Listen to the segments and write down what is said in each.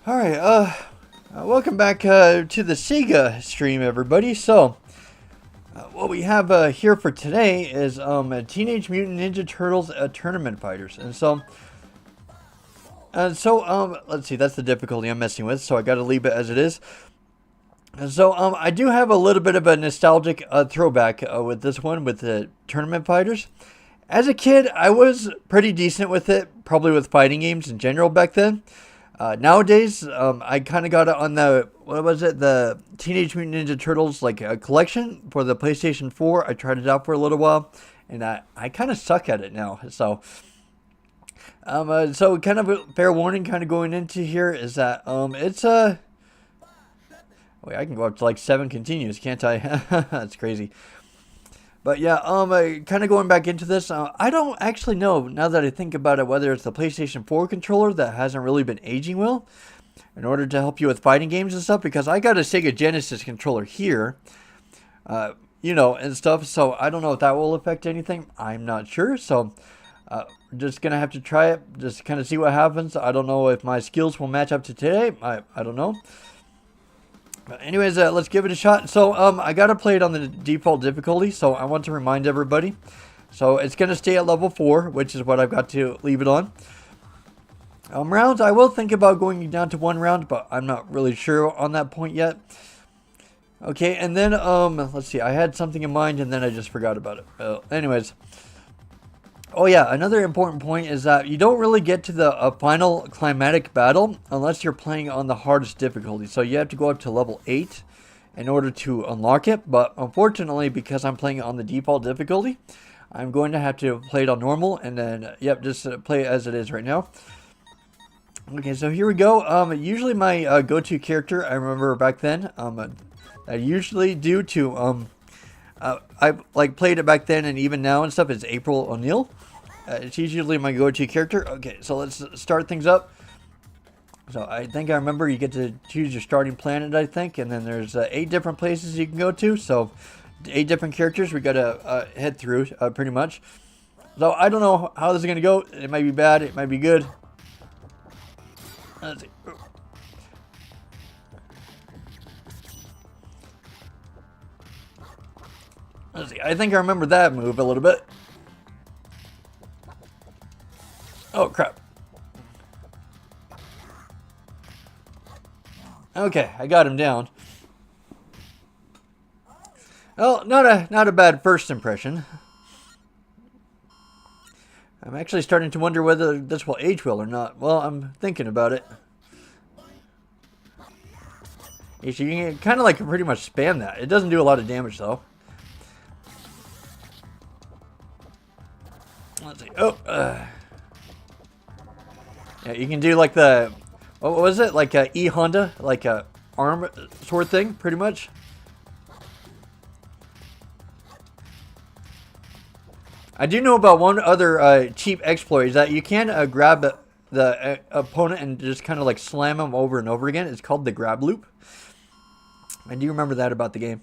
Alright, welcome back to the Sega stream, everybody. So, what we have here for today is Teenage Mutant Ninja Turtles Tournament Fighters. Let's see, that's the difficulty I'm messing with, so I gotta leave it as it is. I do have a little bit of a nostalgic throwback with this one, with the Tournament Fighters. As a kid, I was pretty decent with it, probably with fighting games in general back then. Nowadays, I kind of got it on the, what was it, the Teenage Mutant Ninja Turtles collection for the PlayStation 4. I tried it out for a little while, and I kind of suck at it now. So kind of a fair warning kind of going into here is that wait, I can go up to like 7 continues, can't I? That's crazy. But yeah, kind of going back into this, I don't actually know, now that I think about it, whether it's the PlayStation 4 controller that hasn't really been aging well in order to help you with fighting games and stuff, because I got a Sega Genesis controller here, and stuff, so I don't know if that will affect anything. I'm not sure, so just going to have to try it, just kind of see what happens. I don't know if my skills will match up to today. I don't know. But anyways, let's give it a shot. So, I gotta play it on the default difficulty, so I want to remind everybody. So, it's gonna stay at level 4, which is what I've got to leave it on. Rounds, I will think about going down to 1 round, but I'm not really sure on that point yet. Okay, and then, let's see, I had something in mind, and then I just forgot about it. Anyways. Oh yeah, another important point is that you don't really get to the final climatic battle unless you're playing on the hardest difficulty. So you have to go up to level 8 in order to unlock it. But unfortunately, because I'm playing on the default difficulty, I'm going to have to play it on normal and then, just play it as it is right now. Okay, so here we go. Usually my go-to character, I remember back then, I usually do to, I played it back then and even now and stuff, is April O'Neil. It's usually my go-to character. Okay, so let's start things up. So I think I remember you get to choose your starting planet, I think, and then there's 8 different places you can go to. So 8 different characters we gotta head through pretty much. So I don't know how this is gonna go. It might be bad. It might be good. Let's see. Let's see. I think I remember that move a little bit. Oh, crap. Okay, I got him down. Well, not a bad first impression. I'm actually starting to wonder whether this will age well or not. Well, I'm thinking about it. You can kind of pretty much spam that. It doesn't do a lot of damage though. Let's see. Oh, yeah, you can do what was it? Like a E Honda, like a arm sword thing, pretty much. I do know about one other cheap exploit, is that you can grab the opponent and just kind of slam them over and over again. It's called the grab loop. I do remember that about the game.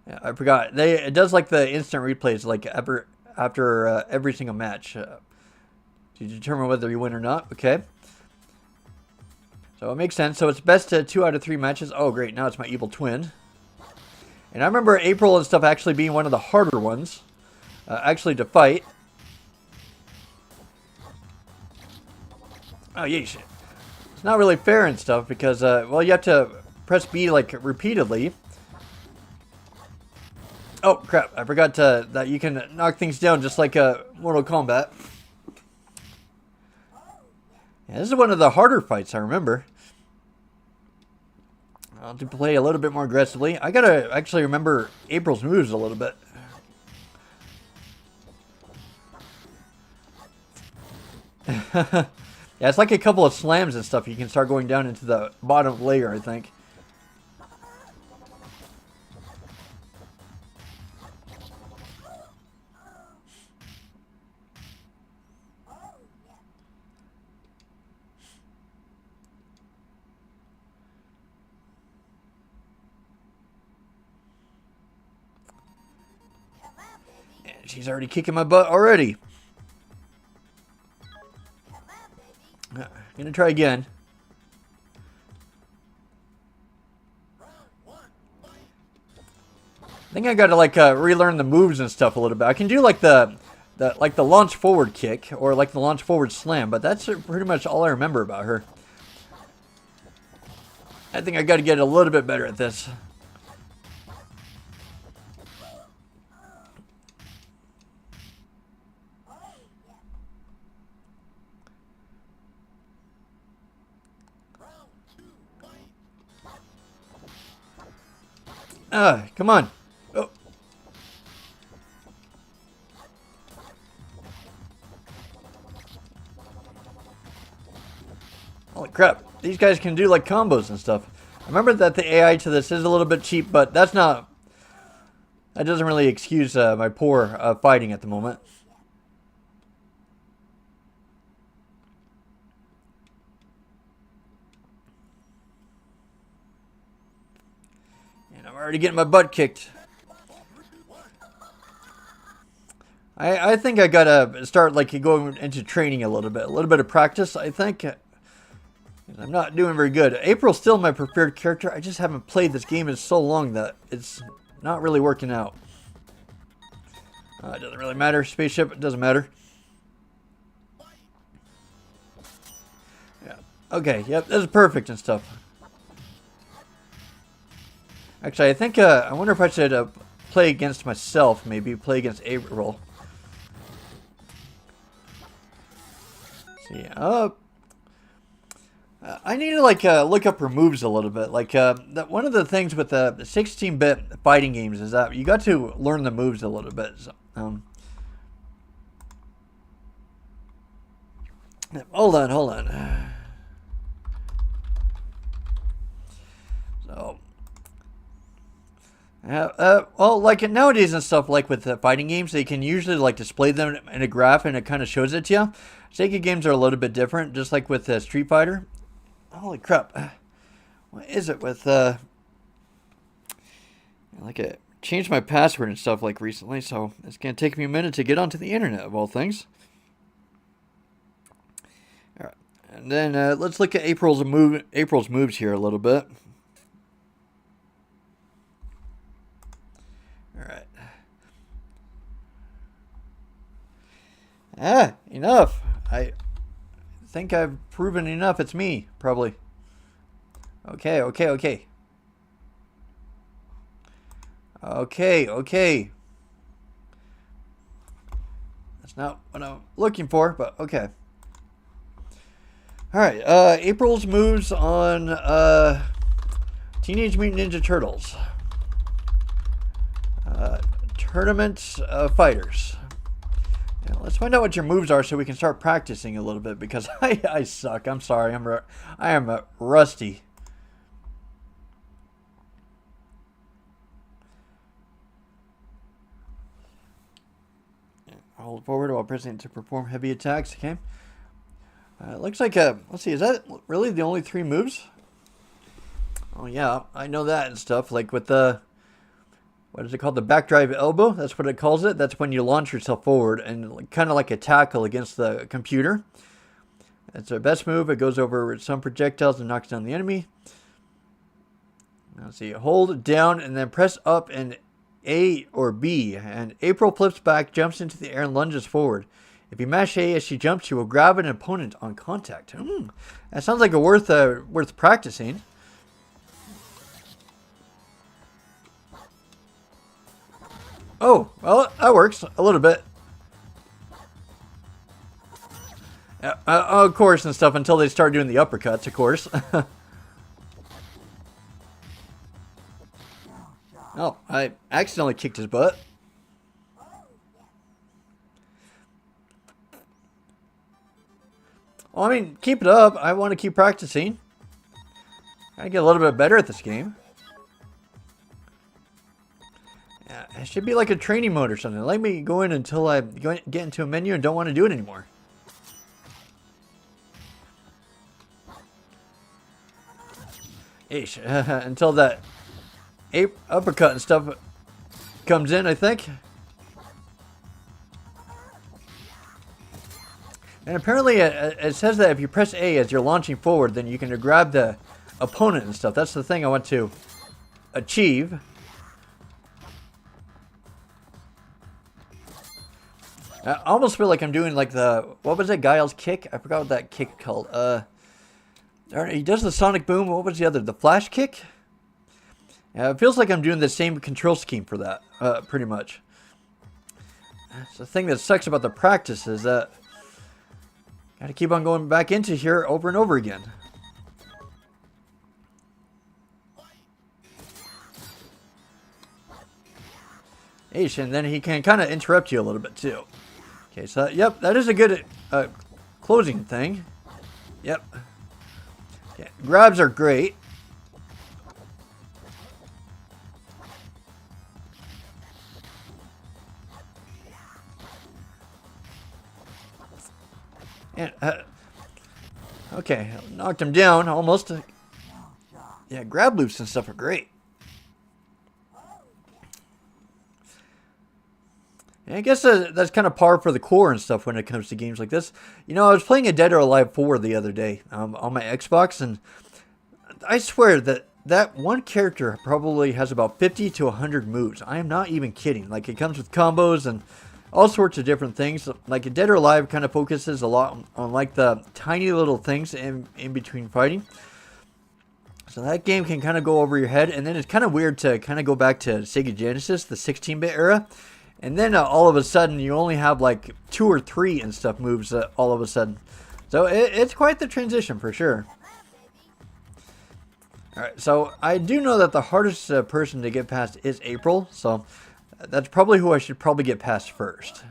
Yeah, I forgot. It does the instant replays after every single match to determine whether you win or not. Okay. So it makes sense. So it's best to 2 out of 3 matches. Oh great, now it's my evil twin. And I remember April and stuff actually being one of the harder ones actually to fight. Oh yeesh. It's not really fair and stuff because well, you have to press B repeatedly. Oh crap, I forgot that you can knock things down just like Mortal Kombat. Yeah, this is one of the harder fights, I remember. I'll have to play a little bit more aggressively. I gotta actually remember April's moves a little bit. Yeah, it's like a couple of slams and stuff. You can start going down into the bottom layer, I think. She's already kicking my butt already. Gonna try again. I think I gotta like relearn the moves and stuff a little bit. I can do like the launch forward kick or like the launch forward slam, but that's pretty much all I remember about her. I think I gotta get a little bit better at this. Come on. Oh. Holy crap. These guys can do like combos and stuff. I remember that the AI to this is a little bit cheap, but that doesn't really excuse my poor fighting at the moment. I'm already getting my butt kicked. I think I gotta start like going into training a little bit of practice. I think I'm not doing very good. April's still my preferred character. I just haven't played this game in so long that it's not really working out. It doesn't really matter. Spaceship, it doesn't matter. Yeah. Okay. Yep. This is perfect and stuff. Actually, I think, I wonder if I should play against myself, maybe. Play against April. Let's see. I need to, like, look up her moves a little bit. Like, one of the things with the 16-bit fighting games is that you got to learn the moves a little bit. So, hold on. So... well, like nowadays and stuff, like with fighting games, they can usually like display them in a graph and it kind of shows it to you. Sega games are a little bit different, just like with Street Fighter. Holy crap. What is it with, like I changed my password and stuff like recently, so it's going to take me a minute to get onto the internet of all things. Alright, and then let's look at April's moves here a little bit. Alright. Enough. I think I've proven enough. It's me, probably. Okay. That's not what I'm looking for, but okay. Alright, April's moves on Teenage Mutant Ninja Turtles. Tournament fighters. Now, let's find out what your moves are so we can start practicing a little bit, because I suck. I'm sorry. I am rusty. Hold forward while pressing to perform heavy attacks. Okay. Looks like let's see. Is that really the only 3 moves? Oh yeah, I know that and stuff. Like with the, what is it called? The backdrive elbow. That's what it calls it. That's when you launch yourself forward and kind of like a tackle against the computer. It's our best move. It goes over some projectiles and knocks down the enemy. Let's see. Hold down and then press up and A or B. And April flips back, jumps into the air, and lunges forward. If you mash A as she jumps, she will grab an opponent on contact. That sounds like a worth practicing. Oh, well, that works a little bit. Of course, and stuff, until they start doing the uppercuts, of course. Oh, I accidentally kicked his butt. Well, I mean, keep it up. I want to keep practicing. I get a little bit better at this game. Yeah, it should be like a training mode or something. Let me go in until I get into a menu and don't want to do it anymore. Eesh. Until that uppercut and stuff comes in, I think. And apparently it says that if you press A as you're launching forward, then you can grab the opponent and stuff. That's the thing I want to achieve. I almost feel like I'm doing like the, what was it, Guile's kick? I forgot what that kick called. He does the sonic boom. What was the other? The flash kick? Yeah, it feels like I'm doing the same control scheme for that, pretty much. That's the thing that sucks about the practice is that got to keep on going back into here over and over again. Ish, and then he can kind of interrupt you a little bit too. Okay, so yep, that is a good closing thing. Yep. Okay, grabs are great. And okay, knocked him down almost. Yeah, grab loops and stuff are great. And I guess that's kind of par for the core and stuff when it comes to games like this. You know, I was playing a Dead or Alive 4 the other day on my Xbox, and I swear that one character probably has about 50 to 100 moves. I am not even kidding. Like, it comes with combos and all sorts of different things. Like, Dead or Alive kind of focuses a lot on like the tiny little things in between fighting. So that game can kind of go over your head, and then it's kind of weird to kind of go back to Sega Genesis, the 16-bit era. And then all of a sudden, you only have like 2 or 3 and stuff moves all of a sudden. So it's quite the transition for sure. Alright, so I do know that the hardest person to get past is April. So that's probably who I should probably get past first.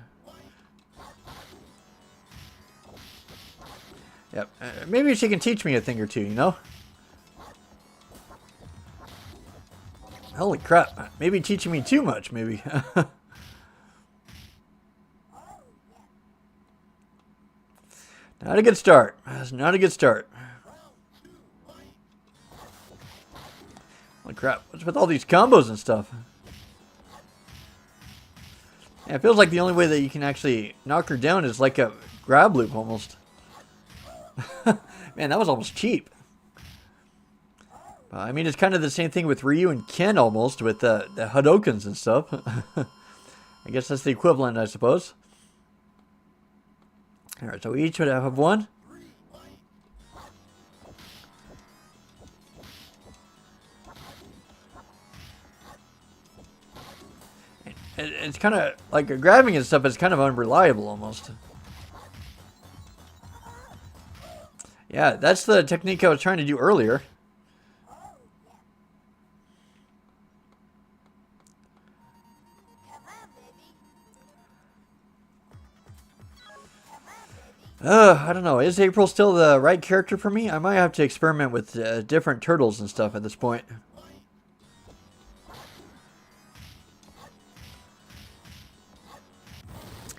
Yep, maybe she can teach me a thing or two, you know? Holy crap, maybe teaching me too much, maybe. Not a good start. That's not a good start. Holy crap. What's with all these combos and stuff? Yeah, it feels like the only way that you can actually knock her down is like a grab loop almost. Man, that was almost cheap. I mean, it's kind of the same thing with Ryu and Ken almost with the Hadokens and stuff. I guess that's the equivalent, I suppose. Alright, so we each would have one. It's kind of like grabbing and stuff is kind of unreliable almost. Yeah, that's the technique I was trying to do earlier. I don't know. Is April still the right character for me? I might have to experiment with different turtles and stuff at this point.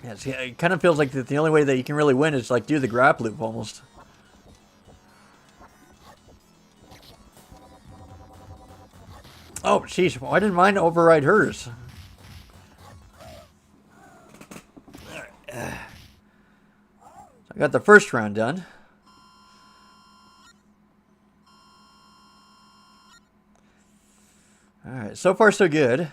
Yeah, see, it kind of feels like the only way that you can really win is like do the grab loop almost. Oh, sheesh. Well, I didn't mind to override hers. I got the first round done. Alright, so far so good.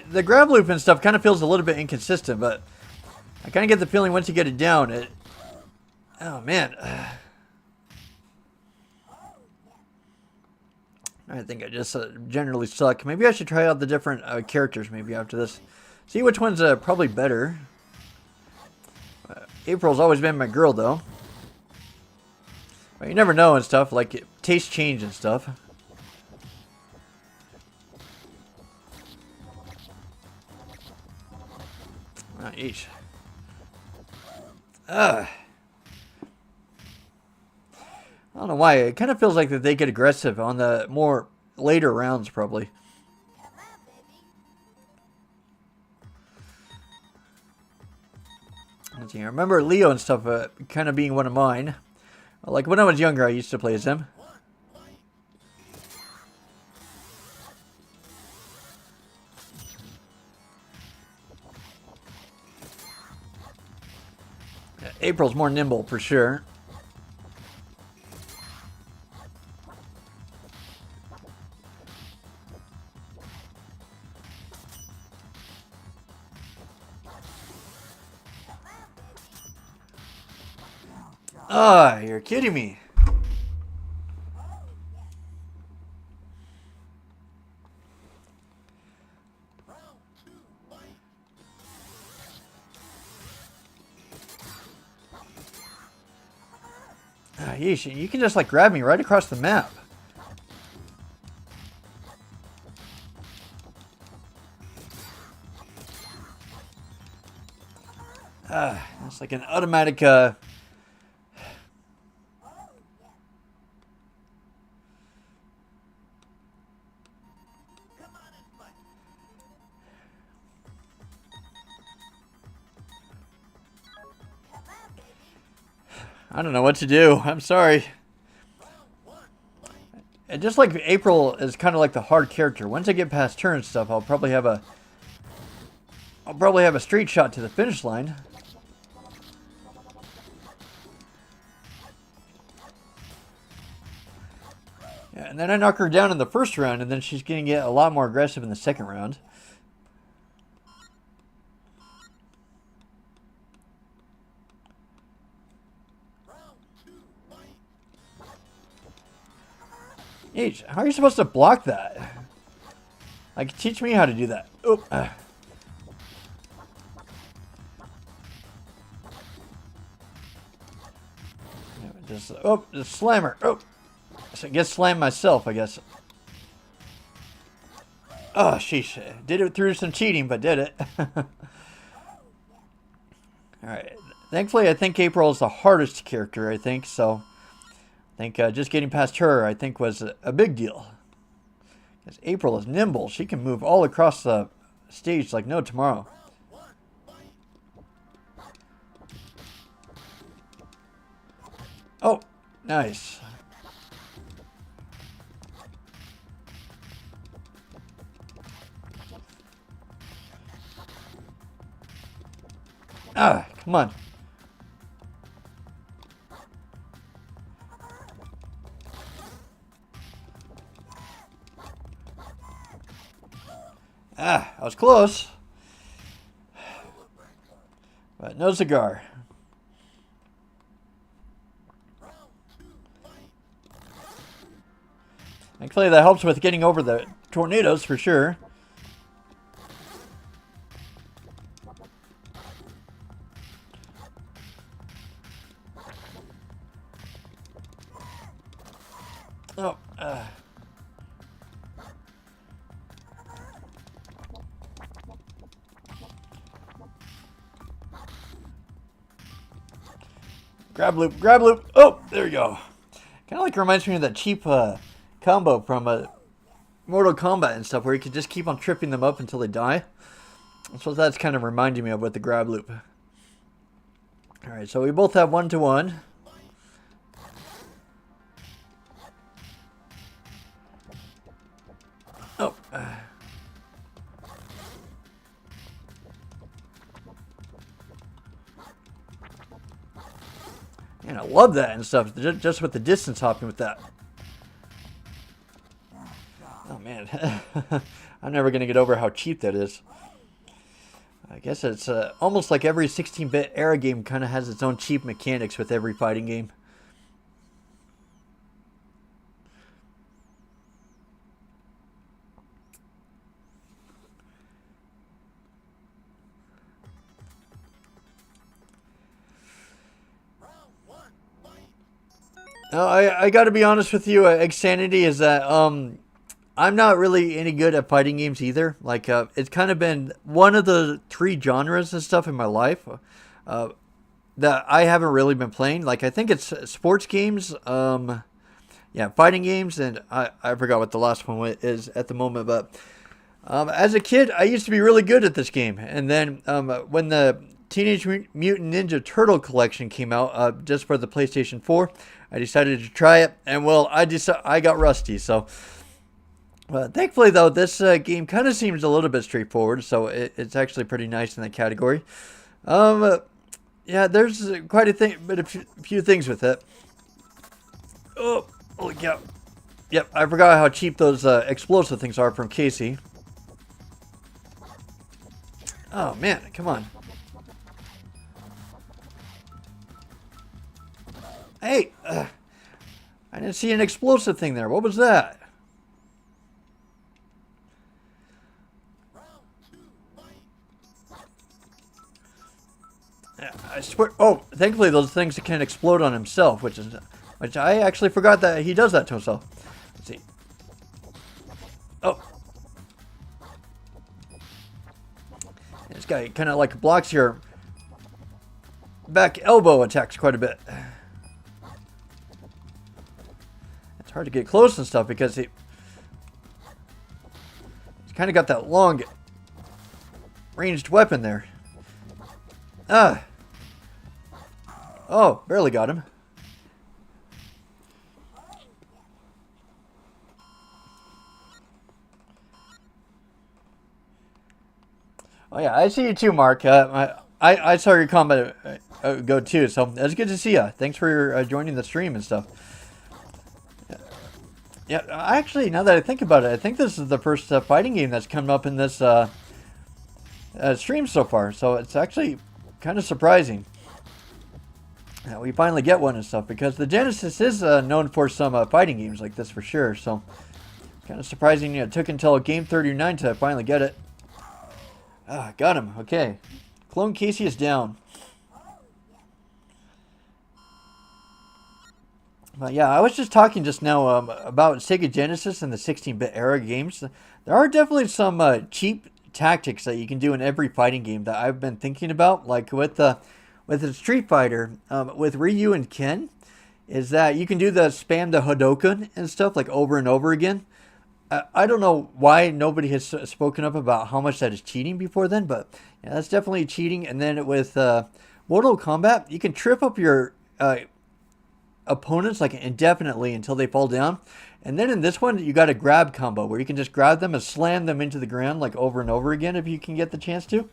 The grab loop and stuff kind of feels a little bit inconsistent, but I kind of get the feeling once you get it down, it... Oh, man. I think I just generally suck. Maybe I should try out the different characters maybe after this. See which one's probably better. April's always been my girl, though. But you never know and stuff, like taste change and stuff. Yeesh. I don't know why. It kind of feels like that they get aggressive on the more later rounds, probably. Let's see, I remember Leo and stuff kind of being one of mine. Like when I was younger, I used to play as him. Yeah, April's more nimble for sure. Ah, you're kidding me. Ah, yeesh, you can just like grab me right across the map. Ah, it's like an automatic I don't know what to do. I'm sorry. And just like April is kind of like the hard character. Once I get past her and stuff, I'll probably have a straight shot to the finish line. Yeah, and then I knock her down in the first round, and then she's going to get a lot more aggressive in the second round. H, how are you supposed to block that? Like, teach me how to do that. Oh. Just slam her. Oh. So I guess slam myself, I guess. Oh, sheesh. Did it through some cheating, but did it. Alright. Thankfully, I think April is the hardest character, I think, so... I think just getting past her, I think, was a big deal. Because April is nimble. She can move all across the stage like no tomorrow. Oh, nice. Ah, come on. Ah, I was close. But no cigar. Thankfully, that helps with getting over the tornadoes for sure. Oh, grab loop, grab loop. Oh, there you go. Kind of like reminds me of that cheap combo from Mortal Kombat and stuff, where you could just keep on tripping them up until they die. That's what that's kind of reminding me of with the grab loop. All right, so we both have 1-to-1. Oh. Man, I love that and stuff, just with the distance hopping with that. Oh, man. I'm never going to get over how cheap that is. I guess it's almost like every 16-bit era game kind of has its own cheap mechanics with every fighting game. I got to be honest with you, Xanity is that I'm not really any good at fighting games either. Like, it's kind of been one of the 3 genres and stuff in my life that I haven't really been playing. Like, I think it's sports games, yeah, fighting games, and I forgot what the last one is at the moment. But as a kid, I used to be really good at this game. And then when the Teenage Mutant Ninja Turtle Collection came out just for the PlayStation 4. I decided to try it, and well, I got rusty. So, thankfully though, this game kind of seems a little bit straightforward. So it's actually pretty nice in that category. Yeah, there's quite a thing, but a few things with it. Oh, holy cow! Yep, I forgot how cheap those explosive things are from Casey. Oh man, come on. Hey, I didn't see an explosive thing there. What was that? I swear. Oh, thankfully those things can explode on himself, which I actually forgot that he does that to himself. Let's see. Oh, this guy kind of like blocks your back elbow attacks quite a bit. It's hard to get close and stuff because he's kind of got that long ranged weapon there. Ah. Oh, barely got him. Oh yeah, I see you too, Mark. I saw your comment go too, so it's good to see you. Thanks for joining the stream and stuff. Yeah, actually, now that I think about it, I think this is the first fighting game that's come up in this stream so far. So it's actually kind of surprising. We finally get one and stuff because the Genesis is known for some fighting games like this for sure. So it's kind of surprising it took until game 39 to finally get it. Ah, got him. Okay. Clone Casey is down. But yeah, I was just talking just now about Sega Genesis and the 16-bit era games. There are definitely some cheap tactics that you can do in every fighting game that I've been thinking about. Like with the Street Fighter, with Ryu and Ken, is that you can do the spam the Hadouken and stuff like over and over again. I don't know why nobody has spoken up about how much that is cheating before then, but yeah, that's definitely cheating. And then with Mortal Kombat, you can trip up your opponents like indefinitely until they fall down. And then in this one, you got a grab combo where you can just grab them and slam them into the ground like over and over again if you can get the chance to.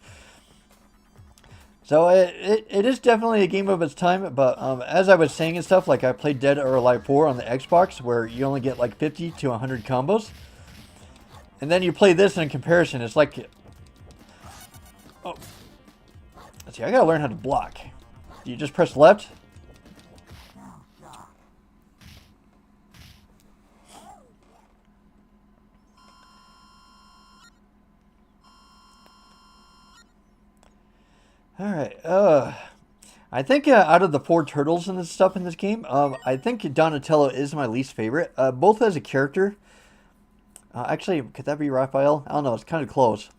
So it is definitely a game of its time, but as I was saying and stuff, like I played Dead or Alive 4 on the Xbox where you only get like 50 to 100 combos. And then you play this in comparison, it's like... Oh. Let's see, I gotta learn how to block. Do you just press left? Alright, I think out of the 4 turtles and this stuff in this game, I think Donatello is my least favorite. Both as a character. Actually, could that be Raphael? I don't know, it's kind of close.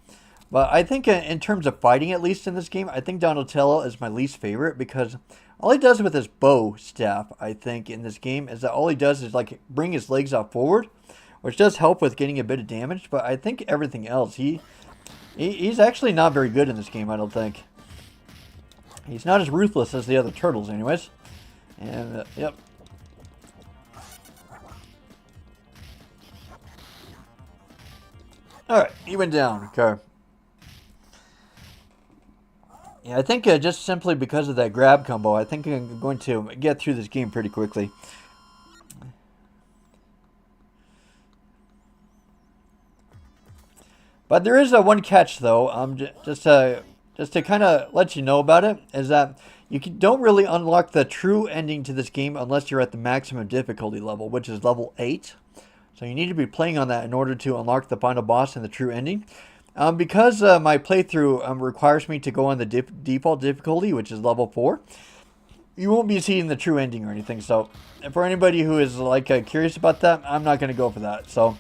But I think in terms of fighting, at least in this game, I think Donatello is my least favorite because all he does with his bow staff, I think, in this game, is that all he does is like bring his legs out forward, which does help with getting a bit of damage, but I think everything else, he's actually not very good in this game, I don't think. He's not as ruthless as the other turtles, anyways. And, yep. Alright, he went down. Okay. Yeah, I think just simply because of that grab combo, I think I'm going to get through this game pretty quickly. But there is one catch, though. Just to kind of let you know about it, is that you don't really unlock the true ending to this game unless you're at the maximum difficulty level, which is level 8. So you need to be playing on that in order to unlock the final boss and the true ending. Because my playthrough requires me to go on the default difficulty, which is level 4, you won't be seeing the true ending or anything. So for anybody who is like curious about that, I'm not going to go for that. So,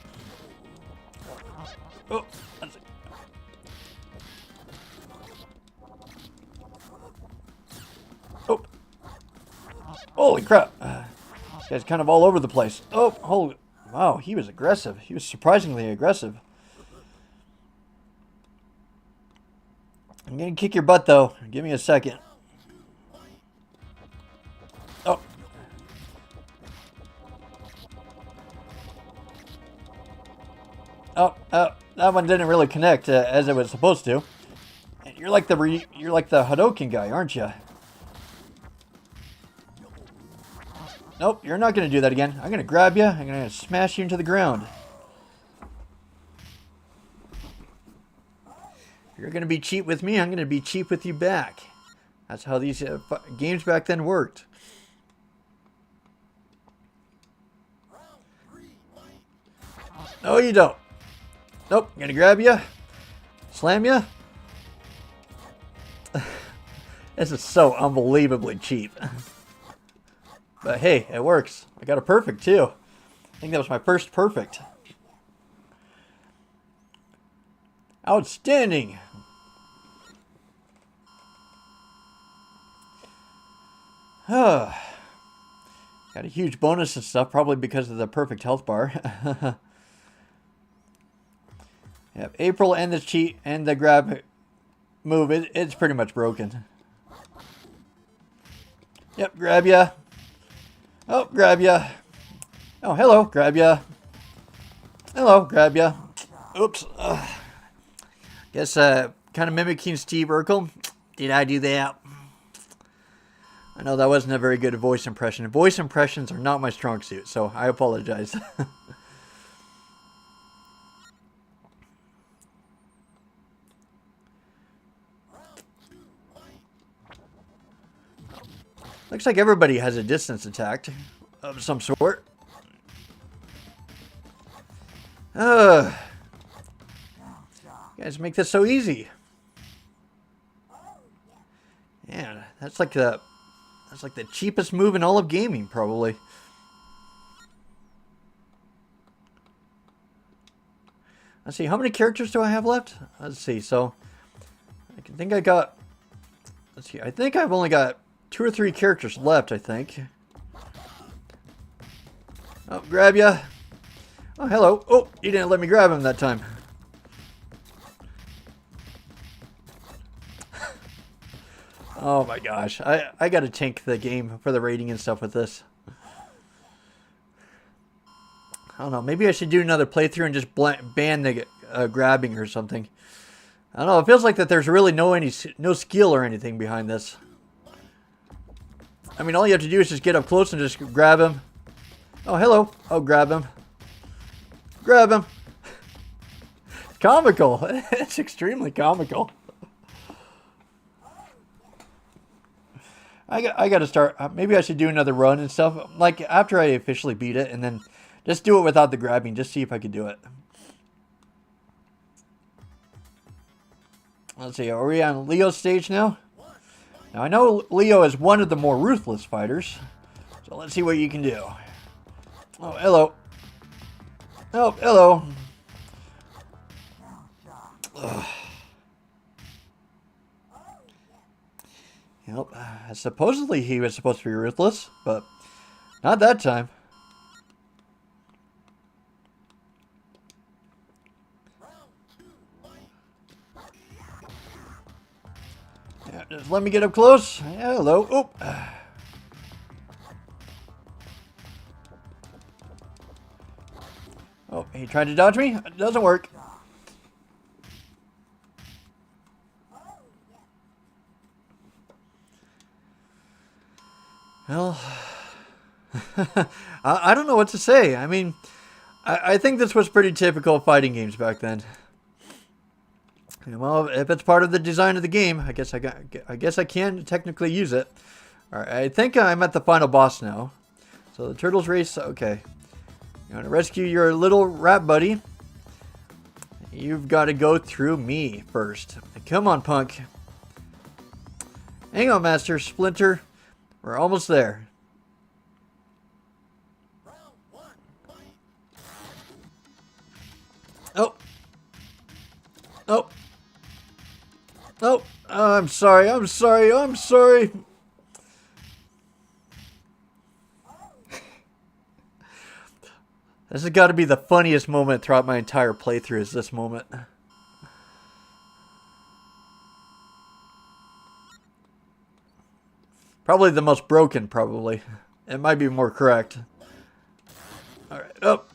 oh. Oh, holy crap. This guy's kind of all over the place. Oh, holy, wow, he was aggressive. He was surprisingly aggressive. I'm gonna kick your butt though. Give me a second. Oh. Oh, that one didn't really connect as it was supposed to. You're like the Hadoken guy, aren't you? Nope, you're not gonna do that again. I'm gonna grab you. I'm gonna smash you into the ground. You're gonna be cheap with me. I'm gonna be cheap with you back. That's how these games back then worked. No, you don't. Nope, I'm gonna grab you, slam you. This is so unbelievably cheap. But hey, it works. I got a perfect too. I think that was my first perfect. Outstanding. Got a huge bonus and stuff, probably because of the perfect health bar. Yep, April and the cheat and the grab move, it's pretty much broken. Yep, grab ya. Oh, grab ya. Oh, hello, grab ya. Hello, grab ya. Oops. Guess kind of mimicking Steve Urkel. Did I do that? I know that wasn't a very good voice impression. Voice impressions are not my strong suit, so I apologize. Looks like everybody has a distance attack of some sort. You guys make this so easy. Man, that's like the cheapest move in all of gaming, probably. Let's see, how many characters do I have left? Let's see, so I think I got, let's see, I think I've only got 2 or 3 characters left, I think. Oh, grab ya. Oh, hello. Oh, you didn't let me grab him that time. Oh my gosh. I gotta tank the game for the rating and stuff with this. I don't know. Maybe I should do another playthrough and just ban the grabbing or something. I don't know. It feels like that there's really no skill or anything behind this. I mean, all you have to do is just get up close and just grab him. Oh, hello. Oh, grab him. Grab him. It's comical. It's extremely comical. I got to start. Maybe I should do another run and stuff. Like, after I officially beat it, and then just do it without the grabbing. Just see if I could do it. Let's see. Are we on Leo's stage now? Now, I know Leo is one of the more ruthless fighters, so let's see what you can do. Oh, hello. Oh, hello. Ugh. Yep, supposedly he was supposed to be ruthless, but not that time. Yeah, just let me get up close. Hello. Oh. Oh, he tried to dodge me. It doesn't work. Well, I don't know what to say. I mean, I think this was pretty typical of fighting games back then. Well, if it's part of the design of the game, I guess I can technically use it. All right, I think I'm at the final boss now. So the turtles race. Okay, you want to rescue your little rat buddy? You've got to go through me first. Come on, punk. Hang on, Master Splinter. We're almost there. Oh. Oh. Oh. I'm sorry. I'm sorry. I'm sorry. This has got to be the funniest moment throughout my entire playthrough is this moment. Probably the most broken, probably. It might be more correct. Alright, up.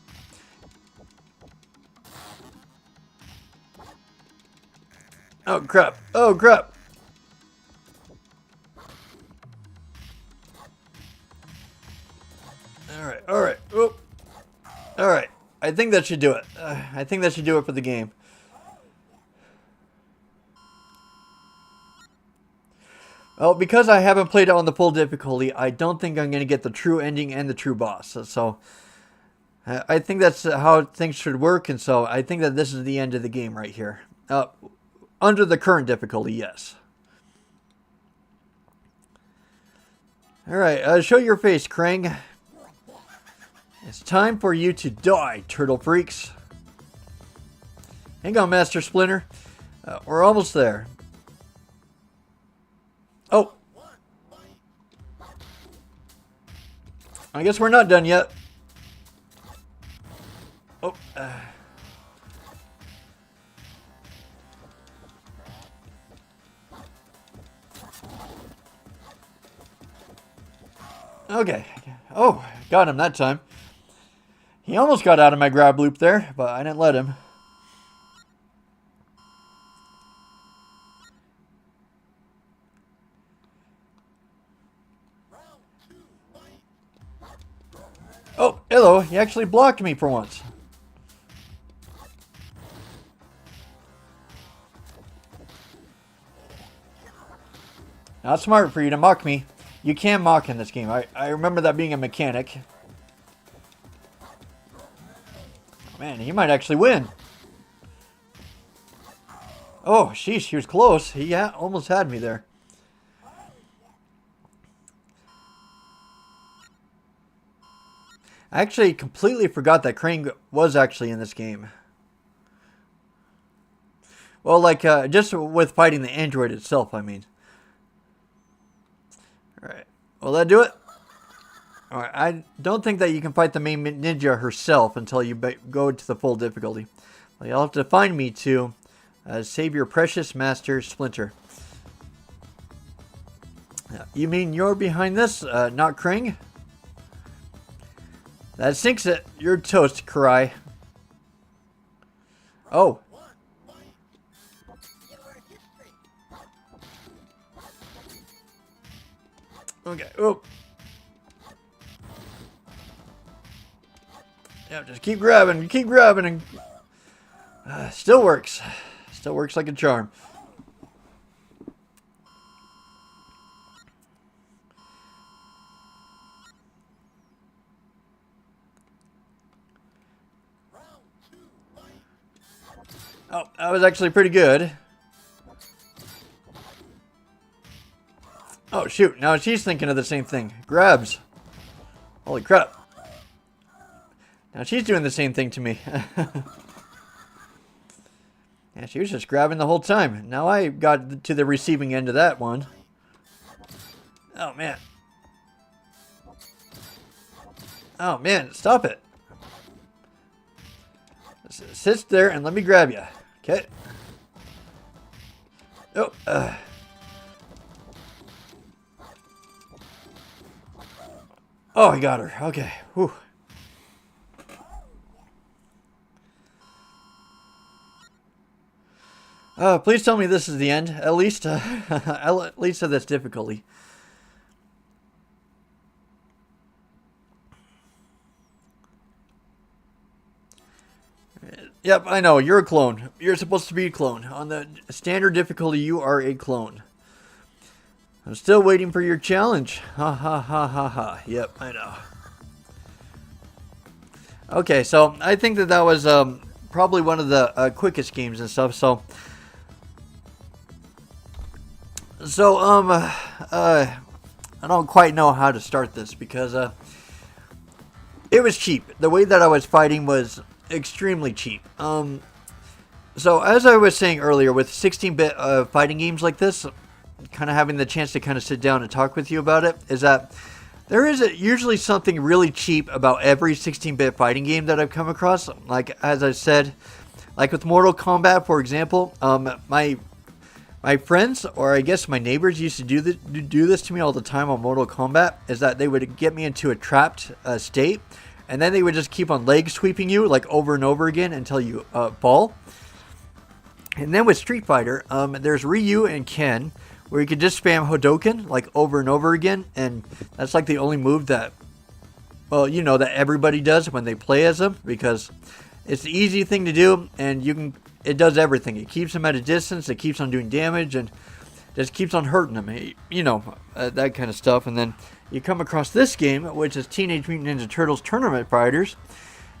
Oh, crap. Oh, crap. Alright, alright. Oh. Alright. I think that should do it. I think that should do it for the game. Well, because I haven't played it on the full difficulty, I don't think I'm going to get the true ending and the true boss. So, I think that's how things should work, and so I think that this is the end of the game right here. Under the current difficulty, yes. Alright, show your face, Krang. It's time for you to die, turtle freaks. Hang on, Master Splinter. We're almost there. Oh. I guess we're not done yet. Oh. Okay. Oh, got him that time. He almost got out of my grab loop there, but I didn't let him. Oh, hello. He actually blocked me for once. Not smart for you to mock me. You can mock in this game. I remember that being a mechanic. Man, he might actually win. Oh, sheesh, he was close. He almost had me there. I actually completely forgot that Krang was actually in this game. Well, like, just with fighting the android itself, I mean. Alright, will that do it? Alright, I don't think that you can fight the main ninja herself until you go to the full difficulty. Well, you'll have to find me to save your precious master, Splinter. You mean you're behind this, not Krang? That sinks it. You're toast, Karai. Oh. Okay. Oh. Yeah, just keep grabbing, and still works. Still works like a charm. Oh, that was actually pretty good. Oh, shoot. Now she's thinking of the same thing. Grabs. Holy crap. Now she's doing the same thing to me. Yeah, she was just grabbing the whole time. Now I got to the receiving end of that one. Oh, man. Oh, man. Stop it. Sit there and let me grab you. Okay. Oh. Oh, I got her. Okay. Whew. Please tell me this is the end. At least of this difficulty. Yep, I know. You're a clone. You're supposed to be a clone. On the standard difficulty, you are a clone. I'm still waiting for your challenge. Ha ha ha ha ha. Yep, I know. Okay, so I think that was probably one of the quickest games and stuff. So I don't quite know how to start this because it was cheap. The way that I was fighting was extremely cheap. So as I was saying earlier, with 16-bit fighting games like this, kind of having the chance to kind of sit down and talk with you about it, is that there is usually something really cheap about every 16-bit fighting game that I've come across. Like, as I said, like with Mortal Kombat, for example, my friends, or I guess my neighbors, used to do this to me all the time on Mortal Kombat. Is that they would get me into a trapped state, and then they would just keep on leg sweeping you like over and over again until you fall. And then with Street Fighter, there's Ryu and Ken, where you could just spam Hadouken like over and over again, and that's like the only move that, well, you know, that everybody does when they play as them, because it's the easy thing to do, and it does everything. It keeps them at a distance, it keeps on doing damage, and just keeps on hurting them, you know, that kind of stuff. And then you come across this game, which is Teenage Mutant Ninja Turtles Tournament Fighters,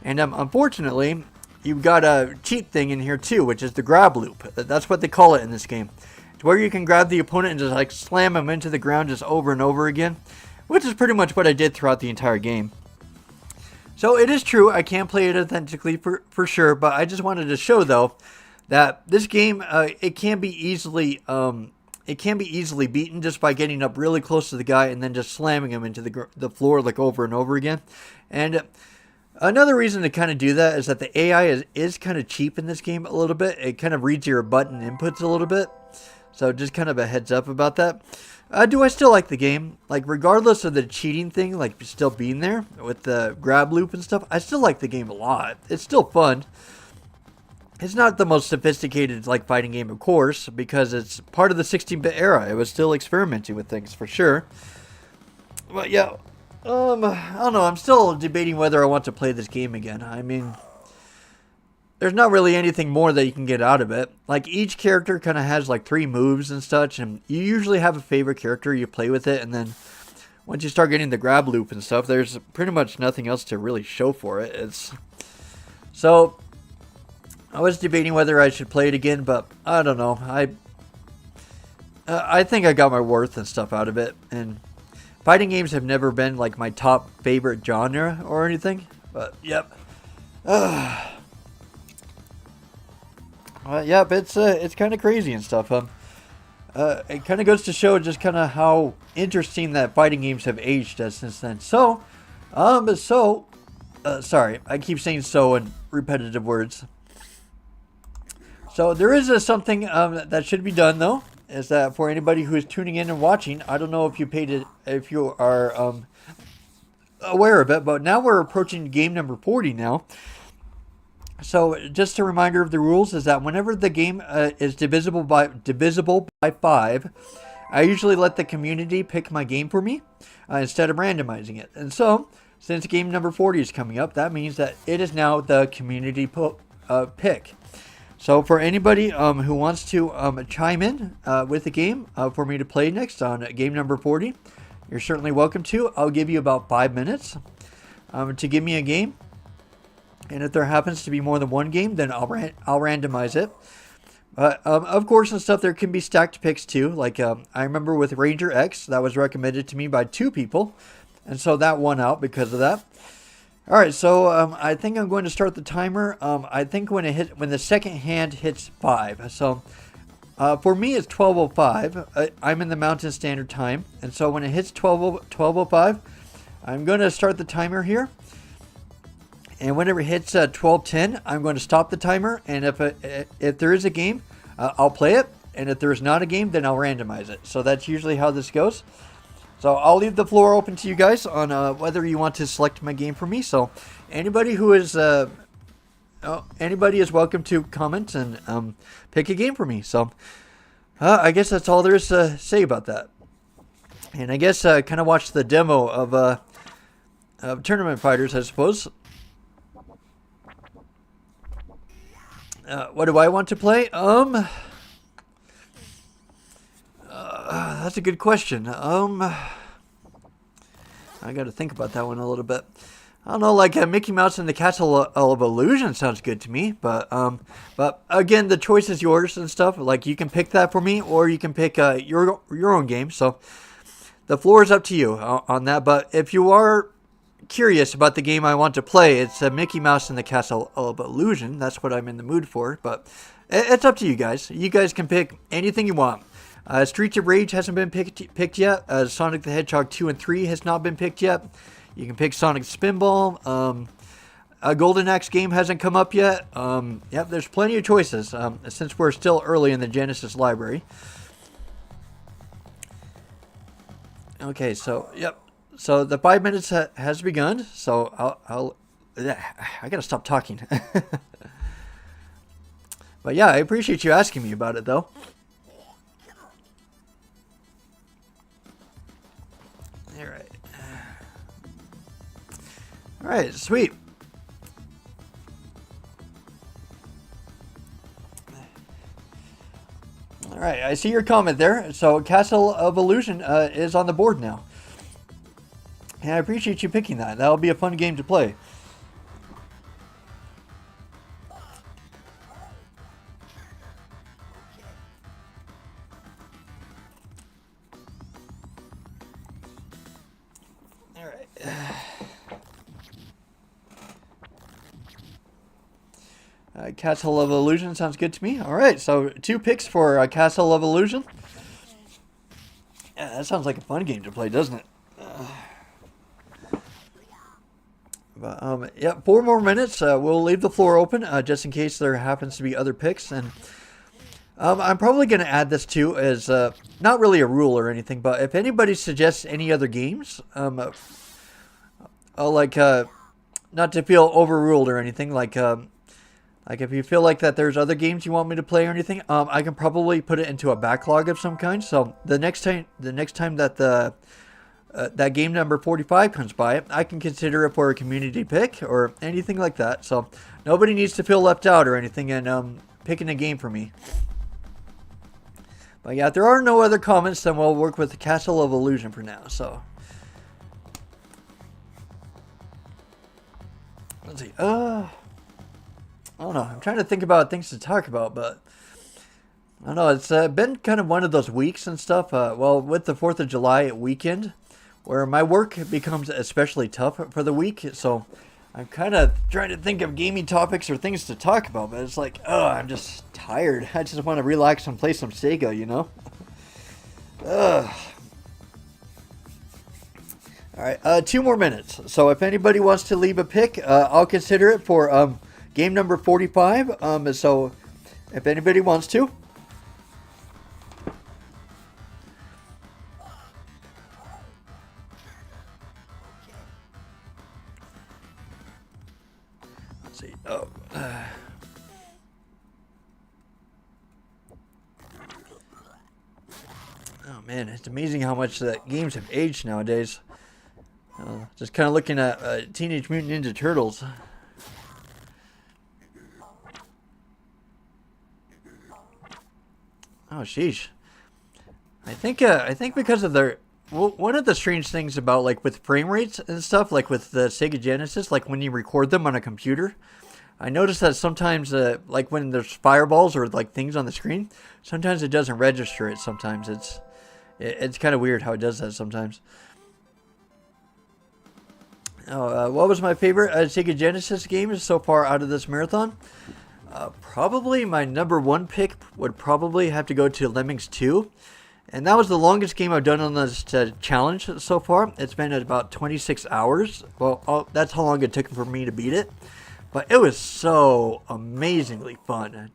and unfortunately, you've got a cheat thing in here too, which is the grab loop. That's what they call it in this game. It's where you can grab the opponent and just like slam them into the ground just over and over again, which is pretty much what I did throughout the entire game. So it is true, I can play it authentically for sure, but I just wanted to show though that this game it can be easily beaten just by getting up really close to the guy and then just slamming him into the floor like over and over again. And another reason to kind of do that is that the AI is kind of cheap in this game a little bit. It kind of reads your button inputs a little bit, so just kind of a heads up about that. Do I still like the game? Like, regardless of the cheating thing, like, still being there with the grab loop and stuff, I still like the game a lot. It's still fun. It's not the most sophisticated, like, fighting game, of course, because it's part of the 16-bit era. It was still experimenting with things, for sure. But, yeah, I don't know. I'm still debating whether I want to play this game again. I mean, there's not really anything more that you can get out of it. Like, each character kind of has like 3 moves and such, and you usually have a favorite character, you play with it, and then once you start getting the grab loop and stuff, there's pretty much nothing else to really show for it. So I was debating whether I should play it again, but I don't know. I think I got my worth and stuff out of it, and fighting games have never been like my top favorite genre or anything, but yep. Yep, it's kind of crazy and stuff. It kind of goes to show just kind of how interesting that fighting games have aged since then. So, sorry, I keep saying so in repetitive words. So there is something that should be done though, is that for anybody who is tuning in and watching, I don't know if you are aware of it, but now we're approaching game number 40 now. So just a reminder of the rules is that whenever the game is divisible by 5, I usually let the community pick my game for me instead of randomizing it. And so, since game number 40 is coming up, that means that it is now the community pick. So for anybody who wants to chime in with the game for me to play next on game number 40, you're certainly welcome to. I'll give you about 5 minutes to give me a game. And if there happens to be more than one game, then I'll randomize it. Of course, and stuff, there can be stacked picks too. Like I remember with Ranger X, that was recommended to me by 2 people. And so that won out because of that. All right, so I think I'm going to start the timer. I think when the second hand hits 5. So for me, it's 12:05. I'm in the Mountain Standard Time. And so when it hits 12:05, I'm going to start the timer here. And whenever it hits 12:10, I'm going to stop the timer. And if there is a game, I'll play it. And if there's not a game, then I'll randomize it. So that's usually how this goes. So I'll leave the floor open to you guys on whether you want to select my game for me. So anybody who is anybody is welcome to comment and pick a game for me. So I guess that's all there is to say about that. And I guess kind of watch the demo of Tournament Fighters, I suppose. What do I want to play? That's a good question. I got to think about that one a little bit. I don't know, like Mickey Mouse and the Castle of Illusion sounds good to me, but again, the choice is yours and stuff. Like you can pick that for me, or you can pick your own game. So the floor is up to you on that. But if you are curious about the game I want to play, it's Mickey Mouse and the Castle of Illusion. That's what I'm in the mood for. But it's up to you guys. You guys can pick anything you want. Streets of Rage hasn't been picked yet. Sonic the Hedgehog 2 and 3 has not been picked yet. You can pick Sonic Spinball. a Golden Axe game hasn't come up yet. Yep, there's plenty of choices since we're still early in the Genesis library. Okay, so yep, so the 5 minutes has begun. So I gotta stop talking. But yeah, I appreciate you asking me about it though. All right. All right, sweet. All right, I see your comment there. So Castle of Illusion is on the board now. And I appreciate you picking that. That'll be a fun game to play. All right. Castle of Illusion sounds good to me. All right, so 2 picks for Castle of Illusion. Yeah, that sounds like a fun game to play, doesn't it? Yeah, 4 more minutes. We'll leave the floor open just in case there happens to be other picks. And I'm probably going to add this too as not really a rule or anything, but if anybody suggests any other games, like not to feel overruled or anything, like if you feel like that there's other games you want me to play or anything, I can probably put it into a backlog of some kind. So the next time that that game number 45 comes by, I can consider it for a community pick or anything like that. So nobody needs to feel left out or anything in picking a game for me. But yeah, if there are no other comments, then we'll work with the Castle of Illusion for now. So let's see. I don't know. I'm trying to think about things to talk about, but I don't know. It's been kind of one of those weeks and stuff. Well, with the 4th of July weekend, where my work becomes especially tough for the week. So I'm kind of trying to think of gaming topics or things to talk about, but it's like, I'm just tired. I just want to relax and play some Sega, you know? All right, 2 more minutes. So if anybody wants to leave a pick, I'll consider it for game number 45. So if anybody wants to. Let's see. Oh man, it's amazing how much games have aged nowadays. Just kind of looking at Teenage Mutant Ninja Turtles. Oh, sheesh. I think because of their one of the strange things about like with frame rates and stuff, like with the Sega Genesis, like when you record them on a computer, I noticed that sometimes like when there's fireballs or like things on the screen, sometimes it doesn't register it. Sometimes it's kind of weird how it does that sometimes. What was my favorite Sega Genesis game so far out of this marathon? Probably my number 1 pick would probably have to go to Lemmings 2. And that was the longest game I've done on this challenge so far. It's been at about 26 hours. Well, that's how long it took for me to beat it. But it was so amazingly fun.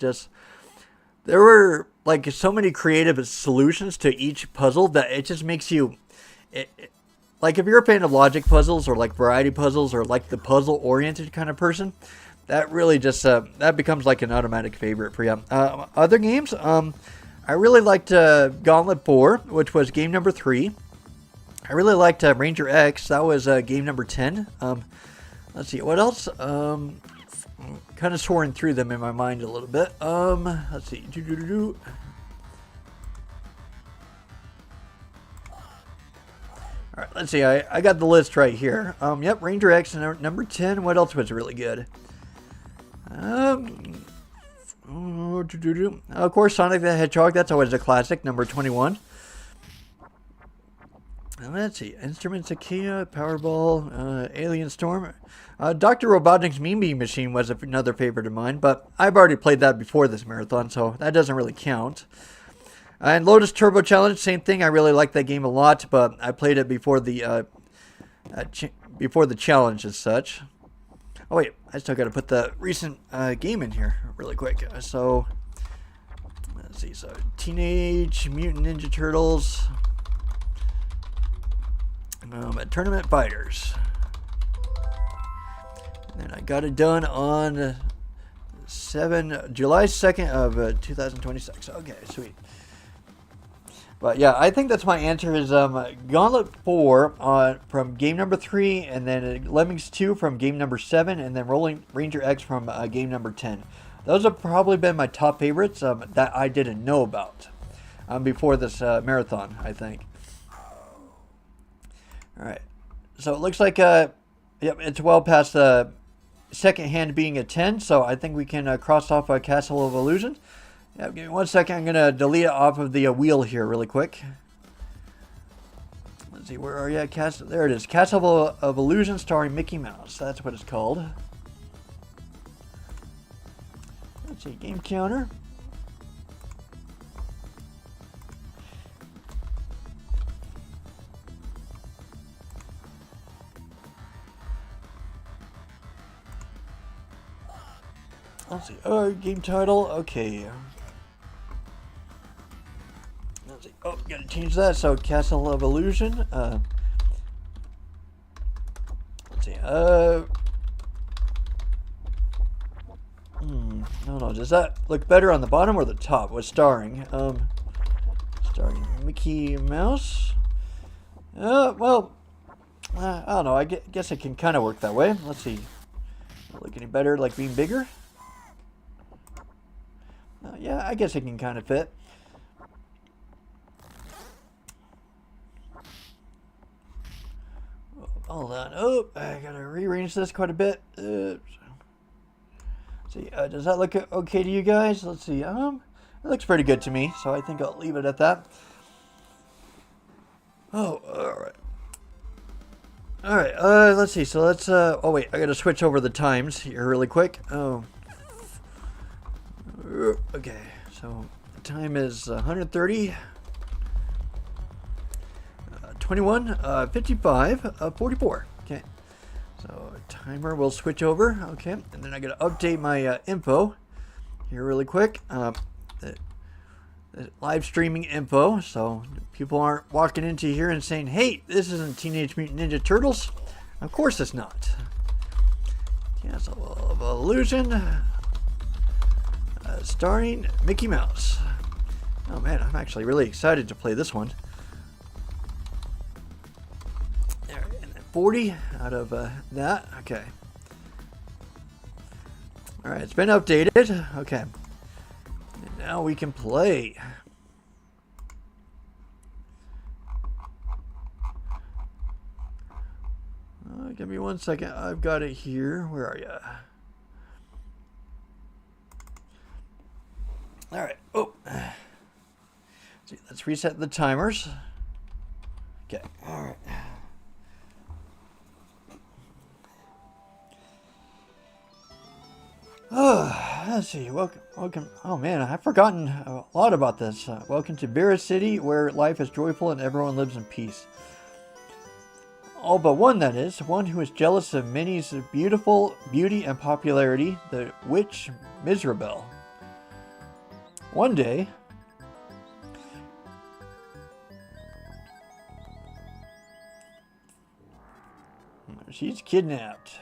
There were like so many creative solutions to each puzzle that it just makes you... like if you're a fan of logic puzzles or like variety puzzles or like the puzzle-oriented kind of person, that really just that becomes like an automatic favorite for you. Other games, I really liked Gauntlet 4, which was game number 3. I really liked Ranger X. That was game number 10. Let's see, what else? I'm kind of soaring through them in my mind a little bit. Let's see. All right, let's see. I got the list right here. Yep, Ranger X number 10. What else was really good? Of course, Sonic the Hedgehog. That's always a classic. Number 21. Let's see. Instruments Ikea, Powerball, Alien Storm. Dr. Robotnik's Meme Machine was another favorite of mine, but I've already played that before this marathon, so that doesn't really count. And Lotus Turbo Challenge, same thing. I really like that game a lot, but I played it before the challenge as such. Oh wait, I still got to put the recent game in here really quick. So let's see. So Teenage Mutant Ninja Turtles, Tournament Fighters, and then I got it done on July 2nd of 2026. Okay, sweet. But yeah, I think that's my answer is Gauntlet 4 from game number 3, and then Lemmings 2 from game number 7, and then Rolling Ranger X from game number 10. Those have probably been my top favorites that I didn't know about before this marathon, I think. Alright, so it looks like yep, it's well past the second hand being a 10, so I think we can cross off Castle of Illusion. Yeah, give me 1 second. I'm going to delete it off of the wheel here really quick. Let's see, where are you at? There it is. Castle of Illusion starring Mickey Mouse. That's what it's called. Let's see, game counter. Let's see. Oh, game title. Okay. Let's see. Oh, gotta change that. So, Castle of Illusion. Let's see. No. Does that look better on the bottom or the top? What's starring? Starring Mickey Mouse. Well, I don't know. I guess it can kind of work that way. Let's see. Look any better, like being bigger? Yeah, I guess it can kind of fit. Hold on. Oh, I gotta rearrange this quite a bit. See, does that look okay to you guys? Let's see. It looks pretty good to me, so I think I'll leave it at that. Oh, all right. Let's see. So let's. Oh wait, I gotta switch over the times here really quick. Oh. Okay, so the time is 130, 21, 55, 44. Okay, so timer will switch over. Okay, and then I gotta update my info here really quick. The live streaming info, so people aren't walking into here and saying, "Hey, this isn't Teenage Mutant Ninja Turtles." Of course, it's not. Castle of Illusion. Starring Mickey Mouse. Oh man, I'm actually really excited to play this one. There, and then 40 out of that. Okay. Alright, it's been updated. Okay. And now we can play. Give me 1 second. I've got it here. Where are you? All right. Oh, see, let's reset the timers. Okay. All right. Oh, let's see. Welcome. Oh man, I've forgotten a lot about this. Welcome to Bear City, where life is joyful and everyone lives in peace. All but one, that is, one who is jealous of Minnie's beauty and popularity, the witch Miserable. One day, she's kidnapped.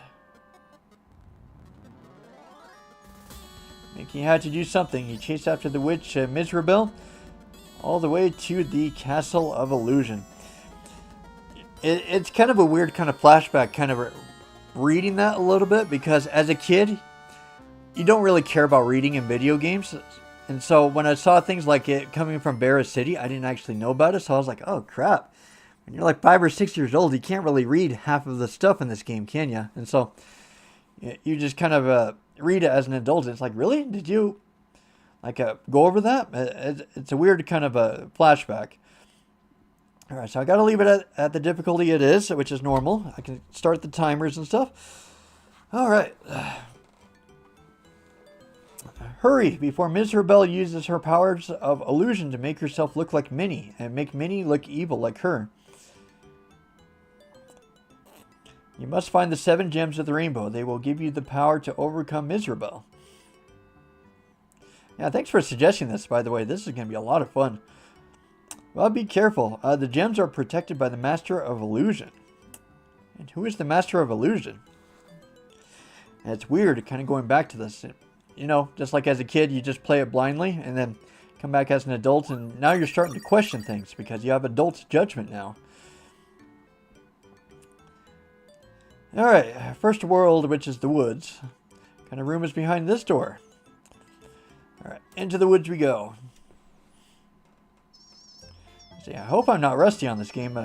Mickey had to do something. He chased after the witch Miserable all the way to the Castle of Illusion. It's kind of a weird kind of flashback, kind of reading that a little bit, because as a kid, you don't really care about reading in video games. And so when I saw things like it coming from Barra City, I didn't actually know about it. So I was like, oh, crap. When you're like 5 or 6 years old, you can't really read half of the stuff in this game, can you? And so you just kind of read it as an adult. It's like, really? Did you like go over that? It's a weird kind of a flashback. All right, so I got to leave it at the difficulty it is, which is normal. I can start the timers and stuff. All right. Hurry, before Miserable uses her powers of illusion to make herself look like Minnie and make Minnie look evil like her. You must find the 7 gems of the rainbow. They will give you the power to overcome Miserable. Yeah, thanks for suggesting this, by the way. This is going to be a lot of fun. Well, be careful. The gems are protected by the Master of Illusion. And who is the Master of Illusion? And it's weird kind of going back to this. You know, just like as a kid, you just play it blindly and then come back as an adult, and now you're starting to question things because you have adult judgment now. Alright, first world, which is the woods. What kind of room is behind this door? Alright, into the woods we go. See, I hope I'm not rusty on this game.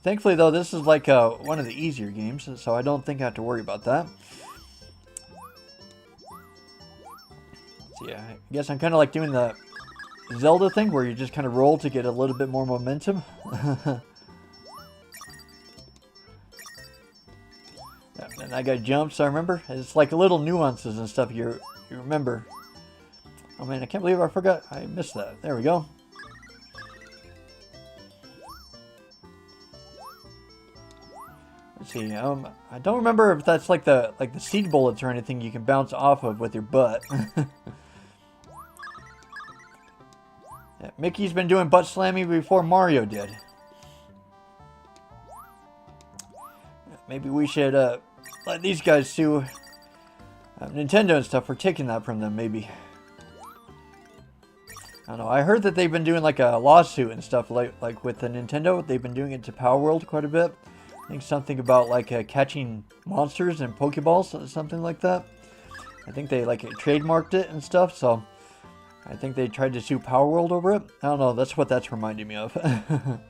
Thankfully, though, this is like one of the easier games, so I don't think I have to worry about that. So yeah, I guess I'm kind of like doing the Zelda thing where you just kind of roll to get a little bit more momentum. Yeah, and that guy jumps, I remember. It's like little nuances and stuff you remember. Oh man, I can't believe I forgot. I missed that. There we go. Let's see. I don't remember if that's like the seed bullets or anything you can bounce off of with your butt. Yeah, Mickey's been doing butt slamming before Mario did. Maybe we should let these guys sue Nintendo and stuff for taking that from them, maybe. I don't know. I heard that they've been doing like a lawsuit and stuff like with the Nintendo. They've been doing it to Power World quite a bit. I think something about like catching monsters and Pokeballs, something like that. I think they like trademarked it and stuff, so I think they tried to sue Power World over it. I don't know. That's what that's reminding me of. I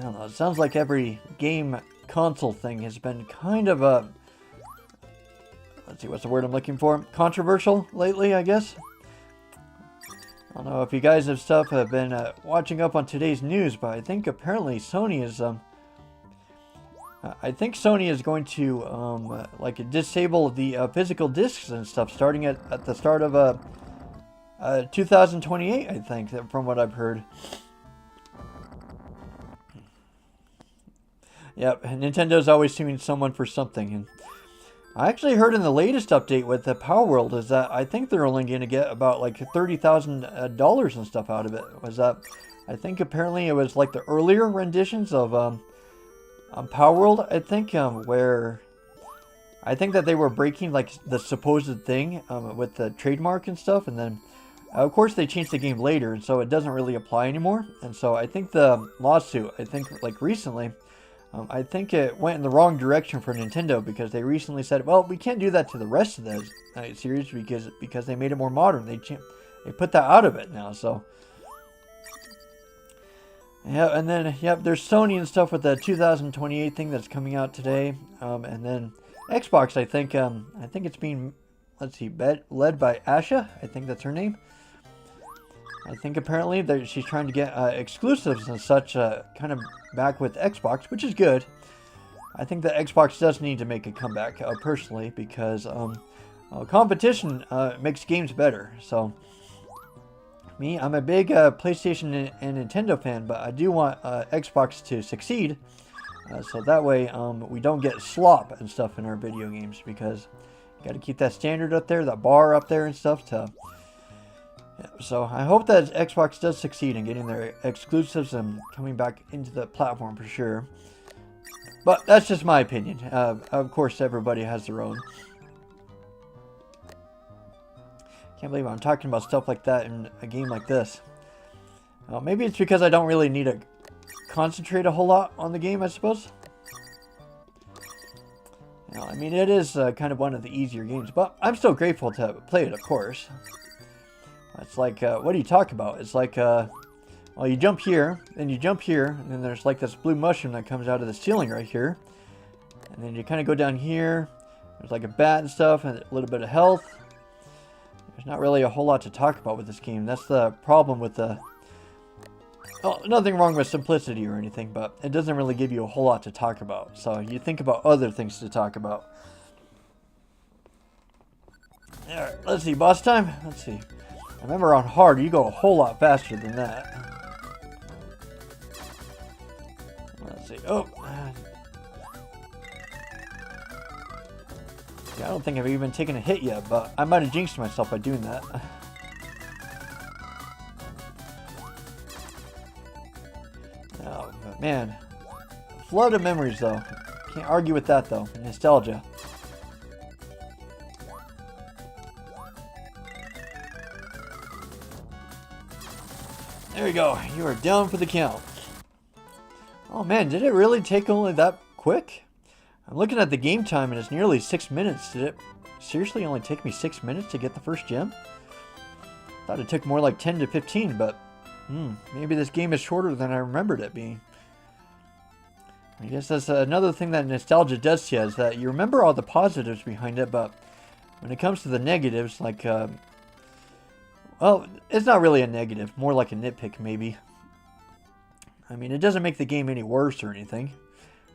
don't know, it sounds like every game console thing has been kind of a, let's see, what's the word I'm looking for? Controversial lately, I guess. I don't know if you guys have been watching up on today's news, but I think apparently Sony is, I think Sony is going to, like, disable the physical discs and stuff starting at the start of 2028, I think, from what I've heard. Yep, Nintendo's always suing someone for something, and I actually heard in the latest update with the Power World is that I think they're only going to get about like $30,000 and stuff out of it. Was that? I think apparently it was like the earlier renditions of Power World. I think where I think that they were breaking like the supposed thing with the trademark and stuff, and then of course they changed the game later, and so it doesn't really apply anymore. And so I think the lawsuit, I think like recently. I think it went in the wrong direction for Nintendo because they recently said, well, we can't do that to the rest of the series because they made it more modern. They put that out of it now, so. Yeah, and then, yep, there's Sony and stuff with the 2028 thing that's coming out today. And then Xbox, I think it's being, let's see, led by Asha. I think that's her name. I think apparently she's trying to get exclusives and such kind of back with Xbox, which is good. I think that Xbox does need to make a comeback, personally, because competition makes games better. So, I'm a big PlayStation and Nintendo fan, but I do want Xbox to succeed, so that way we don't get slop and stuff in our video games, because you got to keep that standard up there, that bar up there and stuff to... Yeah, so I hope that Xbox does succeed in getting their exclusives and coming back into the platform for sure. But that's just my opinion. Of course, everybody has their own. Can't believe I'm talking about stuff like that in a game like this. Maybe it's because I don't really need to concentrate a whole lot on the game, I suppose. You know, I mean, it is kind of one of the easier games, but I'm still grateful to play it, of course. It's like, what do you talk about? It's like, well, you jump here, then you jump here, and then there's like this blue mushroom that comes out of the ceiling right here. And then you kind of go down here. There's like a bat and stuff, and a little bit of health. There's not really a whole lot to talk about with this game. That's the problem with the... Oh, nothing wrong with simplicity or anything, but it doesn't really give you a whole lot to talk about. So you think about other things to talk about. Alright, let's see, boss time? Let's see. I remember on hard, you go a whole lot faster than that. Let's see. Oh. Yeah, I don't think I've even taken a hit yet, but I might have jinxed myself by doing that. Oh, but man. Flood of memories, though. Can't argue with that, though. Nostalgia. There you go. You are down for the count. Oh man, did it really take only that quick? I'm looking at the game time and it's nearly 6 minutes. Did it seriously only take me 6 minutes to get the first gem? Thought it took more like 10 to 15, but maybe this game is shorter than I remembered it being. I guess that's another thing that nostalgia does to you, is that you remember all the positives behind it, but when it comes to the negatives, like, well, it's not really a negative, more like a nitpick maybe. I mean, it doesn't make the game any worse or anything.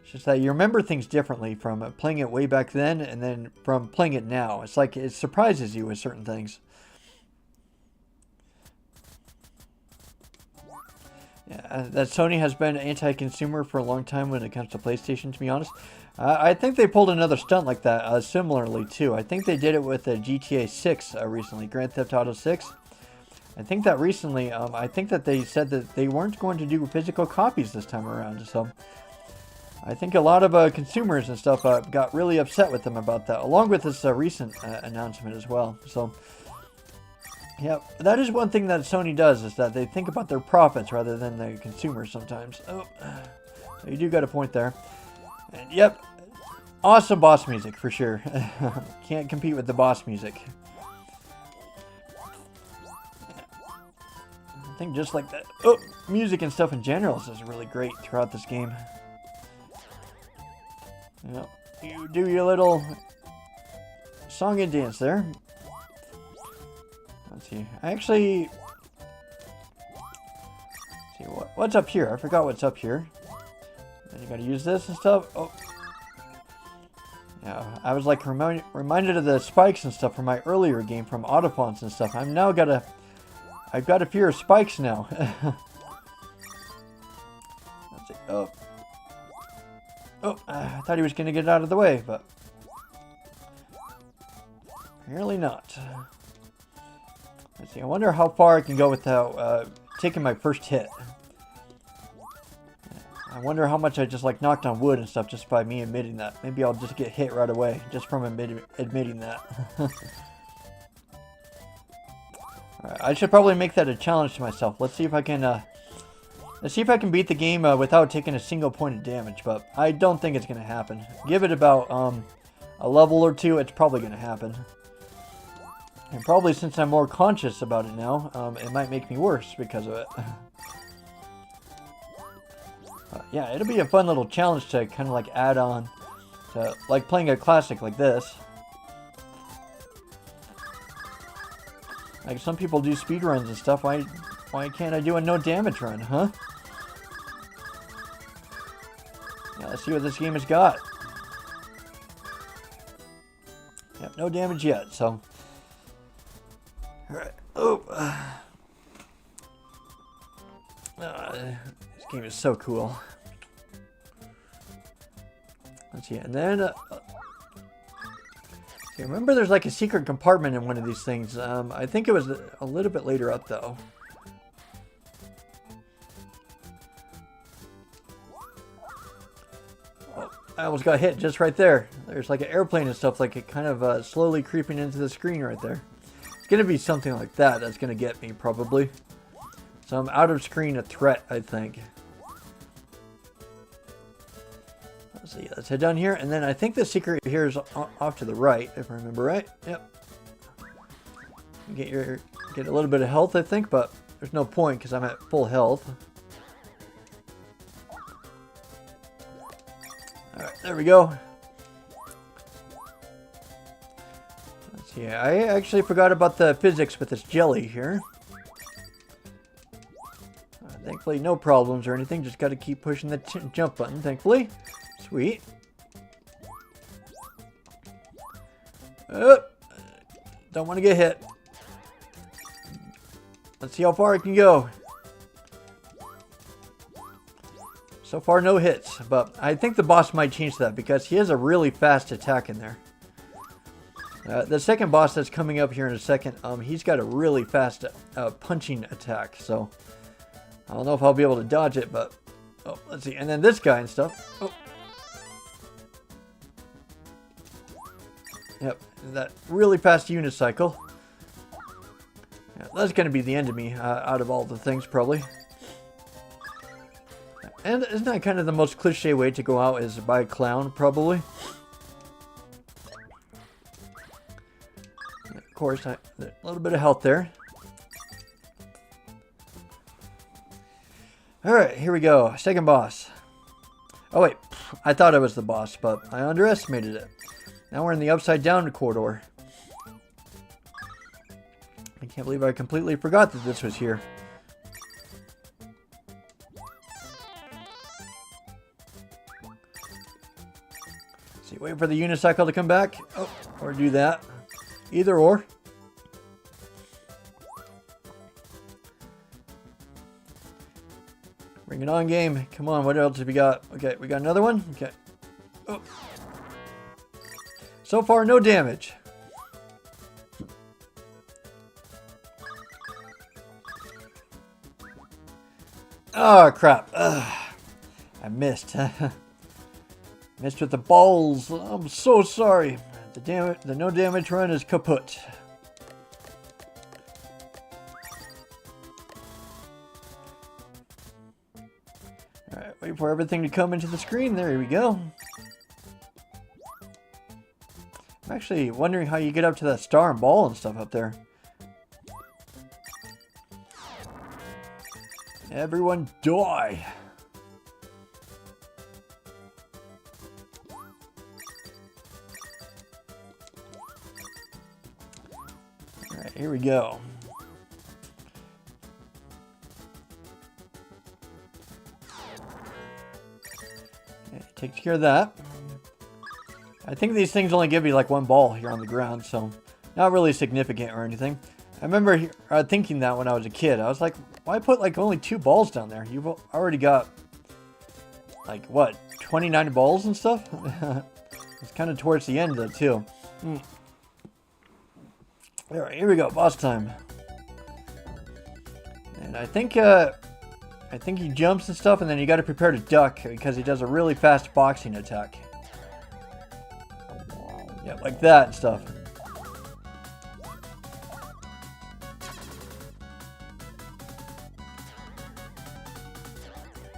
It's just that you remember things differently from playing it way back then and then from playing it now. It's like it surprises you with certain things. Yeah, that Sony has been anti-consumer for a long time when it comes to PlayStation, to be honest. I think they pulled another stunt like that similarly too. I think they did it with GTA 6 recently, Grand Theft Auto 6. I think that recently, I think that they said that they weren't going to do physical copies this time around. So I think a lot of consumers and stuff got really upset with them about that, along with this recent announcement as well. So yeah, that is one thing that Sony does, is that they think about their profits rather than the consumers sometimes. Oh, so you do got a point there. And yep, awesome boss music for sure. Can't compete with the boss music. I think just like that. Oh, music and stuff in general is really great throughout this game. Yep, you do your little song and dance there. Let's see. I actually... Let's see, what's up here? I forgot what's up here. Then you gotta use this and stuff. Oh. Yeah, I was like reminded of the spikes and stuff from my earlier game from Autopons and stuff. I've got a fear of spikes now. Let's see. Oh. Oh, I thought he was gonna get out of the way, but apparently not. Let's see, I wonder how far I can go without taking my first hit. I wonder how much I just like knocked on wood and stuff just by me admitting that. Maybe I'll just get hit right away just from admitting that. Alright, I should probably make that a challenge to myself. Let's see if I can beat the game without taking a single point of damage, but I don't think it's gonna happen. Give it about a level or two, it's probably gonna happen. And probably since I'm more conscious about it now, it might make me worse because of it. Yeah, it'll be a fun little challenge to kind of like add on to like playing a classic like this. Like some people do speedruns and stuff. Why can't I do a no damage run, huh? Yeah, let's see what this game has got. Yep, no damage yet, so... Alright, oh! This game is so cool. Let's see, and then... remember there's like a secret compartment in one of these things. I think it was a little bit later up though. Oh, I almost got hit just right there. There's like an airplane and stuff like it kind of slowly creeping into the screen right there. It's going to be something like that that's going to get me probably. Some out of screen threat, I think. Let's see, let's head down here, and then I think the secret here is off to the right, if I remember right. Yep. Get a little bit of health, I think, but there's no point because I'm at full health. Alright, there we go. Let's see, I actually forgot about the physics with this jelly here. Thankfully, no problems or anything, just got to keep pushing the jump button, thankfully. Sweet. Oh, don't want to get hit. Let's see how far I can go. So far, no hits, but I think the boss might change that because he has a really fast attack in there. The second boss that's coming up here in a second, he's got a really fast punching attack, so I don't know if I'll be able to dodge it, but oh, let's see. And then this guy and stuff. Oh. Yep, that really fast unicycle. Yeah, that's going to be the enemy out of all the things, probably. And isn't that kind of the most cliche way to go out is by a clown, probably? Of course, a little bit of health there. Alright, here we go. Second boss. Oh wait, I thought I was the boss, but I underestimated it. Now we're in the upside down corridor. I can't believe I completely forgot that this was here. See, wait for the unicycle to come back. Oh, or do that. Either or. Bring it on, game. Come on, what else have we got? Okay, we got another one. Okay. Oh. So far, no damage. Oh, crap. Ugh. I missed. Missed with the balls. I'm so sorry. The no damage run is kaput. Alright, wait for everything to come into the screen. There we go. I'm actually wondering how you get up to that star and ball and stuff up there. Everyone die. Alright, here we go. Okay, takes care of that. I think these things only give you like one ball here on the ground, so not really significant or anything. I remember thinking that when I was a kid. I was like, why put like only 2 balls down there? You've already got like what, 29 balls and stuff? It's kind of towards the end though too. Alright, here we go, boss time. And I think he jumps and stuff, and then you got to prepare to duck because he does a really fast boxing attack. Yeah, like that and stuff.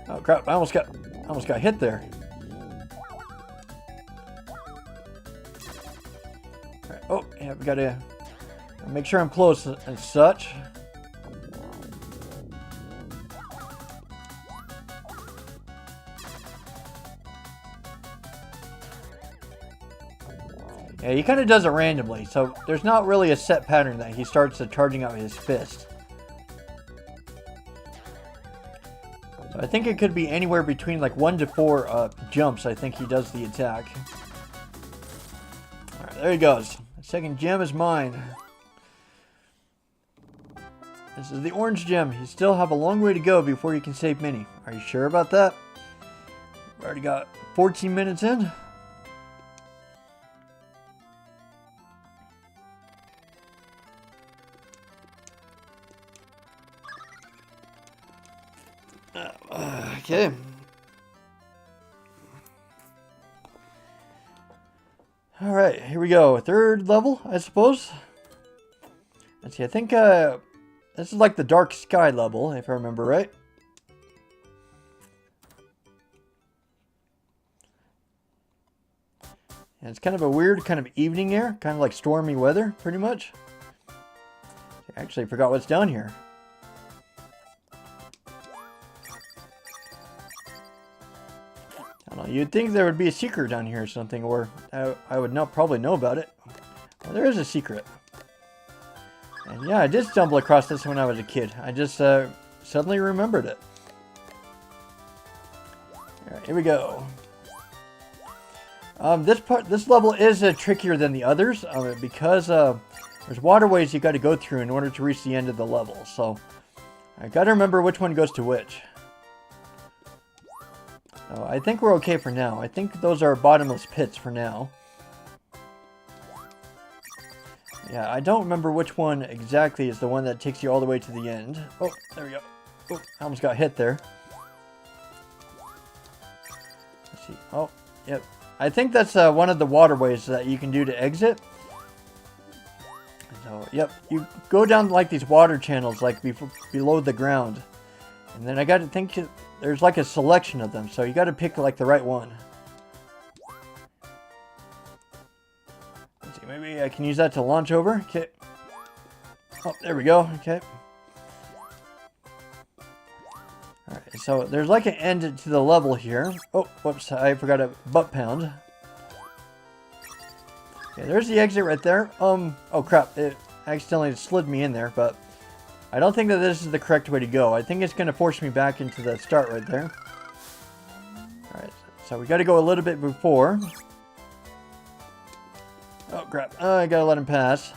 Oh crap! I almost got hit there. All right. Oh, yeah, we gotta make sure I'm close and such. Yeah, he kind of does it randomly, so there's not really a set pattern that he starts charging out his fist. So I think it could be anywhere between like 1 to 4 jumps. I think he does the attack. All right, there he goes. The second gem is mine. This is the orange gem. You still have a long way to go before you can save Minnie. Are you sure about that? We've already got 14 minutes in. Okay. Alright, here we go. 3rd level, I suppose. Let's see, I think this is like the dark sky level, if I remember right. And it's kind of a weird kind of evening air, kind of like stormy weather, pretty much. I actually forgot what's down here. I don't know, you'd think there would be a secret down here or something, or I would probably know about it. Well, there is a secret. And yeah, I did stumble across this when I was a kid. I just suddenly remembered it. Alright, here we go. This level is trickier than the others because there's waterways you got to go through in order to reach the end of the level. So I got to remember which one goes to which. So I think we're okay for now. I think those are bottomless pits for now. Yeah, I don't remember which one exactly is the one that takes you all the way to the end. Oh, there we go. Oh, I almost got hit there. Let's see. Oh, yep. I think that's one of the waterways that you can do to exit. So, yep, you go down like these water channels, like below the ground. And then I got to think there's like a selection of them, so you got to pick like the right one. Let's see, maybe I can use that to launch over. Okay. Oh, there we go. Okay. Alright, so there's like an end to the level here. Oh, whoops, I forgot a butt pound. Okay, there's the exit right there. Oh crap, it accidentally slid me in there, but I don't think that this is the correct way to go. I think it's going to force me back into the start right there. Alright, so we got to go a little bit before. Oh crap, I gotta let him pass.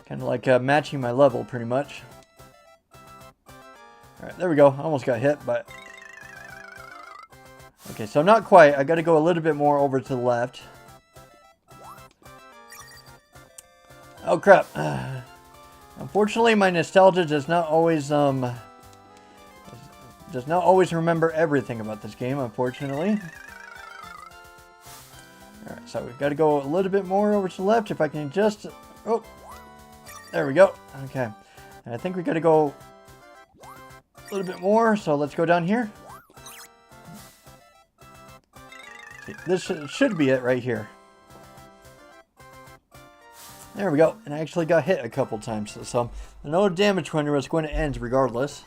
Kind of like matching my level pretty much. Alright, there we go. Almost got hit, but... Okay, so not quite. I gotta go a little bit more over to the left. Oh, crap. Unfortunately, my nostalgia does not always remember everything about this game, unfortunately. Alright, so we've got to go a little bit more over to the left. If I can just... Oh! There we go. Okay. And I think we got to go... a little bit more, so let's go down here. This should be it right here. There we go, and I actually got hit a couple times, so no damage when it was going to end regardless.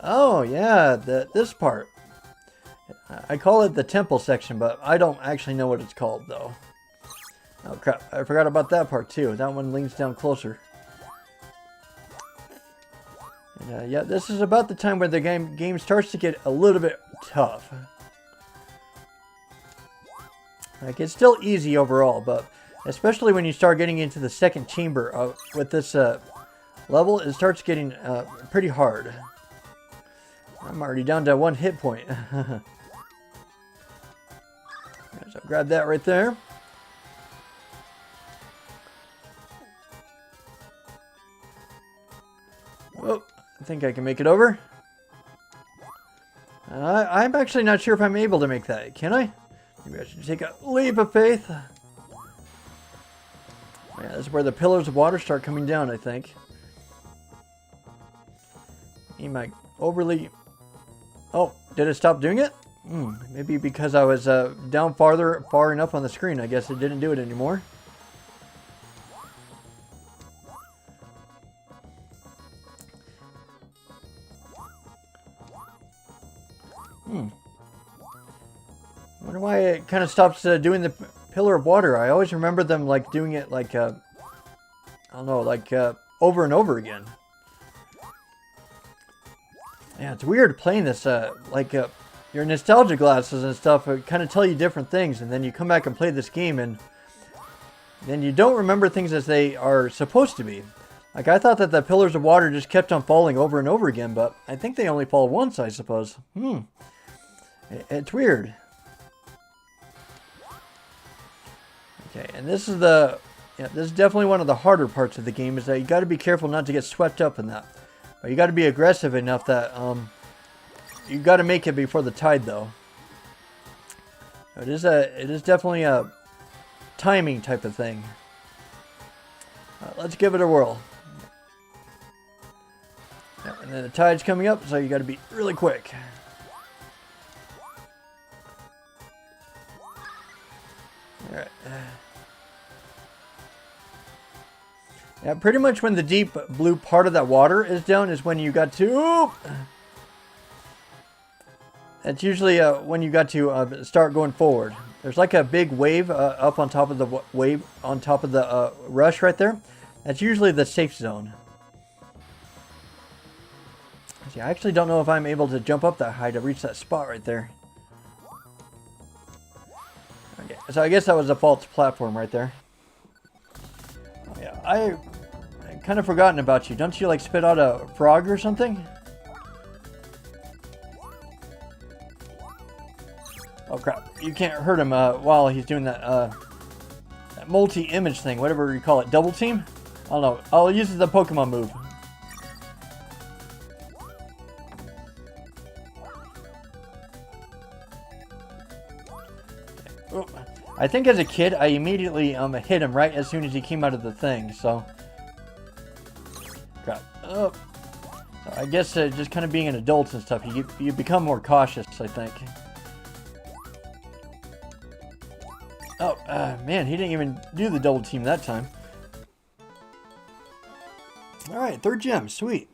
Oh yeah, this part. I call it the temple section, but I don't actually know what it's called though. Oh crap, I forgot about that part too. That one leans down closer. And, yeah, this is about the time where the game starts to get a little bit tough. Like, it's still easy overall, but especially when you start getting into the second chamber with this level, it starts getting pretty hard. I'm already down to 1 hit point. So grab that right there. Oh, I think I can make it over. I'm actually not sure if I'm able to make that. Can I? Maybe I should take a leap of faith. Yeah, this is where the pillars of water start coming down, I think. Am I overly... Oh, did it stop doing it? Maybe because I was down far enough on the screen. I guess it didn't do it anymore. Wonder why it kind of stops doing the pillar of water. I always remember them like doing it like I don't know, like over and over again. Yeah, it's weird playing this like your nostalgia glasses and stuff kind of tell you different things, and then you come back and play this game and then you don't remember things as they are supposed to be. Like, I thought that the pillars of water just kept on falling over and over again, but I think they only fall once, I suppose. It's weird. Okay, and this is this is definitely one of the harder parts of the game, is that you got to be careful not to get swept up in that. But you got to be aggressive enough that you got to make it before the tide, though. It is definitely a timing type of thing. Let's give it a whirl. Yeah, and then the tide's coming up, so you got to be really quick. All right. Yeah, pretty much when the deep blue part of that water is down is when you got to... That's usually when you got to start going forward. There's like a big wave up on top of the wave, on top of the rush right there. That's usually the safe zone. See, I actually don't know if I'm able to jump up that high to reach that spot right there. Okay, so I guess that was a false platform right there. Oh, yeah, I kind of forgotten about you. Don't you like spit out a frog or something? Oh crap, you can't hurt him while he's doing that, that multi-image thing, whatever you call it, double team? I don't know, I'll use the Pokemon move. Oh, I think as a kid, I immediately hit him right as soon as he came out of the thing, so... Crap. Oh. So I guess just kind of being an adult and stuff, you become more cautious, I think. Oh, man, he didn't even do the double team that time. Alright, 3rd gem, sweet.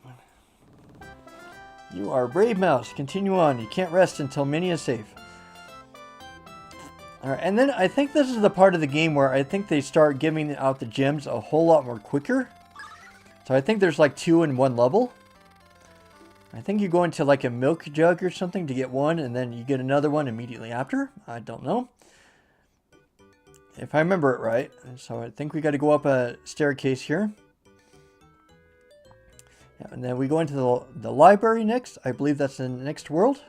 You are a brave mouse. Continue on. You can't rest until Minnie is safe. Alright, and then I think this is the part of the game where I think they start giving out the gems a whole lot more quicker. So I think there's like 2 in 1 level. I think you go into like a milk jug or something to get one, and then you get another one immediately after. I don't know. If I remember it right. So I think we got to go up a staircase here. Yeah, and then we go into the library next. I believe that's the next world.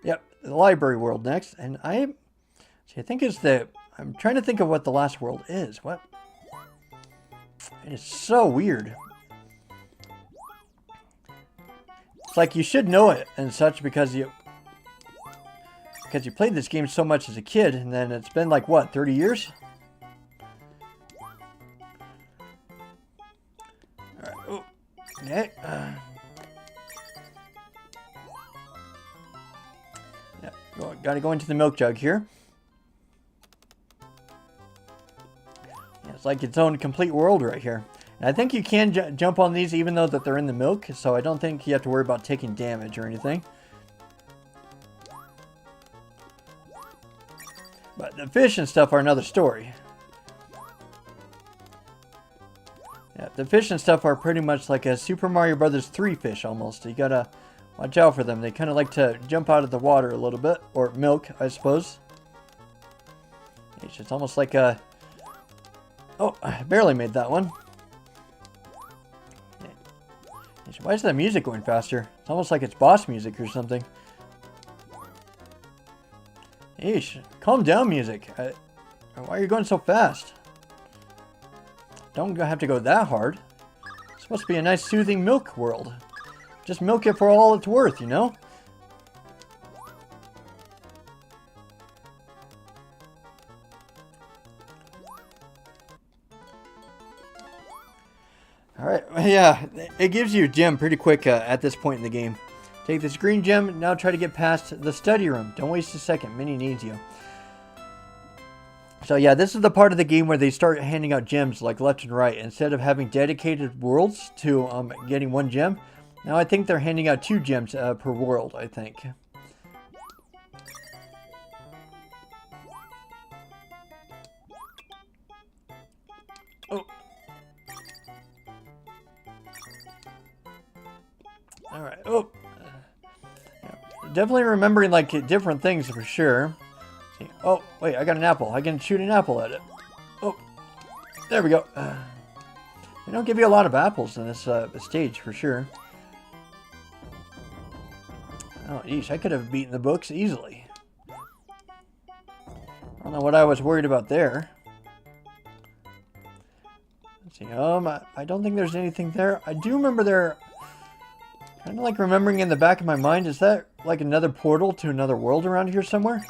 Yep, the library world next. And I think it's I'm trying to think of what the last world is. What? It is so weird. It's like you should know it and such because you played this game so much as a kid, and then it's been like what, 30 years? Alright, oh, okay. Yeah, gotta go into the milk jug here. Yeah, it's like its own complete world right here. And I think you can jump on these even though that they're in the milk, so I don't think you have to worry about taking damage or anything. But the fish and stuff are another story. Yeah, the fish and stuff are pretty much like a Super Mario Brothers 3 fish almost. You gotta watch out for them. They kind of like to jump out of the water a little bit. Or milk, I suppose. It's almost like a... Oh, I barely made that one. Why is that music going faster? It's almost like it's boss music or something. Eesh, calm down, music. Why are you going so fast? Don't have to go that hard. It's supposed to be a nice soothing milk world. Just milk it for all it's worth, you know? Alright, yeah, it gives you a gem pretty quick at this point in the game. Take this green gem, now try to get past the study room. Don't waste a second, Minnie needs you. So yeah, this is the part of the game where they start handing out gems like left and right. Instead of having dedicated worlds to getting 1 gem, now I think they're handing out 2 gems per world, I think. Oh. Alright, oh. Definitely remembering like different things for sure. See. Oh, wait, I got an apple. I can shoot an apple at it. Oh, there we go. They don't give you a lot of apples in this stage for sure. Oh, geez, I could have beaten the books easily. I don't know what I was worried about there. Let's see. I don't think there's anything there. I do remember there. Kind of like remembering in the back of my mind, is that like another portal to another world around here somewhere?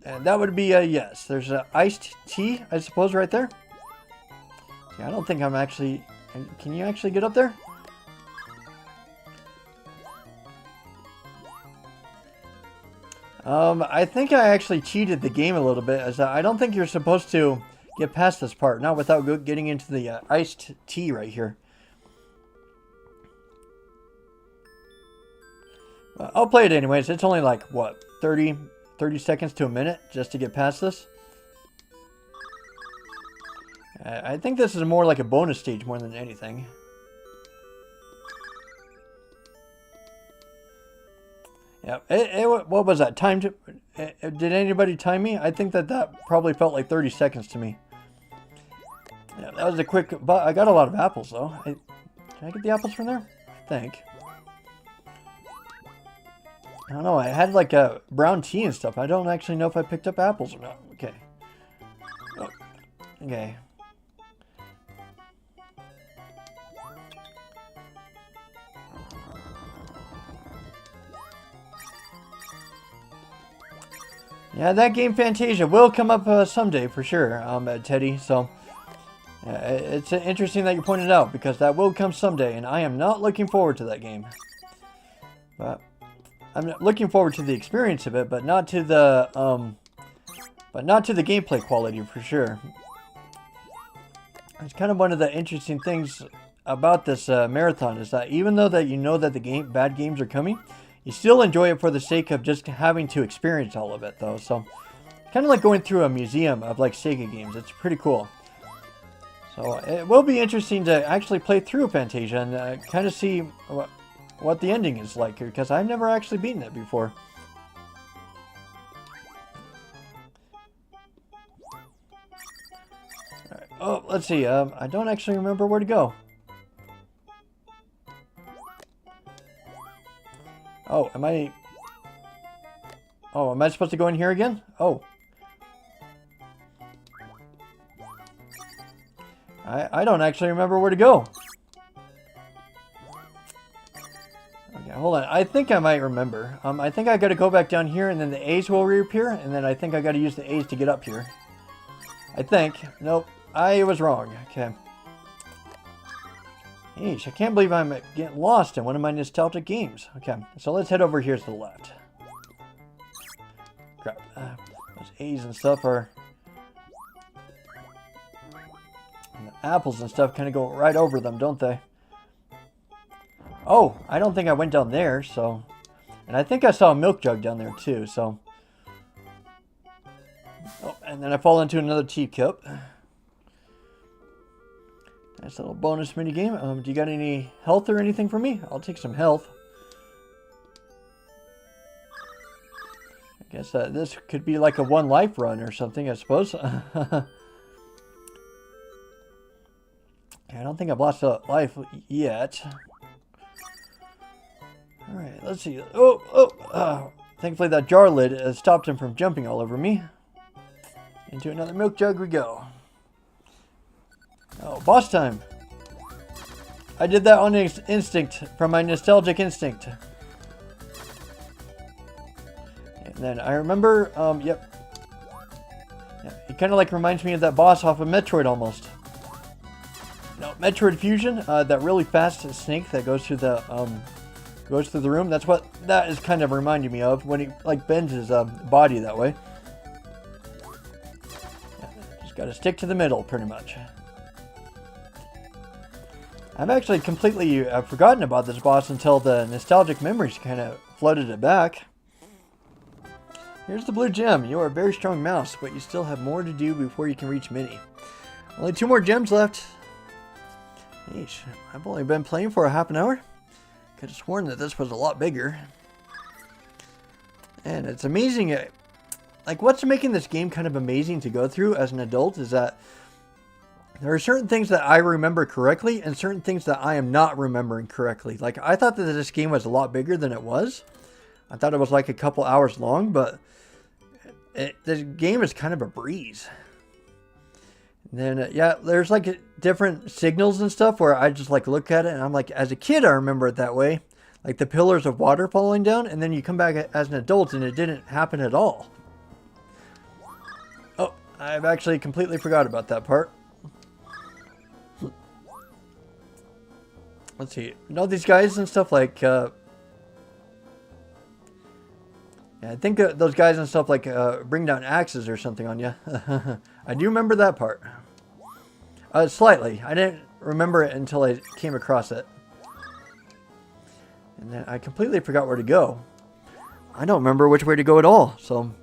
And that would be a yes. There's an iced tea, I suppose, right there. Yeah, I don't think I'm actually... Can you actually get up there? I think I actually cheated the game a little bit, as I don't think you're supposed to get past this part, not without getting into the iced tea right here. I'll play it anyways. It's only like, what, 30 seconds to a minute just to get past this. I think this is more like a bonus stage more than anything. Yeah, what was that? Timed? Did anybody time me? I think that probably felt like 30 seconds to me. Yeah, that was a quick... But I got a lot of apples, though. Can I get the apples from there? I think. I don't know. I had like a brown tea and stuff. I don't actually know if I picked up apples or not. Okay. Oh, okay. Yeah, that game Fantasia will come up someday for sure, Teddy. So it's interesting that you pointed out because that will come someday, and I am not looking forward to that game. But I'm looking forward to the experience of it, but not to the gameplay quality for sure. It's kind of one of the interesting things about this marathon is that even though that you know that the bad games are coming, you still enjoy it for the sake of just having to experience all of it, though. So, kind of like going through a museum of like Sega games. It's pretty cool. So, it will be interesting to actually play through Fantasia and kind of see what the ending is like here, because I've never actually beaten it before. All right. Oh, let's see. I don't actually remember where to go. Oh, am I supposed to go in here again? Oh. I don't actually remember where to go. Okay, hold on. I think I might remember. I think I got to go back down here, and then the A's will reappear, and then I think I got to use the A's to get up here. I think. Nope. I was wrong. Okay. Eesh, I can't believe I'm getting lost in one of my nostalgic games. Okay, so let's head over here to the left. Crap. Those A's and stuff are... And the apples and stuff kind of go right over them, don't they? Oh, I don't think I went down there, so... And I think I saw a milk jug down there, too, so... Oh, and then I fall into another teacup. Nice little bonus minigame. Do you got any health or anything for me? I'll take some health. I guess this could be like a one life run or something, I suppose. I don't think I've lost a life yet. Alright, let's see. Thankfully that jar lid stopped him from jumping all over me. Into another milk jug we go. Oh, boss time. I did that on instinct, from my nostalgic instinct. And then I remember, yep. Yeah, it kind of like reminds me of that boss off of Metroid almost. No, Metroid Fusion, that really fast snake that goes through the room. That's what that is kind of reminding me of when he like bends his body that way. Yeah, just got to stick to the middle, pretty much. I've actually completely forgotten about this boss until the nostalgic memories kind of flooded it back. Here's the blue gem. You are a very strong mouse, but you still have more to do before you can reach Minnie. Only 2 more gems left. Yeesh, I've only been playing for a half an hour. Could have sworn that this was a lot bigger. And it's amazing. Like, what's making this game kind of amazing to go through as an adult is that there are certain things that I remember correctly and certain things that I am not remembering correctly. Like, I thought that this game was a lot bigger than it was. I thought it was like a couple hours long, but this game is kind of a breeze. And then, yeah, there's like different signals and stuff where I just like look at it and I'm like, as a kid, I remember it that way. Like the pillars of water falling down, and then you come back as an adult and it didn't happen at all. Oh, I've actually completely forgot about that part. Let's see. You know these guys and stuff like, yeah, I think those guys and stuff like bring down axes or something on you. I do remember that part. Slightly. I didn't remember it until I came across it. And then I completely forgot where to go. I don't remember which way to go at all. So,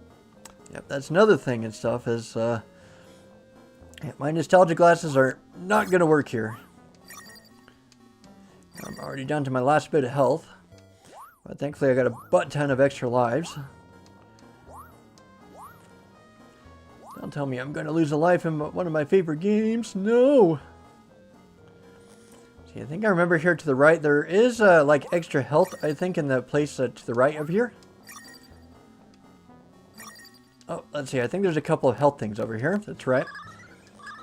yeah, that's another thing and stuff is, yeah, my nostalgia glasses are not going to work here. I'm already down to my last bit of health. But thankfully I got a butt ton of extra lives. Don't tell me I'm going to lose a life in one of my favorite games. No! I think I remember here to the right, there is like extra health, I think, in the place to the right of here. let's see. I think there's a couple of health things over here. That's right.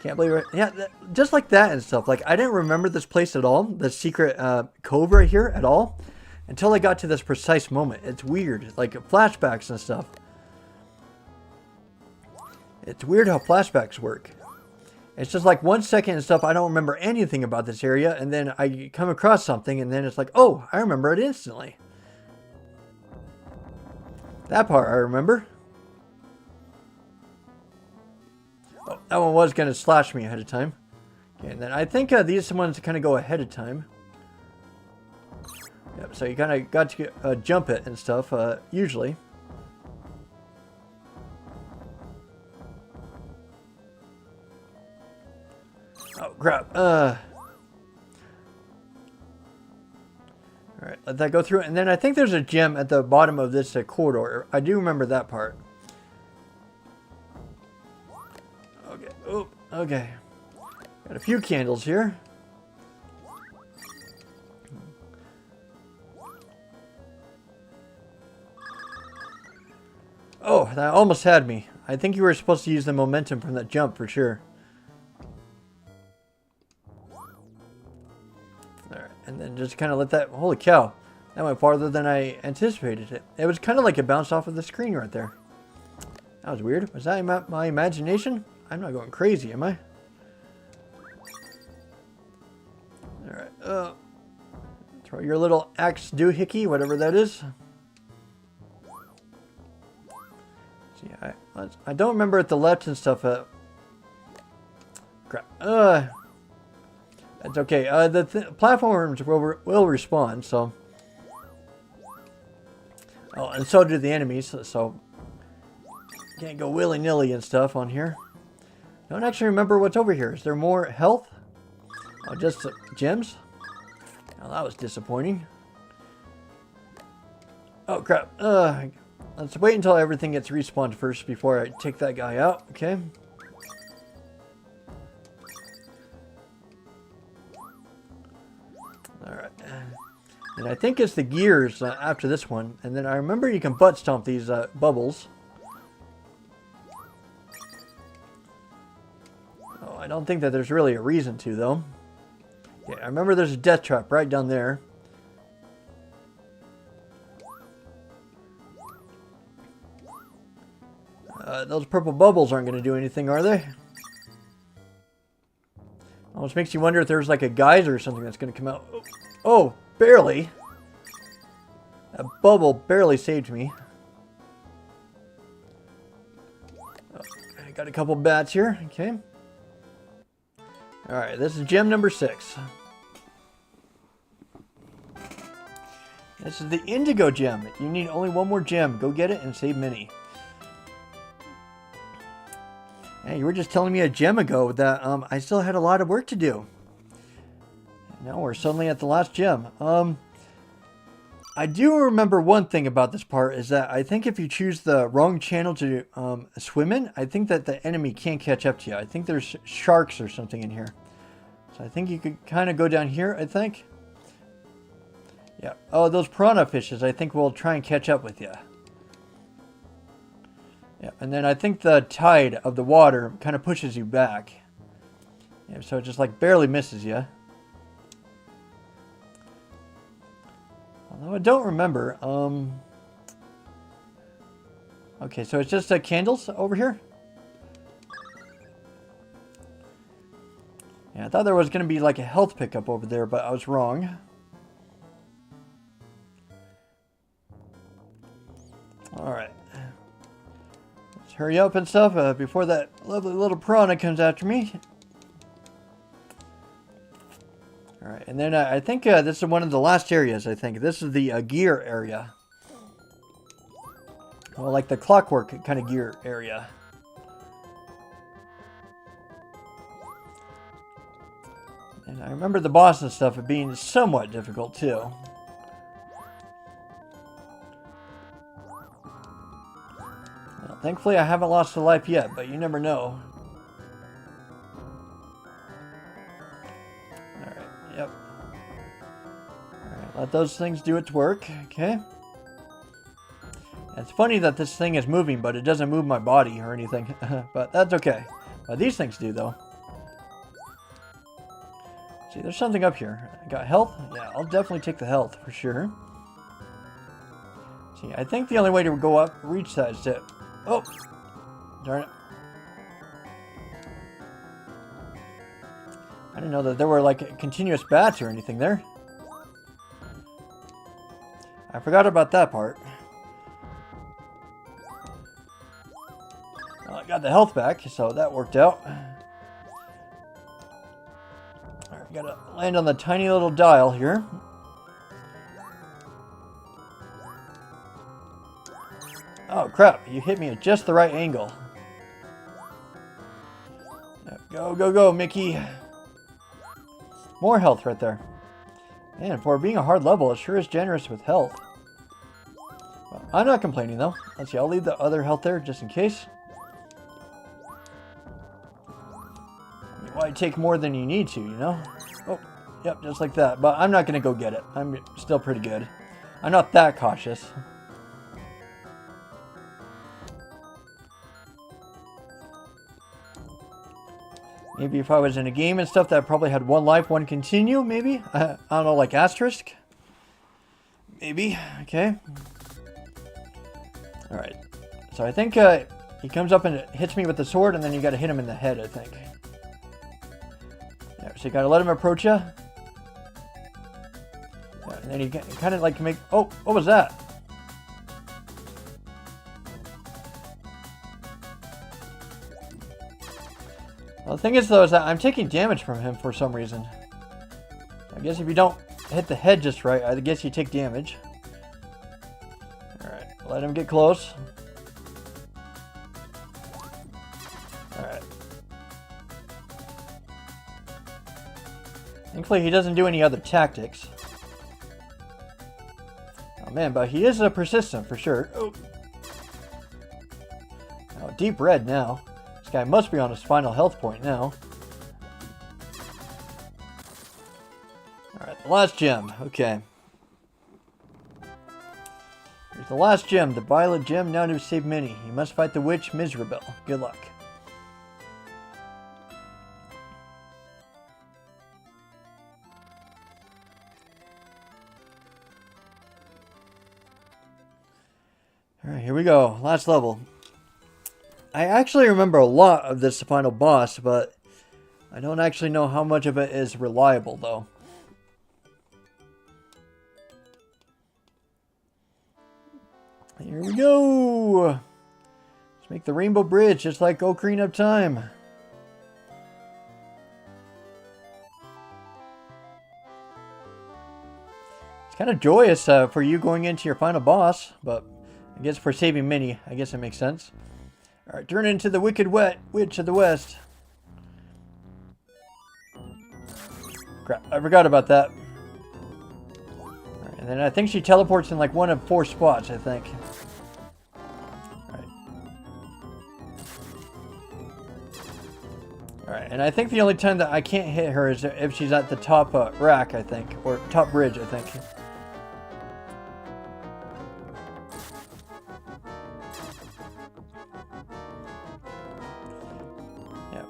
Can't believe it. Yeah, just like that and stuff. Like, I didn't remember this place at all. The secret cove right here at all. Until I got to this precise moment. It's weird. Like, flashbacks and stuff. It's weird how flashbacks work. It's just like 1 second and stuff. I don't remember anything about this area. And then I come across something. And then it's like, oh, I remember it instantly. That part I remember. Oh, that one was going to slash me ahead of time. Okay, and then I think these ones kind of go ahead of time. Yep, so you kind of got to jump it and stuff, usually. Oh, crap. Alright, let that go through. And then I think there's a gem at the bottom of this corridor. I do remember that part. Okay. Oh, okay. Got a few candles here. Oh, that almost had me. I think you were supposed to use the momentum from that jump for sure. Alright, and then just kind of let that... Holy cow. That went farther than I anticipated it. It was kind of like it bounced off of the screen right there. That was weird. Was that my imagination? I'm not going crazy, am I? Alright, throw your little axe doohickey, whatever that is. See, I don't remember at the left and stuff. Crap. That's okay. The platforms will respawn, so. Oh, and so do the enemies, so. Can't go willy-nilly and stuff on here. Don't actually remember what's over here. Is there more health? Oh, just gems? Oh, that was disappointing. Oh, crap. Let's wait until everything gets respawned first before I take that guy out. Okay. Alright. And I think it's the gears after this one. And then I remember you can butt stomp these bubbles. Oh, I don't think that there's really a reason to, though. Yeah, I remember there's a death trap right down there. Those purple bubbles aren't going to do anything, are they? Almost makes you wonder if there's like a geyser or something that's going to come out. Oh, barely. That bubble barely saved me. Oh, I got a couple bats here. Okay. Alright, this is gem number 6. This is the indigo gem. You need only one more gem. Go get it and save Minnie. Hey, you were just telling me a gem ago that I still had a lot of work to do. Now we're suddenly at the last gem. I do remember one thing about this part is that I think if you choose the wrong channel to swim in, I think that the enemy can't catch up to you. I think there's sharks or something in here. So I think you could kind of go down here, I think. Yeah. Oh, those piranha fishes, I think will try and catch up with you. Yeah, and then I think the tide of the water kind of pushes you back. Yeah, so it just like barely misses you. Although I don't remember. Okay, so it's just candles over here? Yeah, I thought there was going to be like a health pickup over there, but I was wrong. Alright. Let's hurry up and stuff before that lovely little piranha comes after me. Alright, and then I think this is one of the last areas, I think. This is the gear area. Well, like the clockwork kind of gear area. And I remember the boss and stuff being somewhat difficult, too. Well, thankfully, I haven't lost a life yet, but you never know. Alright, yep. Alright, let those things do its work, okay? It's funny that this thing is moving, but it doesn't move my body or anything. But that's okay. These things do, though. See, there's something up here. I got health? Yeah, I'll definitely take the health for sure. See, I think the only way to go up, reach that is to... Oh! Darn it. I didn't know that there were like continuous bats or anything there. I forgot about that part. Well, I got the health back, so that worked out. Alright, gotta land on the tiny little dial here. Oh crap, you hit me at just the right angle. Go, go, go, Mickey. More health right there. Man, for being a hard level, it sure is generous with health. Well, I'm not complaining though. Let's see, I'll leave the other health there just in case. I mean, why take more than you need to, you know? Oh, yep, just like that. But I'm not going to go get it. I'm still pretty good. I'm not that cautious. Maybe if I was in a game and stuff that probably had one life, one continue, maybe? I don't know, like asterisk? Maybe. Okay. Alright. So I think he comes up and hits me with the sword, and then you gotta hit him in the head, I think. Yeah, so you gotta let him approach you. Yeah, and then you kind of like make... Oh, what was that? Well, the thing is, though, is that I'm taking damage from him for some reason. I guess if you don't hit the head just right, I guess you take damage. Alright, let him get close. Alright. Thankfully, he doesn't do any other tactics. Oh, man, but he is persistent for sure. Oh, deep red now. This guy must be on his final health point now. Alright, the last gem. Okay. Here's the last gem. The violet gem now to save Minnie. You must fight the witch Miserable. Good luck. Alright, here we go. Last level. I actually remember a lot of this final boss, but I don't actually know how much of it is reliable, though. Here we go! Let's make the Rainbow Bridge, just like Ocarina of Time. It's kind of joyous for you going into your final boss, but I guess for saving Minnie, I guess it makes sense. Alright, turn into the Wicked Witch of the West. Crap, I forgot about that. Alright, and then I think she teleports in like one of 4 spots, I think. Alright, and I think the only time that I can't hit her is if she's at the top rack, I think. Or top bridge, I think.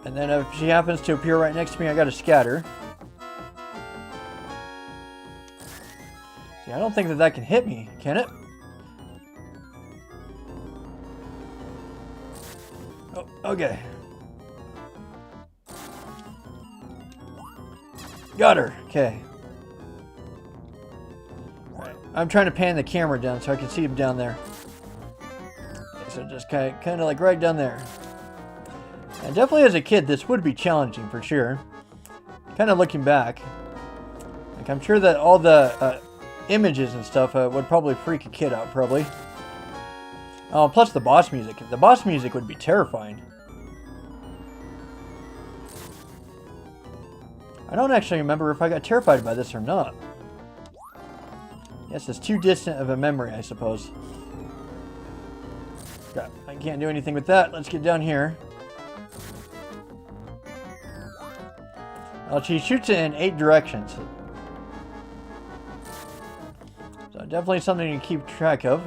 And then if she happens to appear right next to me, I gotta scatter. See, I don't think that can hit me, can it? Oh, okay. Got her. Okay. Right. I'm trying to pan the camera down so I can see him down there. Okay, so just kind of like right down there. And definitely as a kid, this would be challenging for sure. Kind of looking back. Like, I'm sure that all the images and stuff would probably freak a kid out, probably. Oh, plus the boss music. The boss music would be terrifying. I don't actually remember if I got terrified by this or not. Yes, it's too distant of a memory, I suppose. Crap, I can't do anything with that. Let's get down here. Well, she shoots it in 8 directions. So definitely something to keep track of.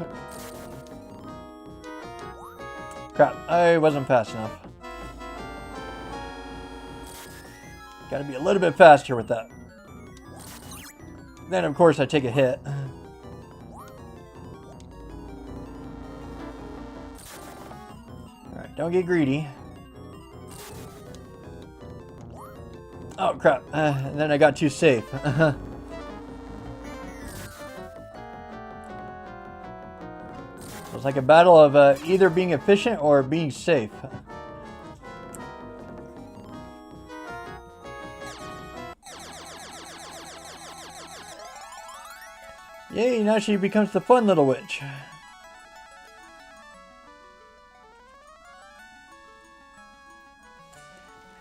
crap. I wasn't fast enough. Gotta be a little bit faster with that. Then, of course, I take a hit. Alright, don't get greedy. Oh, crap. And then I got too safe. It's like a battle of either being efficient or being safe. Yay, now she becomes the fun little witch.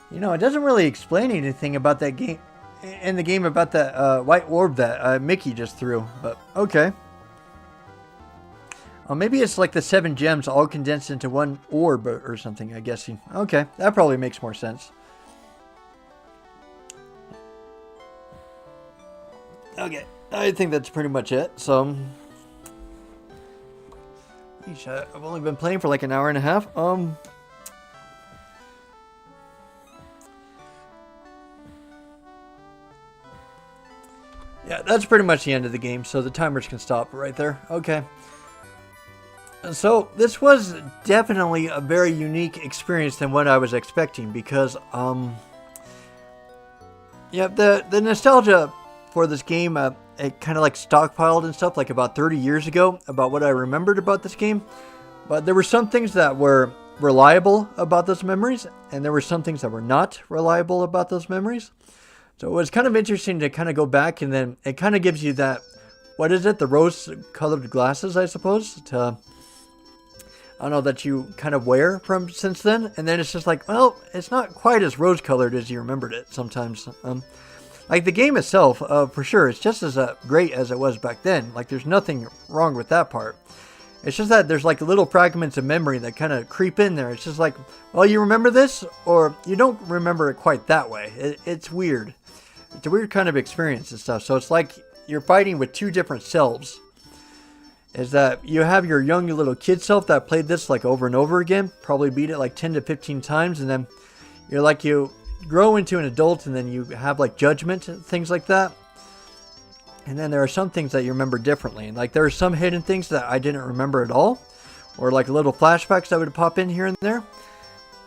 You know, it doesn't really explain anything about that game, in the game about that white orb that Mickey just threw, but okay. Oh, maybe it's like the 7 gems all condensed into one orb or something, I guess. Okay, that probably makes more sense. Okay, I think that's pretty much it, so... I've only been playing for like an hour and a half. Yeah, that's pretty much the end of the game, so the timers can stop right there. Okay. So, this was definitely a very unique experience than what I was expecting, because, yeah, the nostalgia for this game, it kind of like stockpiled and stuff, like about 30 years ago, about what I remembered about this game. But there were some things that were reliable about those memories, and there were some things that were not reliable about those memories. So it was kind of interesting to kind of go back, and then it kind of gives you that, what is it, the rose-colored glasses, I suppose, to... I don't know, that you kind of wear from since then, and then it's just like, well, it's not quite as rose-colored as you remembered it sometimes. Like the game itself, for sure, it's just as great as it was back then. Like there's nothing wrong with that part. It's just that there's like little fragments of memory that kind of creep in there. It's just like, well, you remember this, or you don't remember it quite that way. It's weird. It's a weird kind of experience and stuff. So it's like you're fighting with two different selves. Is that you have your young little kid self that played this like over and over again, probably beat it like 10 to 15 times, and then you're like, you grow into an adult, and then you have like judgment and things like that. And then there are some things that you remember differently, and like there are some hidden things that I didn't remember at all, or like little flashbacks that would pop in here and there.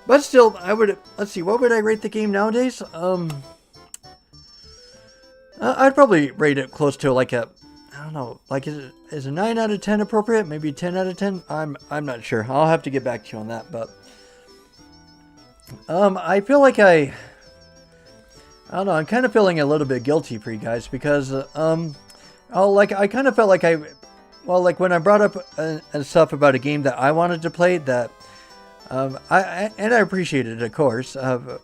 But still, I would, let's see, what would I rate the game nowadays? I'd probably rate it close to like a, I don't know, like is a 9 out of 10 appropriate? Maybe a 10 out of 10? I'm not sure. I'll have to get back to you on that, but I feel like I don't know, I'm kind of feeling a little bit guilty for you guys because I kind of felt like like when I brought up and stuff about a game that I wanted to play, that I appreciated it, of course,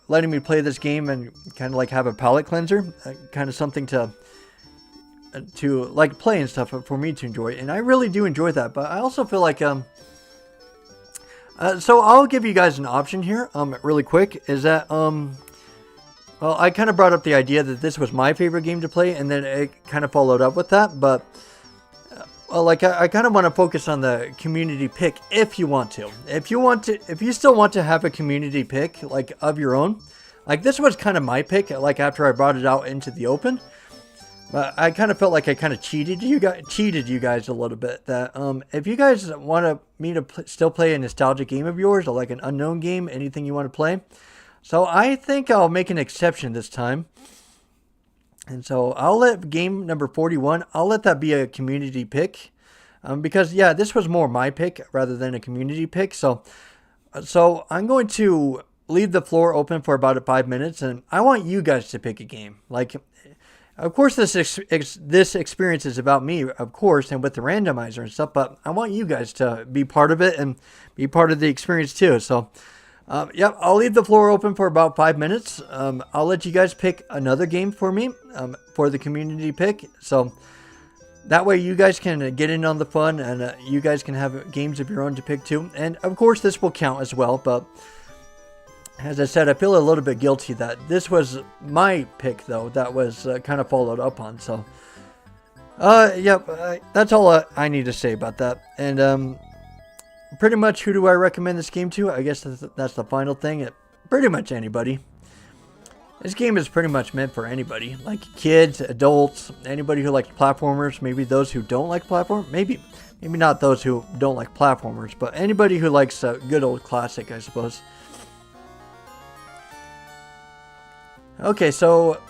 letting me play this game and kind of like have a palate cleanser, kind of something to like play and stuff for me to enjoy, and I really do enjoy that. But I also feel like so I'll give you guys an option here really quick, is that well, I kind of brought up the idea that this was my favorite game to play, and then it kind of followed up with that. But well, like I kind of want to focus on the community pick if you want to. If you still want to have a community pick like of your own, like this was kind of my pick, like after I brought it out into the open. But I kind of felt like I kind of cheated you guys a little bit. That if you guys want me to still play a nostalgic game of yours, or like an unknown game, anything you want to play, so I think I'll make an exception this time. And so I'll let game number 41, I'll let that be a community pick, because yeah, this was more my pick rather than a community pick. So I'm going to leave the floor open for about 5 minutes, and I want you guys to pick a game. Like, of course, this experience is about me, of course, and with the randomizer and stuff, but I want you guys to be part of it and be part of the experience too. So, yep, I'll leave the floor open for about 5 minutes. I'll let you guys pick another game for me for the community pick. So that way you guys can get in on the fun, and you guys can have games of your own to pick too. And of course, this will count as well, but as I said, I feel a little bit guilty that this was my pick, though, that was kind of followed up on. So, yep, that's all I need to say about that. And pretty much who do I recommend this game to? I guess that's the final thing. Pretty much anybody. This game is pretty much meant for anybody. Like kids, adults, anybody who likes platformers. Maybe those who don't like platformers. Maybe not those who don't like platformers. But anybody who likes a good old classic, I suppose. Okay, so...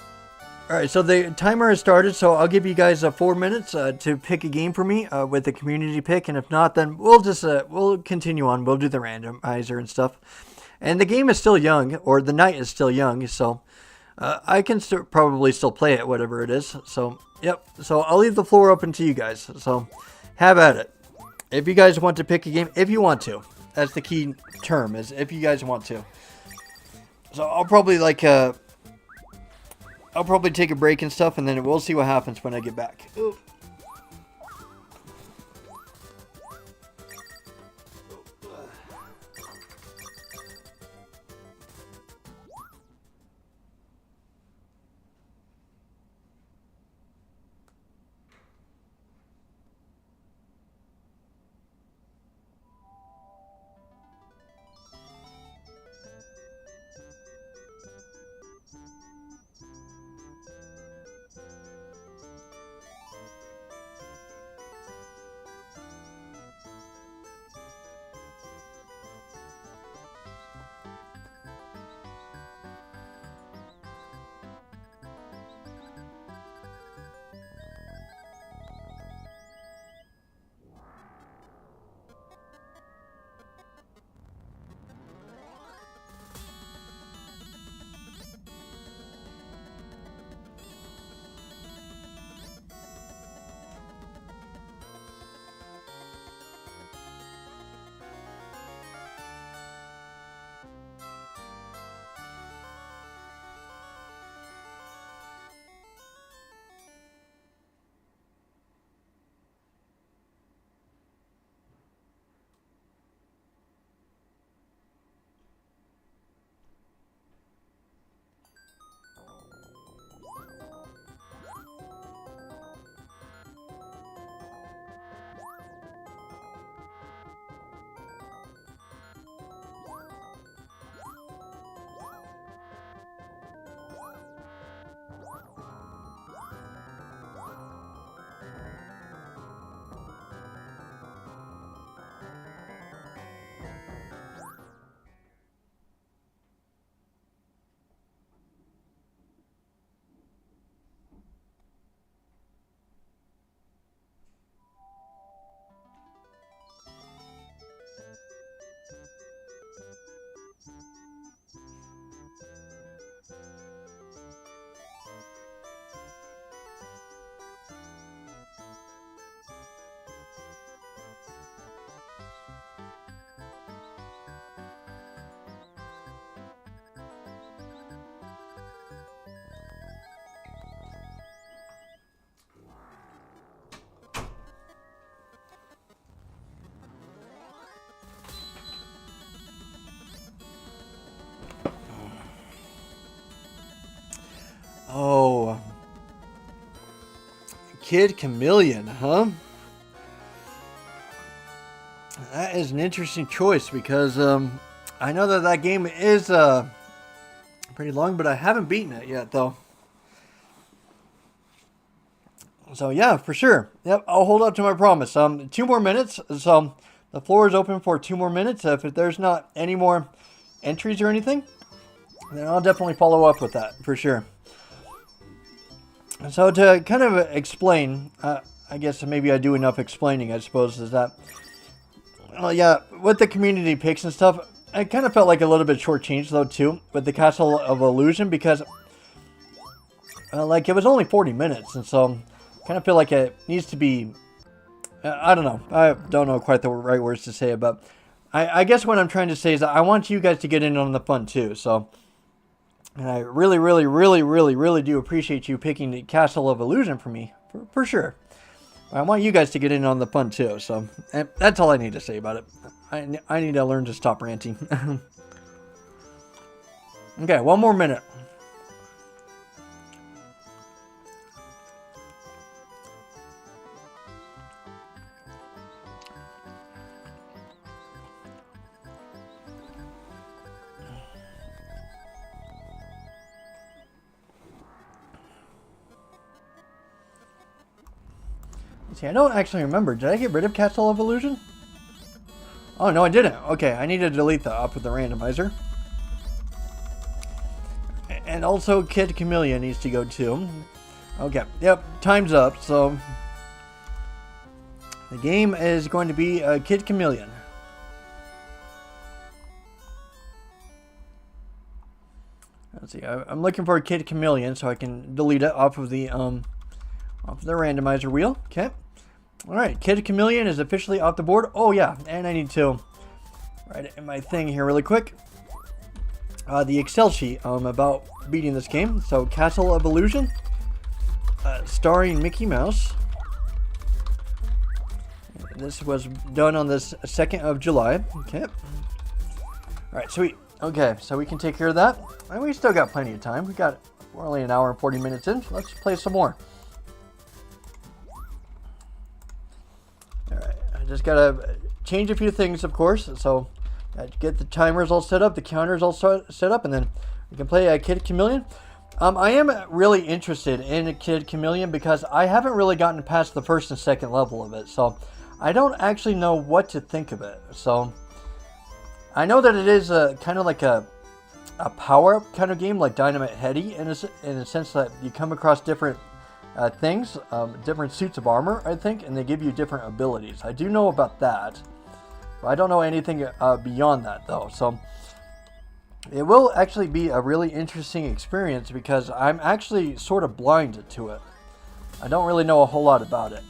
Alright, so the timer has started, so I'll give you guys 4 minutes to pick a game for me with the community pick, and if not, then we'll just we'll continue on. We'll do the randomizer and stuff. And the game is still young, or the night is still young, so I can probably still play it, whatever it is. So, yep, so I'll leave the floor open to you guys, so have at it. If you guys want to pick a game, if you want to. That's the key term, is if you guys want to. So I'll probably I'll probably take a break and stuff, and then we'll see what happens when I get back. Ooh. Oh, Kid Chameleon, huh? That is an interesting choice because I know that game is pretty long, but I haven't beaten it yet, though. So yeah, for sure. Yep, I'll hold up to my promise. 2 more minutes. So the floor is open for 2 more minutes. If there's not any more entries or anything, then I'll definitely follow up with that for sure. So to kind of explain, I guess maybe I do enough explaining, I suppose, is that, well, yeah, with the community picks and stuff, I kind of felt like a little bit shortchanged, though, too, with the Castle of Illusion, because, like, it was only 40 minutes, and so I kind of feel like it needs to be, I don't know, I don't know quite the right words to say it, but I guess what I'm trying to say is that I want you guys to get in on the fun, too, so... And I really, really, really, really, really do appreciate you picking the Castle of Illusion for me, for sure. I want you guys to get in on the fun too, so that's all I need to say about it. I need to learn to stop ranting. Okay, 1 more minute. See, I don't actually remember. Did I get rid of Castle of Illusion? Oh, no, I didn't. Okay, I need to delete the up with the randomizer. And also, Kid Chameleon needs to go too. Okay, yep, time's up, so... The game is going to be Kid Chameleon. Let's see, I'm looking for a Kid Chameleon so I can delete it off of the randomizer wheel. Okay. Alright, Kid Chameleon is officially off the board. Oh yeah, and I need to write it in my thing here really quick. The Excel sheet about beating this game. So, Castle of Illusion, starring Mickey Mouse. This was done on this 2nd of July. Okay. Alright, sweet. Okay, so we can take care of that. And we still got plenty of time. We're only an hour and 40 minutes in. Let's play some more. Alright, I just gotta change a few things, of course. So, get the timers all set up, the counters all set up, and then we can play Kid Chameleon. I am really interested in Kid Chameleon because I haven't really gotten past the first and second level of it. So, I don't actually know what to think of it. So, I know that it is kind of like a power-up kind of game, like Dynamite Headdy, in a sense that you come across different things, different suits of armor, I think, and they give you different abilities. I do know about that, but I don't know anything beyond that, though. So, it will actually be a really interesting experience because I'm actually sort of blind to it. I don't really know a whole lot about it.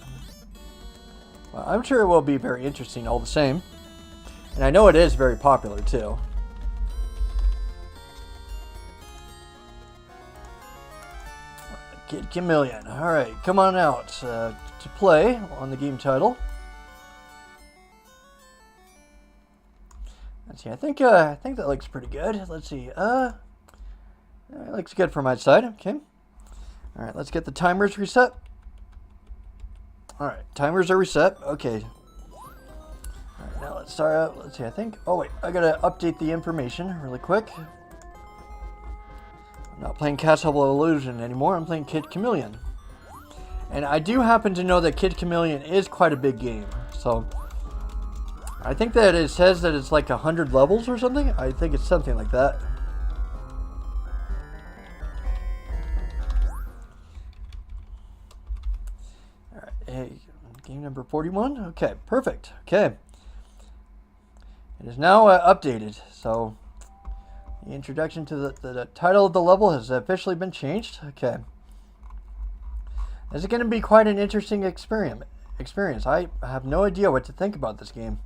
Well, I'm sure it will be very interesting all the same. And I know it is very popular too. Kid Chameleon. Alright, come on out to play on the game title. Let's see, I think that looks pretty good. Let's see, it looks good from my side, okay. Alright, let's get the timers reset. Alright, timers are reset. Okay. Alright, now let's start out. Let's see, I think... Oh, wait. I gotta update the information really quick. I'm not playing Castle of Illusion anymore. I'm playing Kid Chameleon. And I do happen to know that Kid Chameleon is quite a big game. So, I think that it says that it's like 100 levels or something. I think it's something like that. Hey, game number 41. Okay, perfect. Okay. It is now updated. So, the introduction to the title of the level has officially been changed. Okay. This is going to be quite an interesting experience. I have no idea what to think about this game.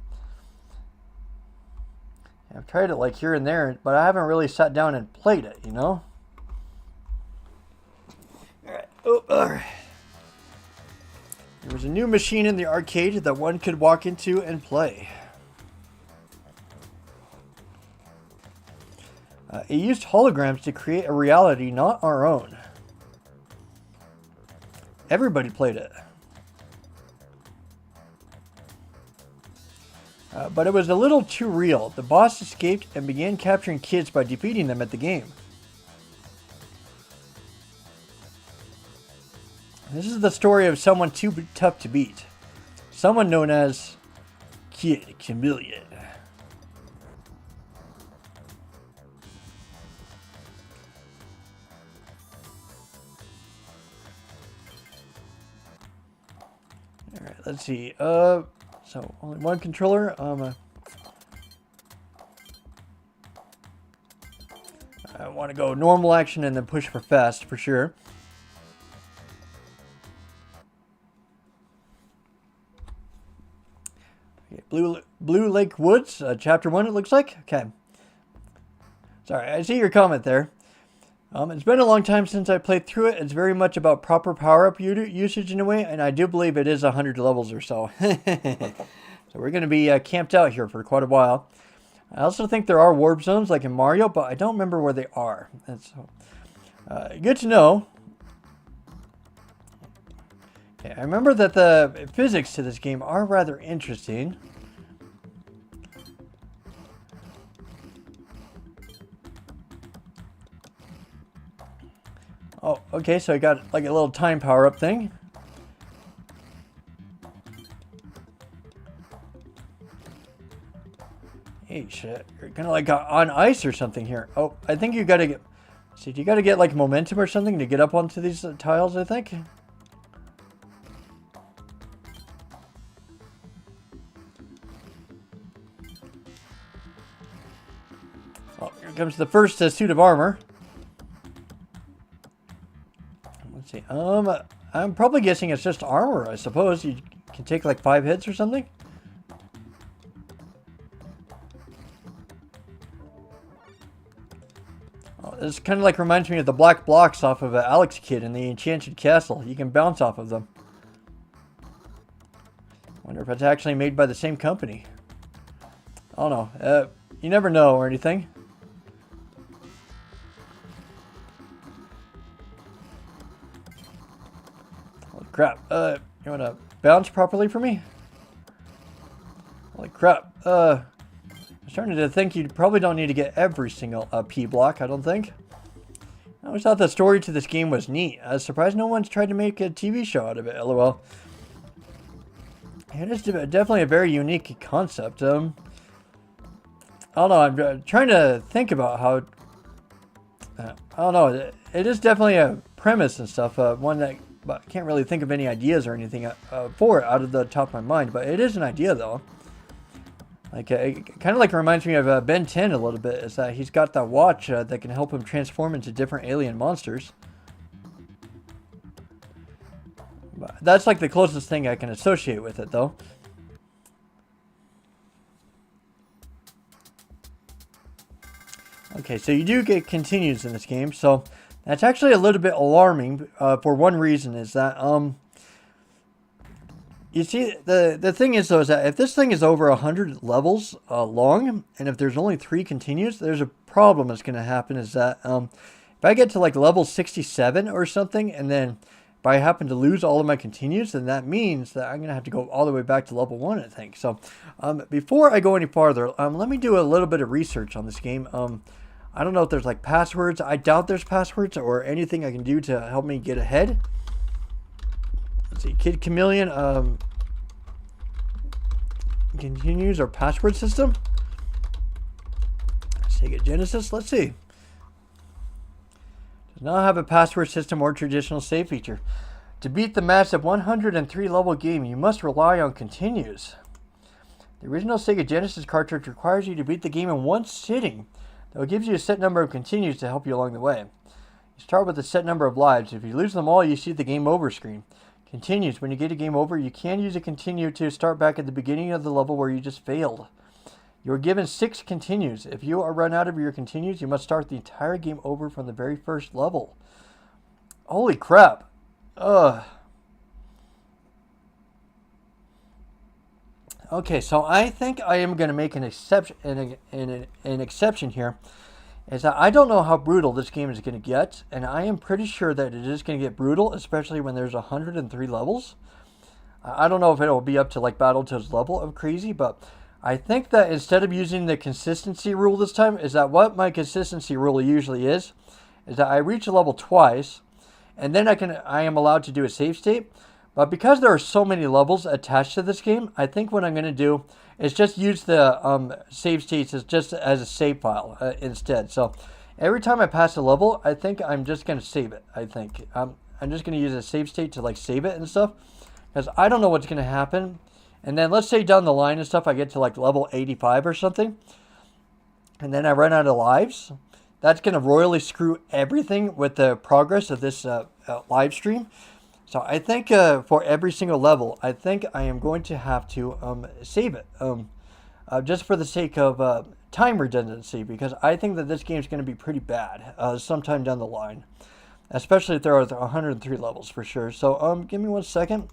I've tried it like here and there, but I haven't really sat down and played it, you know? Alright. Oh, alright. There was a new machine in the arcade that one could walk into and play. It used holograms to create a reality not our own. Everybody played it. But it was a little too real. The boss escaped and began capturing kids by defeating them at the game. This is the story of someone too tough to beat. Someone known as Kid Chameleon. Alright, let's see. So only one controller. I want to go normal action and then push for fast for sure. Blue Lake Woods, Chapter 1, it looks like. Okay. Sorry, I see your comment there. It's been a long time since I played through it. It's very much about proper power-up usage in a way, and I do believe it is 100 levels or so. So we're going to be camped out here for quite a while. I also think there are warp zones like in Mario, but I don't remember where they are. That's good to know. Okay, I remember that the physics to this game are rather interesting. Oh, okay, so I got like a little time power-up thing. Hey, shit. You're kind of like on ice or something here. Oh, I think you got to get... See, you got to get like momentum or something to get up onto these tiles, I think. Oh, here comes the first suit of armor. Let's see. I'm probably guessing it's just armor, I suppose. You can take like 5 hits or something. This kind of like reminds me of the black blocks off of Alex Kidd in the Enchanted Castle. You can bounce off of them. Wonder if it's actually made by the same company. I don't know. You never know or anything. Holy crap. You want to bounce properly for me? Holy crap. I'm starting to think you probably don't need to get every single P block, I don't think. I always thought the story to this game was neat. I was surprised no one's tried to make a TV show out of it, lol. It is definitely a very unique concept. I don't know, I'm trying to think about how... I don't know, it is definitely a premise and stuff, one that I can't really think of any ideas or anything for it out of the top of my mind, but it is an idea though. Like, it kind of like reminds me of Ben 10 a little bit, is that he's got that watch that can help him transform into different alien monsters. But that's like the closest thing I can associate with it, though. Okay, so you do get continues in this game, so that's actually a little bit alarming for one reason, is that, you see, the thing is, though, is that if this thing is over 100 levels long, and if there's only 3 continues, there's a problem that's going to happen, is that if I get to, like, level 67 or something, and then if I happen to lose all of my continues, then that means that I'm going to have to go all the way back to level 1, I think. So, before I go any farther, let me do a little bit of research on this game. I don't know if there's, like, passwords. I doubt there's passwords or anything I can do to help me get ahead. Let's see, Kid Chameleon, continues our password system. Sega Genesis, let's see. Does not have a password system or traditional save feature. To beat the massive 103 level game, you must rely on continues. The original Sega Genesis cartridge requires you to beat the game in one sitting, though it gives you a set number of continues to help you along the way. You start with a set number of lives. If you lose them all, you see the game over screen. Continues. When you get a game over, you can use a continue to start back at the beginning of the level where you just failed. You are given 6 continues. If you are run out of your continues, you must start the entire game over from the very first level. Holy crap. Ugh. Okay, so I think I am going to make an exception, an exception here. Is that I don't know how brutal this game is going to get, and I am pretty sure that it is going to get brutal, especially when there's 103 levels. I don't know if it will be up to like Battletoads level of crazy, but I think that instead of using the consistency rule this time, is that what my consistency rule usually is that I reach a level twice, and then I am allowed to do a save state. But because there are so many levels attached to this game, I think what I'm going to do is just use the save states as a save file instead. So every time I pass a level, I think I'm just going to save it. I think I'm just going to use a save state to like save it and stuff, because I don't know what's going to happen. And then let's say down the line and stuff, I get to like level 85 or something, and then I run out of lives. That's going to royally screw everything with the progress of this live stream. So I think for every single level, I think I am going to have to save it. Just for the sake of time redundancy, because I think that this game is going to be pretty bad sometime down the line. Especially if there are 103 levels for sure. So give me 1 second.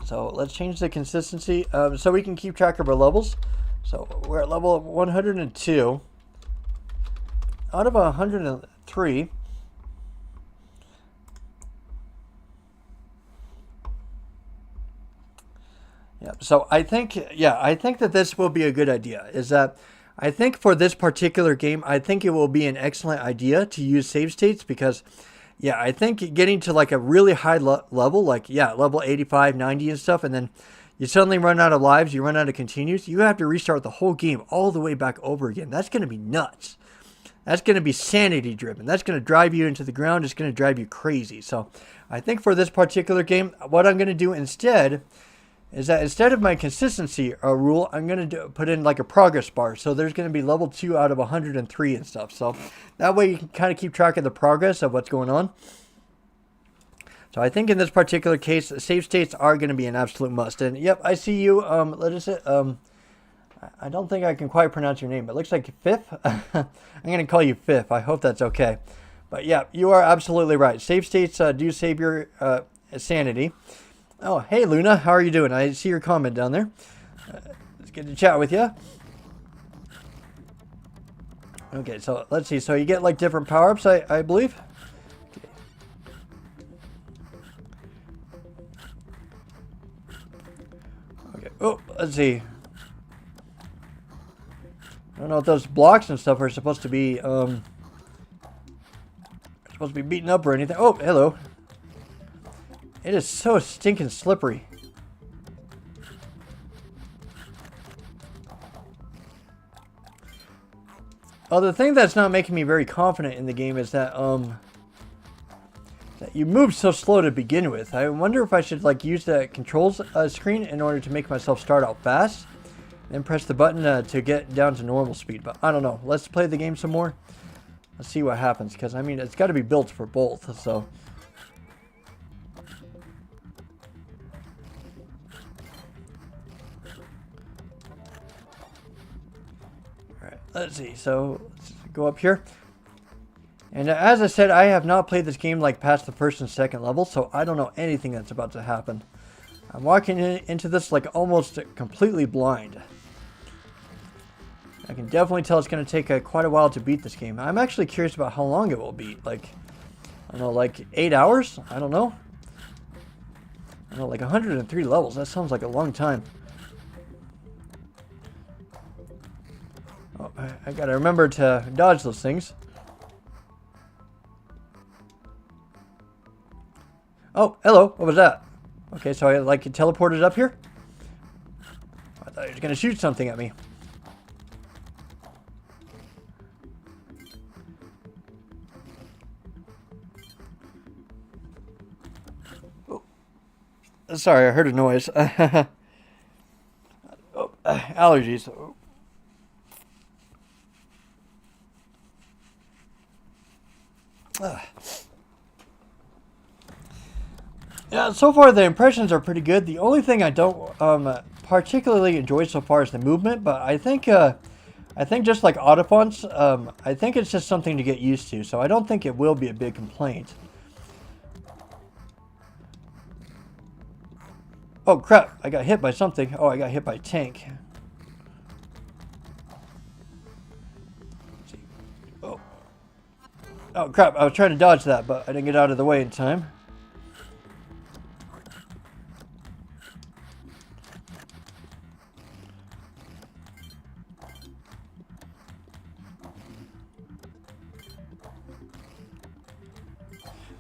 So let's change the consistency so we can keep track of our levels. So we're at level 102. Out of 103... Yeah, so I think that this will be a good idea. Is that I think for this particular game, I think it will be an excellent idea to use save states, because, yeah, I think getting to like a really high level, like, yeah, level 85, 90 and stuff, and then you suddenly run out of lives, you run out of continues, you have to restart the whole game all the way back over again. That's going to be nuts. That's going to be sanity driven. That's going to drive you into the ground. It's going to drive you crazy. So I think for this particular game, what I'm going to do instead is that instead of my consistency rule, I'm going to put in like a progress bar. So there's going to be level 2 out of 103 and stuff. So that way you can kind of keep track of the progress of what's going on. So I think in this particular case, save states are going to be an absolute must. And yep, I see you. Let us. I don't think I can quite pronounce your name. It looks like Fifth. I'm going to call you Fifth. I hope that's okay. But yeah, you are absolutely right. Save states do save your sanity. Oh, hey Luna, how are you doing? I see your comment down there. It's good to chat with you. Okay, so let's see. So you get like different power-ups, I believe. Okay. Oh, let's see. I don't know if those blocks and stuff are supposed to be beaten up or anything. Oh, hello. It is so stinking slippery. Oh, the thing that's not making me very confident in the game is that that you move so slow to begin with. I wonder if I should like use the controls screen in order to make myself start out fast, then press the button to get down to normal speed. But I don't know. Let's play the game some more. Let's see what happens, because I mean it's got to be built for both. So. Let's see, so let's go up here. And as I said, I have not played this game like past the first and second level, so I don't know anything that's about to happen. I'm walking into this like almost completely blind. I can definitely tell it's going to take quite a while to beat this game. I'm actually curious about how long it will be. Like, I don't know, like 8 hours? I don't know. I don't know, like 103 levels. That sounds like a long time. I gotta remember to dodge those things. Oh, hello. What was that? Okay, so I like teleported up here. I thought he was gonna shoot something at me. Oh. Sorry, I heard a noise. Oh, allergies. Oh. Yeah, so far the impressions are pretty good. The only thing I don't particularly enjoy so far is the movement, but I think just like autofonts, I think it's just something to get used to. So I don't think it will be a big complaint. Oh crap! I got hit by something. Oh, I got hit by a tank. Oh crap, I was trying to dodge that, but I didn't get out of the way in time.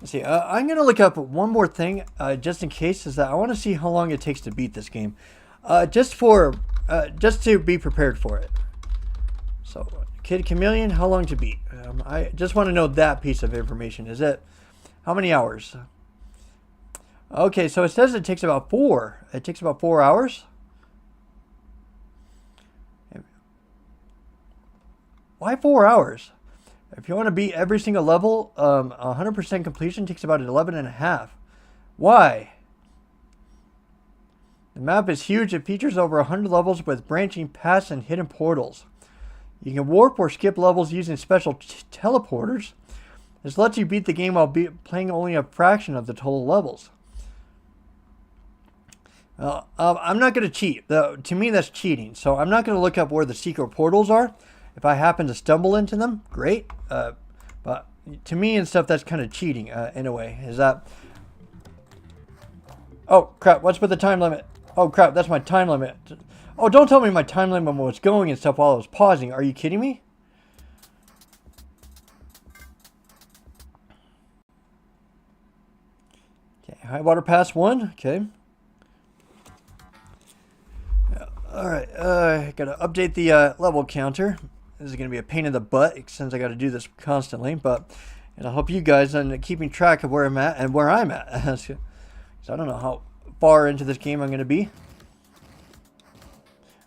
Let's see, I'm going to look up one more thing, just in case, is that I want to see how long it takes to beat this game. Just to be prepared for it. So, Kid Chameleon, how long to beat? I just want to know that piece of information. Is it, how many hours? Okay, so it says it takes about 4. It takes about 4 hours? Why 4 hours? If you want to beat every single level, 100% completion takes about 11.5. Why? The map is huge. It features over 100 levels with branching paths and hidden portals. You can warp or skip levels using special teleporters. This lets you beat the game while playing only a fraction of the total levels. I'm not going to cheat. To me, that's cheating. So I'm not going to look up where the secret portals are. If I happen to stumble into them, great. But to me and stuff, that's kind of cheating in a way. Is that... Oh, crap. What's with the time limit? Oh, crap. That's my time limit. Oh, don't tell me my time limit was going and stuff while I was pausing. Are you kidding me? Okay, high water pass 1. Okay. Alright, gotta update the level counter. This is gonna be a pain in the butt since I gotta do this constantly, but it'll help you guys on keeping track of where I'm at and where I'm at. So I don't know how far into this game I'm gonna be.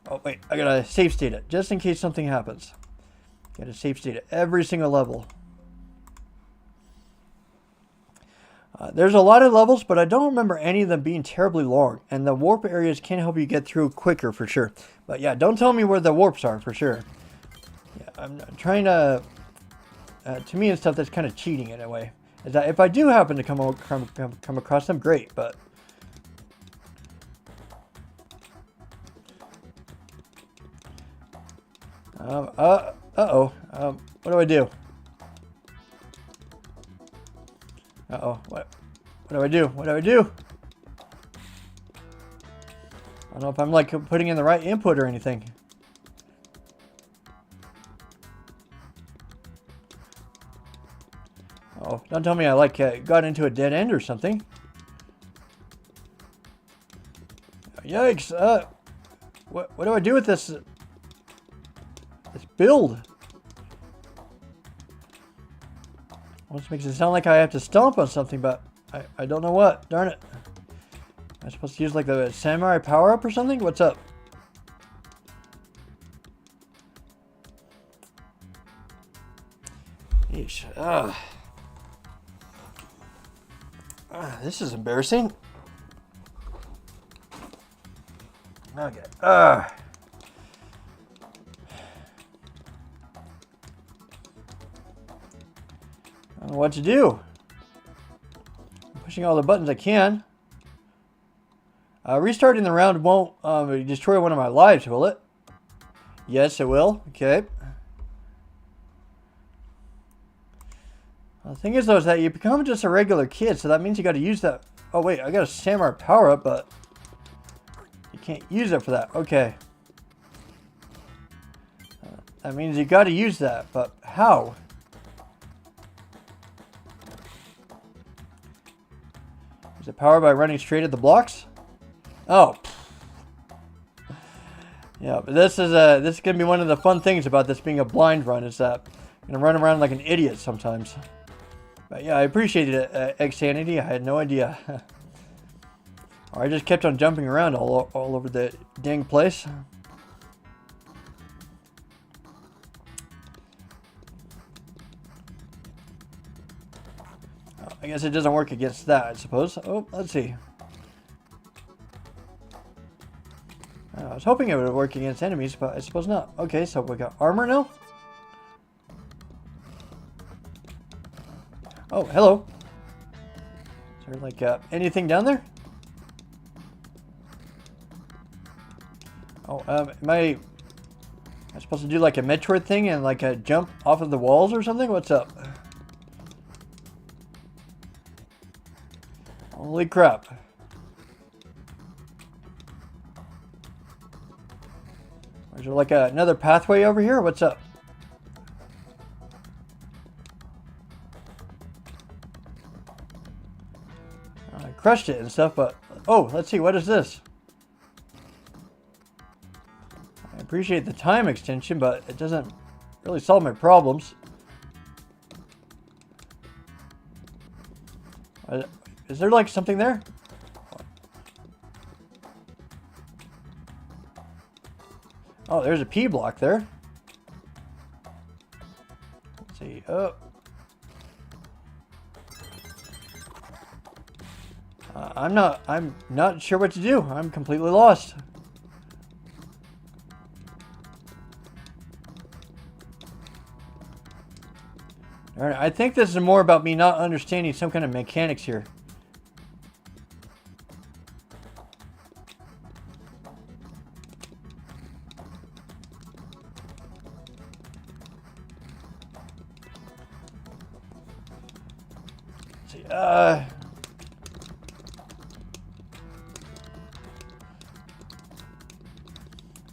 Oh wait, I gotta save state it just in case something happens. Gotta save state it every single level. There's a lot of levels, but I don't remember any of them being terribly long. And the warp areas can help you get through quicker for sure. But yeah, don't tell me where the warps are for sure. Yeah, I'm trying to... to me and stuff, that's kind of cheating in a way. Is that if I do happen to come across them, great, but... Uh-oh. What do I do? Uh-oh. What do I do? What do I do? I don't know if I'm like putting in the right input or anything. Oh, don't tell me I like got into a dead end or something. Yikes. What do I do with this build? Almost makes it sound like I have to stomp on something, but I don't know what. Darn it. Am I supposed to use like the samurai power-up or something? What's up? Yeesh. This is embarrassing. Okay. I don't know what to do. I'm pushing all the buttons I can. Restarting the round won't destroy one of my lives, will it? Yes, it will. Okay. The thing is, though, is that you become just a regular kid, so that means you got to use that. Oh, wait, I got a samurai power-up, but you can't use it for that. Okay. That means you got to use that, but how? Is it powered by running straight at the blocks? Oh. Yeah, but this is gonna be one of the fun things about this being a blind run, is that I'm gonna run around like an idiot sometimes. But yeah, I appreciated it, X-Sanity. I had no idea. Or I just kept on jumping around all over the dang place. I guess it doesn't work against that, I suppose. Oh, let's see. I was hoping it would work against enemies, but I suppose not. Okay, so we got armor now. Oh, hello. Is there like anything down there? Oh, am I supposed to do like a Metroid thing and like a jump off of the walls or something? What's up? Holy crap. Is there like another pathway over here? What's up? I crushed it and stuff, but... Oh, let's see. What is this? I appreciate the time extension, but it doesn't really solve my problems. Is there like something there? Oh, there's a P block there. Let's see. Oh. I'm not sure what to do. I'm completely lost. All right, I think this is more about me not understanding some kind of mechanics here. Let's see.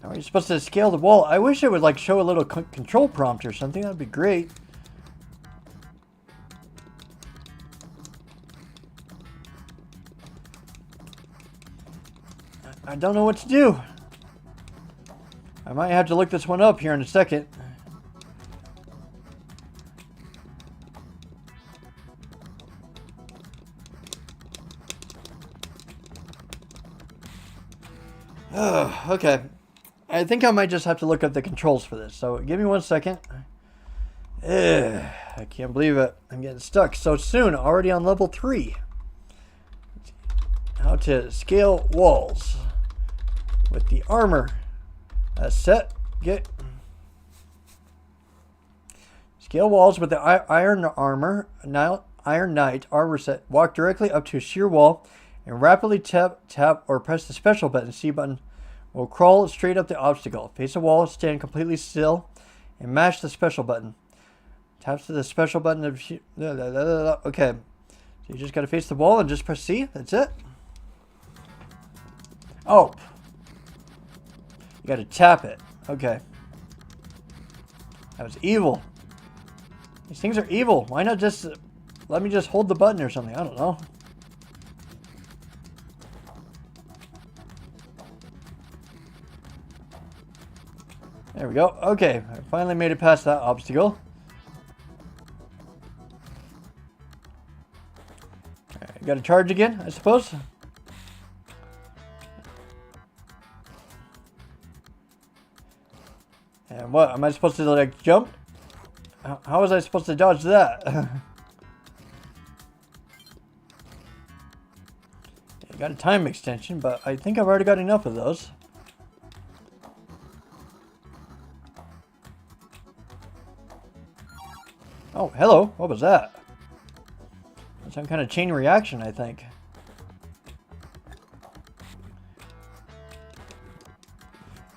Are you supposed to scale the wall? I wish it would like show a little control prompt or something. That'd be great. I don't know what to do. I might have to look this one up here in a second. Okay. I think I might just have to look up the controls for this. So give me 1 second. I can't believe it. I'm getting stuck so soon. Already on level 3. How to scale walls with the armor. Set. Get. Scale walls with the iron armor. Iron Knight armor set. Walk directly up to a sheer wall and rapidly tap or press the special button. C button will crawl straight up the obstacle. Face a wall, stand completely still, and mash the special button. Tap to the special button. Okay. So you just got to face the wall and just press C. That's it. Oh. You got to tap it. Okay. That was evil. These things are evil. Why not just let me just hold the button or something? I don't know. There we go. Okay. I finally made it past that obstacle. Alright, got to charge again, I suppose. And what? Am I supposed to, like, jump? How was I supposed to dodge that? I got a time extension, but I think I've already got enough of those. Oh, hello. What was that? Some kind of chain reaction, I think.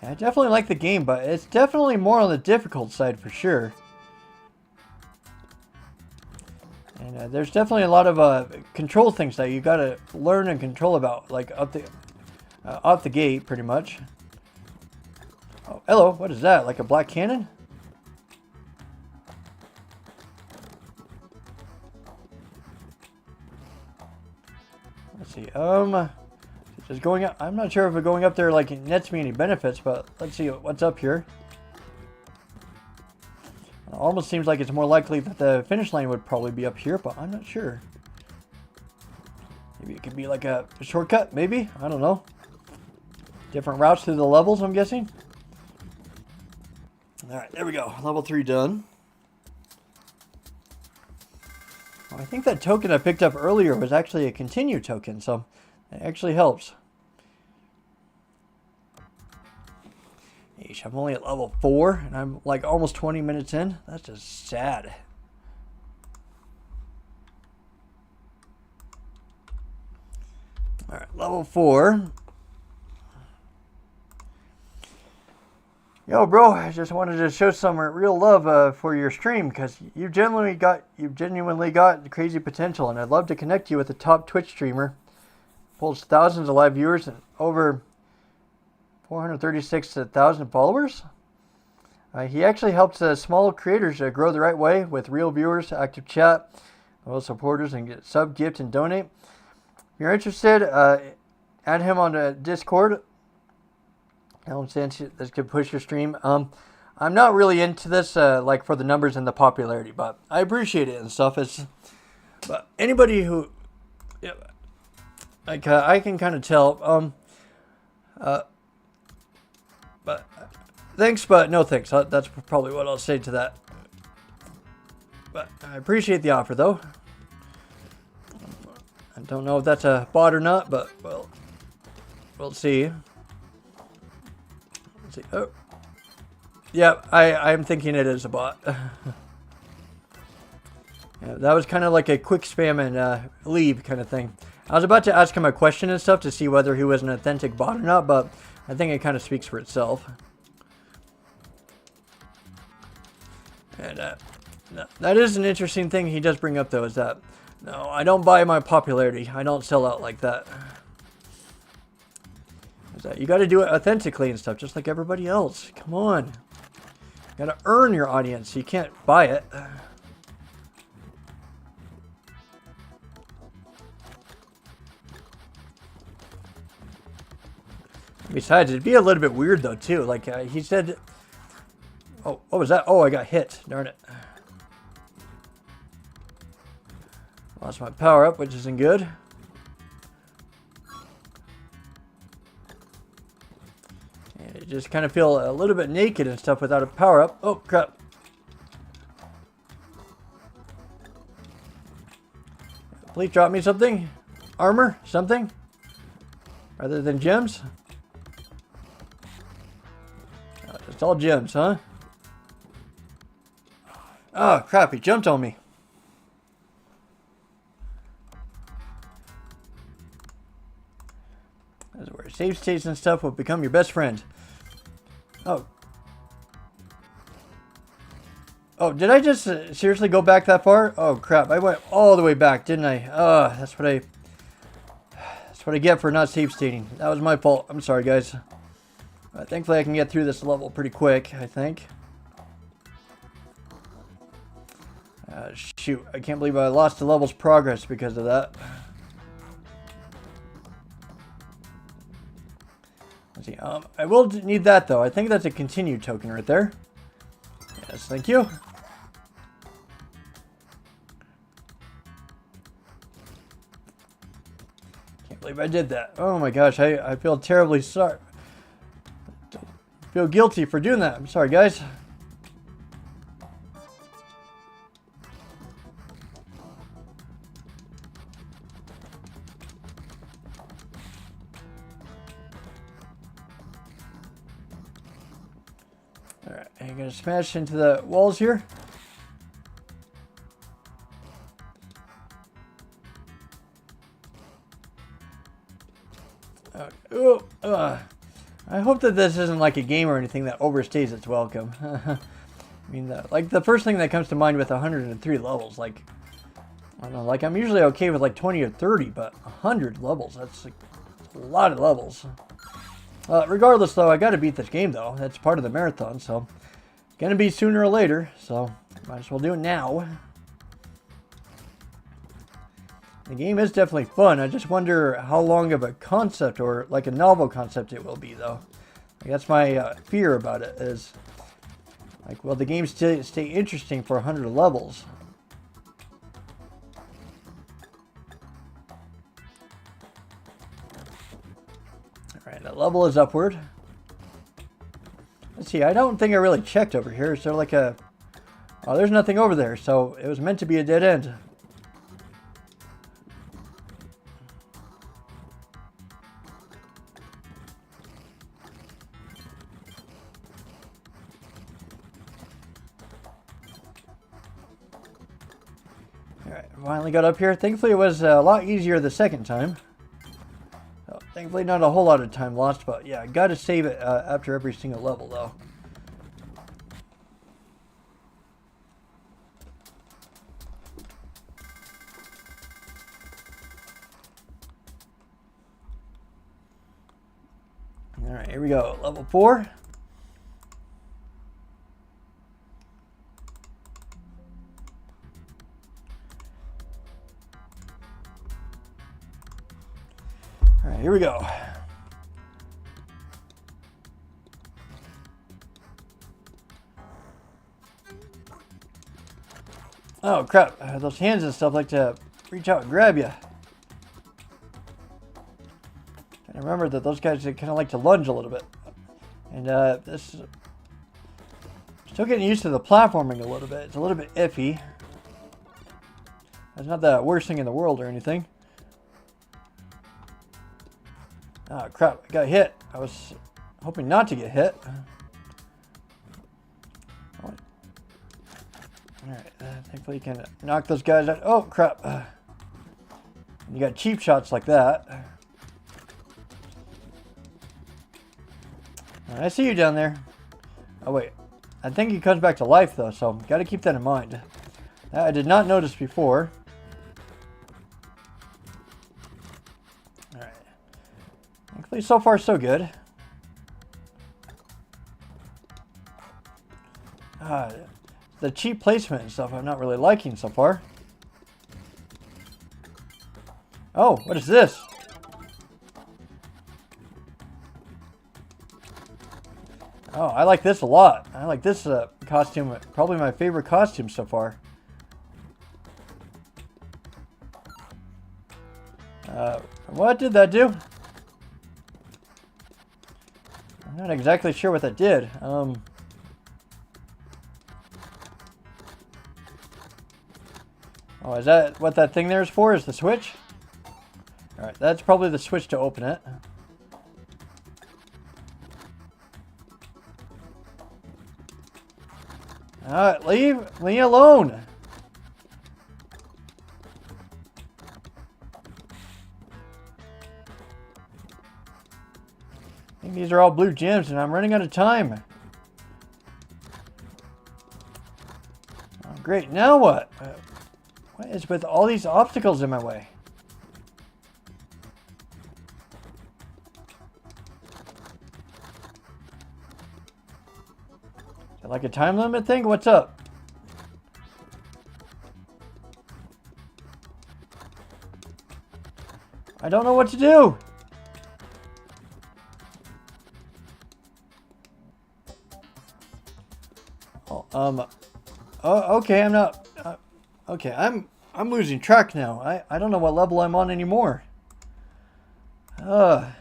Yeah, I definitely like the game, but it's definitely more on the difficult side for sure. And there's definitely a lot of control things that you gotta learn and control about, like off the gate, pretty much. Oh, hello. What is that? Like a black cannon? Let's see. Just going up. I'm not sure if going up there like nets me any benefits, but let's see what's up here. It almost seems like it's more likely that the finish line would probably be up here, but I'm not sure. Maybe it could be like a shortcut, maybe? I don't know. Different routes through the levels, I'm guessing. Alright, there we go. Level 3 done. Well, I think that token I picked up earlier was actually a continue token, so it actually helps. Eesh, I'm only at level 4, and I'm like almost 20 minutes in. That's just sad. Alright, level 4. Yo, bro, I just wanted to show some real love for your stream, because you've genuinely got crazy potential, and I'd love to connect you with a top Twitch streamer. Pulls thousands of live viewers and over 436,000 followers. He actually helps small creators grow the right way with real viewers, active chat, loyal supporters, and get sub, gift, and donate. If you're interested, add him on Discord. I don't sense this could push your stream. I'm not really into this, like for the numbers and the popularity, but I appreciate it and stuff. But anybody who, yeah, like I can kind of tell. But thanks, but no thanks. That's probably what I'll say to that. But I appreciate the offer, though. I don't know if that's a bot or not, but well, we'll see. Let's see. Oh, yeah, I'm thinking it is a bot. Yeah, that was kind of like a quick spam and leave kind of thing. I was about to ask him a question and stuff to see whether he was an authentic bot or not, but I think it kind of speaks for itself. And that is an interesting thing he does bring up, though, is that, no, I don't buy my popularity. I don't sell out like that. Is that you got to do it authentically and stuff, just like everybody else. Come on. You got to earn your audience. You can't buy it. Besides, it'd be a little bit weird though too. Like he said, oh, what was that? Oh, I got hit. Darn it. Lost my power up, which isn't good. And I just kind of feel a little bit naked and stuff without a power up. Oh crap. Please drop me something. Armor, something. Rather than gems. It's all gems, huh? Oh, crap, he jumped on me. That's where save states and stuff will become your best friend. Oh. Oh, did I just seriously go back that far? Oh, crap, I went all the way back, didn't I? That's what I get for not save stating. That was my fault. I'm sorry, guys. Thankfully, I can get through this level pretty quick, I think. Shoot, I can't believe I lost the level's progress because of that. Let's see. I will need that, though. I think that's a continue token right there. Yes, thank you. Can't believe I did that. Oh my gosh, I feel terribly sorry. Feel guilty for doing that. I'm sorry, guys. Alright, I'm gonna smash into the walls here. I hope that this isn't like a game or anything that overstays its welcome. I mean, like the first thing that comes to mind with 103 levels, like, I don't know, like I'm usually okay with like 20 or 30, but 100 levels, that's like a lot of levels. Regardless though, I gotta beat this game though. That's part of the marathon, so it's gonna be sooner or later, so might as well do it now. The game is definitely fun. I just wonder how long of a concept or like a novel concept it will be, though. Like, that's my fear about it is, like, will the game stay interesting for 100 levels? Alright, that level is upward. Let's see, I don't think I really checked over here. Is there like a... Oh, there's nothing over there, so it was meant to be a dead end. Alright, finally got up here. Thankfully it was a lot easier the second time. So, thankfully not a whole lot of time lost, but yeah, I gotta save it after every single level though. Alright, here we go. Level 4. Alright, here we go. Oh crap, those hands and stuff like to reach out and grab you. And remember that those guys kind of like to lunge a little bit. And this... Still getting used to the platforming a little bit. It's a little bit iffy. It's not the worst thing in the world or anything. Oh crap, I got hit. I was hoping not to get hit. Alright, thankfully you can knock those guys out. Oh crap. You got cheap shots like that. I see you down there. Oh wait, I think he comes back to life though, so got to keep that in mind. That I did not notice before. Alright. Thankfully so far so good. The cheap placement and stuff I'm not really liking so far. Oh, what is this? Oh, I like this a lot. I like this costume. Probably my favorite costume so far. What did that do? I'm not exactly sure what that did. Oh, is that what that thing there is for? Is the switch? Alright, that's probably the switch to open it. Alright, leave me alone. I think these are all blue gems and I'm running out of time. Oh, great, now what? What is with all these obstacles in my way? Is it like a time limit thing? What's up? I don't know what to do. Oh, okay, I'm not... okay, I'm losing track now. I don't know what level I'm on anymore. I'm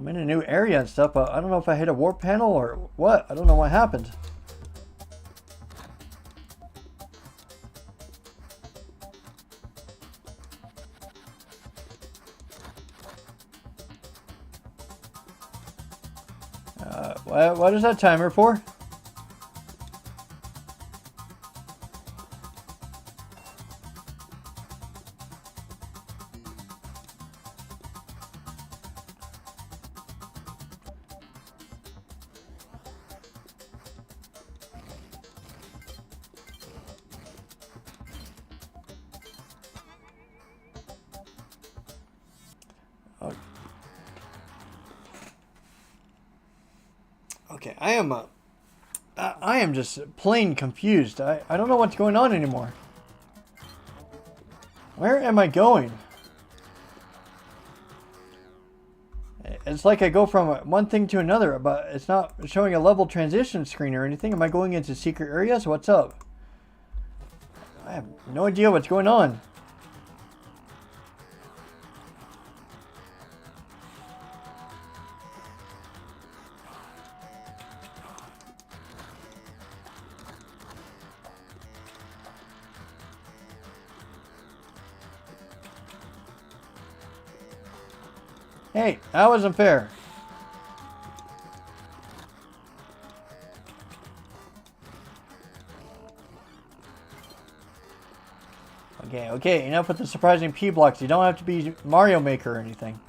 in a new area and stuff, but I don't know if I hit a warp panel or what. I don't know what happened. What is that timer for? Okay, I am just plain confused. I don't know what's going on anymore. Where am I going? It's like I go from one thing to another, but it's not showing a level transition screen or anything. Am I going into secret areas? What's up? I have no idea what's going on. Hey, that wasn't fair. Okay, enough with the surprising P blocks. You don't have to be Mario Maker or anything.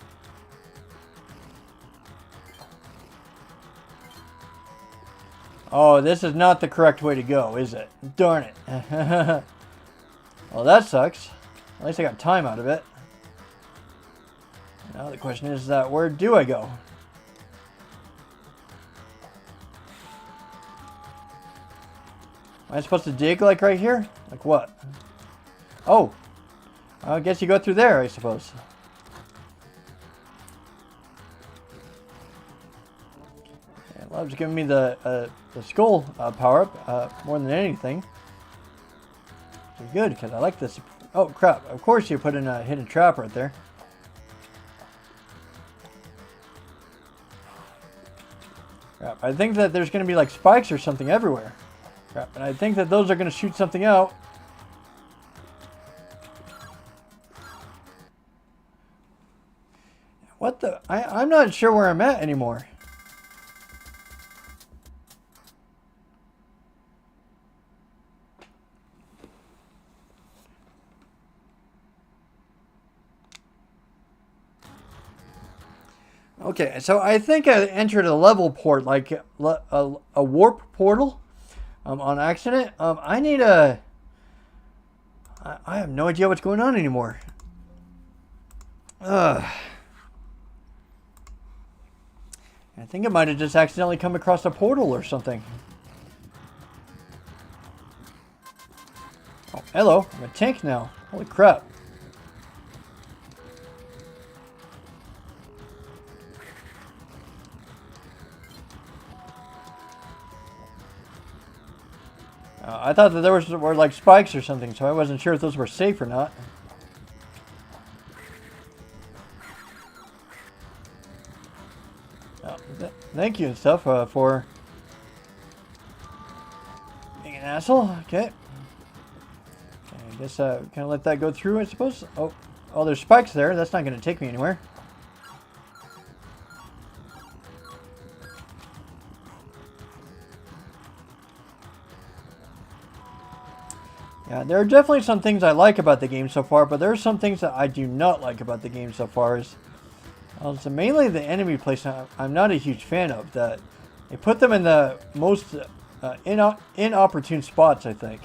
Oh, this is not the correct way to go, is it? Darn it. Well, that sucks. At least I got time out of it. Now the question is, where do I go? Am I supposed to dig like right here? Like what? Oh, I guess you go through there, I suppose. It loves giving me the skull power-up more than anything. Which is good, because I like this. Oh, crap. Of course you put in a hidden trap right there. Crap, I think that there's going to be like spikes or something everywhere. Crap, and I think that those are going to shoot something out. What the? I'm not sure where I'm at anymore. Okay, so I think I entered a level port, like a warp portal, on accident. I need a... I have no idea what's going on anymore. I think I might have just accidentally come across a portal or something. Oh, hello. I'm a tank now. Holy crap. I thought that there were like spikes or something, so I wasn't sure if those were safe or not. Thank you and stuff for being an asshole. Okay. I guess kind of let that go through, I suppose. Oh, there's spikes there. That's not going to take me anywhere. Yeah, there are definitely some things I like about the game so far, but there are some things that I do not like about the game so far. So mainly the enemy placement, I'm not a huge fan of. That they put them in the most inopportune spots, I think.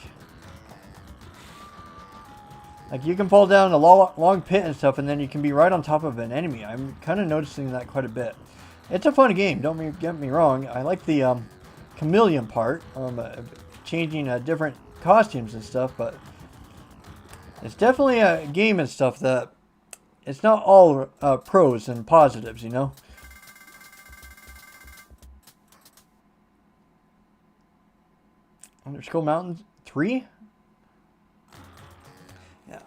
Like you can fall down a long pit and stuff, and then you can be right on top of an enemy. I'm kind of noticing that quite a bit. It's a fun game. Don't get me wrong. I like the Chameleon part, changing different costumes and stuff, but it's definitely a game and stuff that it's not all pros and positives, you know. Underscore Mountain 3? Yeah.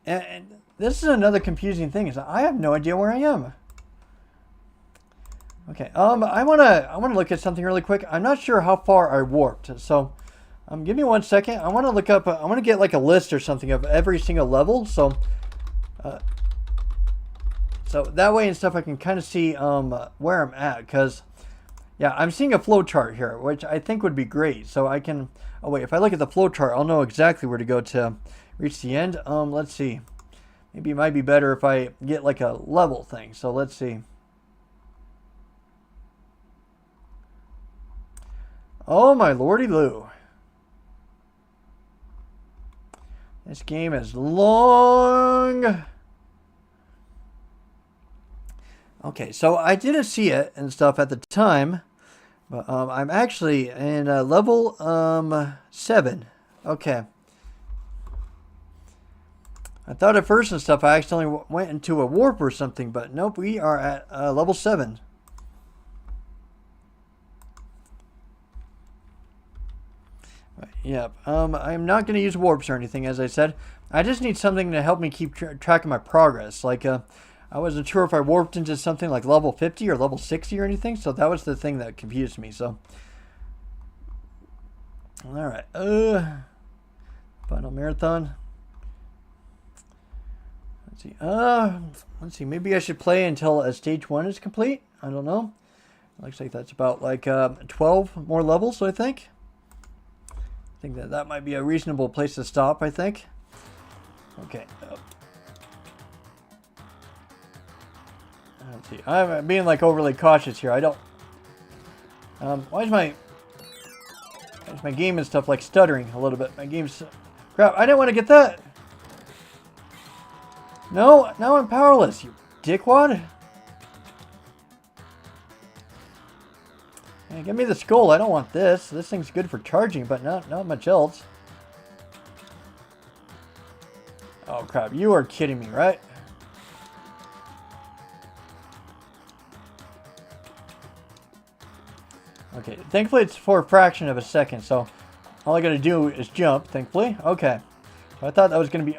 And this is another confusing thing, is I have no idea where I am. Okay, I wanna look at something really quick. I'm not sure how far I warped, so give me 1 second. I want to look up. I want to get like a list or something of every single level, so that way and stuff I can kind of see where I'm at. Cause yeah, I'm seeing a flow chart here, which I think would be great. So I can. Oh wait, if I look at the flow chart, I'll know exactly where to go to reach the end. Let's see. Maybe it might be better if I get like a level thing. So let's see. Oh my lordy loo. This game is long. Okay, so I didn't see it and stuff at the time, but I'm actually in level 7. Okay. I thought at first and stuff I accidentally went into a warp or something, but nope, we are at level 7. Yep. I'm not going to use warps or anything, as I said. I just need something to help me keep track of my progress. Like, I wasn't sure if I warped into something like level 50 or level 60 or anything, so that was the thing that confused me. So, all right. Final marathon. Let's see. Let's see. Maybe I should play until stage 1 is complete. I don't know. Looks like that's about like 12 more levels, I think. I think that might be a reasonable place to stop, I think. Okay. Let's see. I'm being like overly cautious here. I don't... why is my game and stuff like stuttering a little bit? My game's... Crap, I didn't want to get that! No, now I'm powerless, you dickwad! Hey, give me the skull. I don't want this. This thing's good for charging, but not much else. Oh crap, you are kidding me, right? Okay, thankfully it's for a fraction of a second, so all I gotta do is jump, thankfully. Okay. So I thought that was gonna be...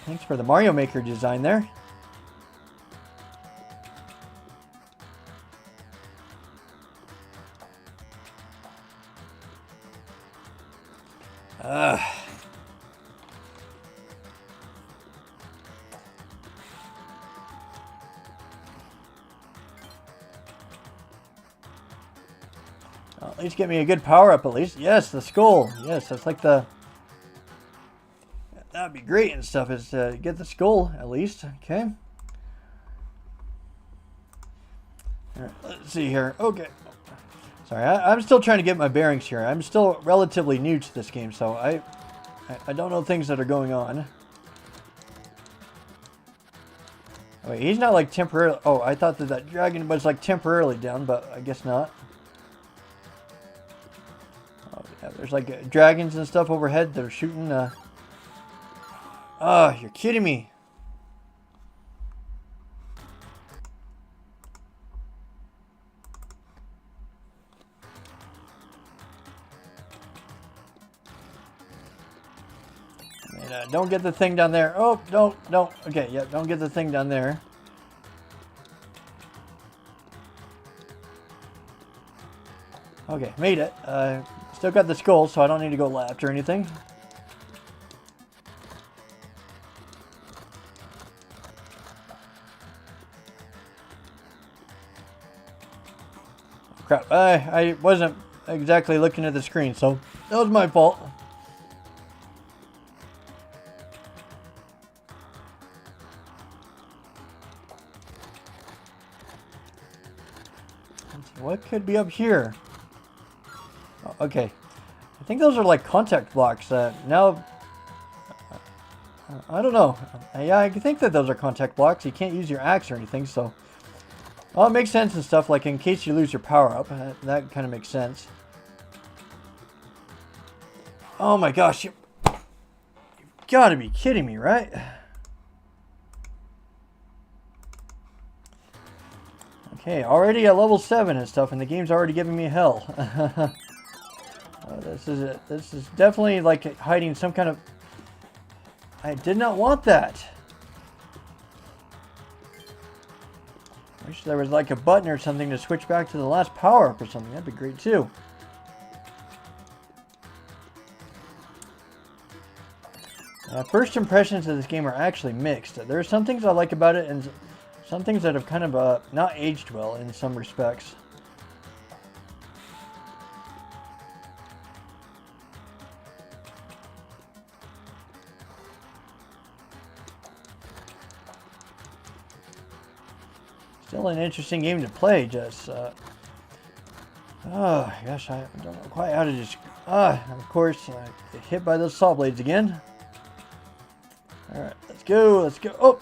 Thanks for the Mario Maker design there. At least get me a good power up, at least. Yes, the skull. Yes, that's like the... That'd be great and stuff, is to get the skull, at least. Okay. Alright, let's see here. Okay. Sorry, I'm still trying to get my bearings here. I'm still relatively new to this game, so I don't know things that are going on. Wait, he's not like temporarily... Oh, I thought that dragon was like temporarily down, but I guess not. Oh, yeah, there's like dragons and stuff overhead that are shooting... Oh, you're kidding me. don't get the thing down there. Oh, don't. Okay, yeah, don't get the thing down there. Okay, made it. Still got the skull, so I don't need to go left or anything. Crap, I wasn't exactly looking at the screen, so that was my fault. Let's see, what could be up here? Oh, okay, I think those are like contact blocks. Now, I don't know. Yeah, I think that those are contact blocks. You can't use your axe or anything, so... Well, it makes sense and stuff, like in case you lose your power-up. That kind of makes sense. Oh my gosh, you've got to be kidding me, right? Okay, already at level 7 and stuff, and the game's already giving me hell. This is definitely like hiding some kind of... I did not want that. Wish there was like a button or something to switch back to the last power-up or something. That'd be great too. First impressions of this game are actually mixed. There are some things I like about it and some things that have kind of not aged well in some respects. Still an interesting game to play, just, oh gosh, I don't know quite how to just, of course, get hit by those saw blades again. Alright, let's go, oh!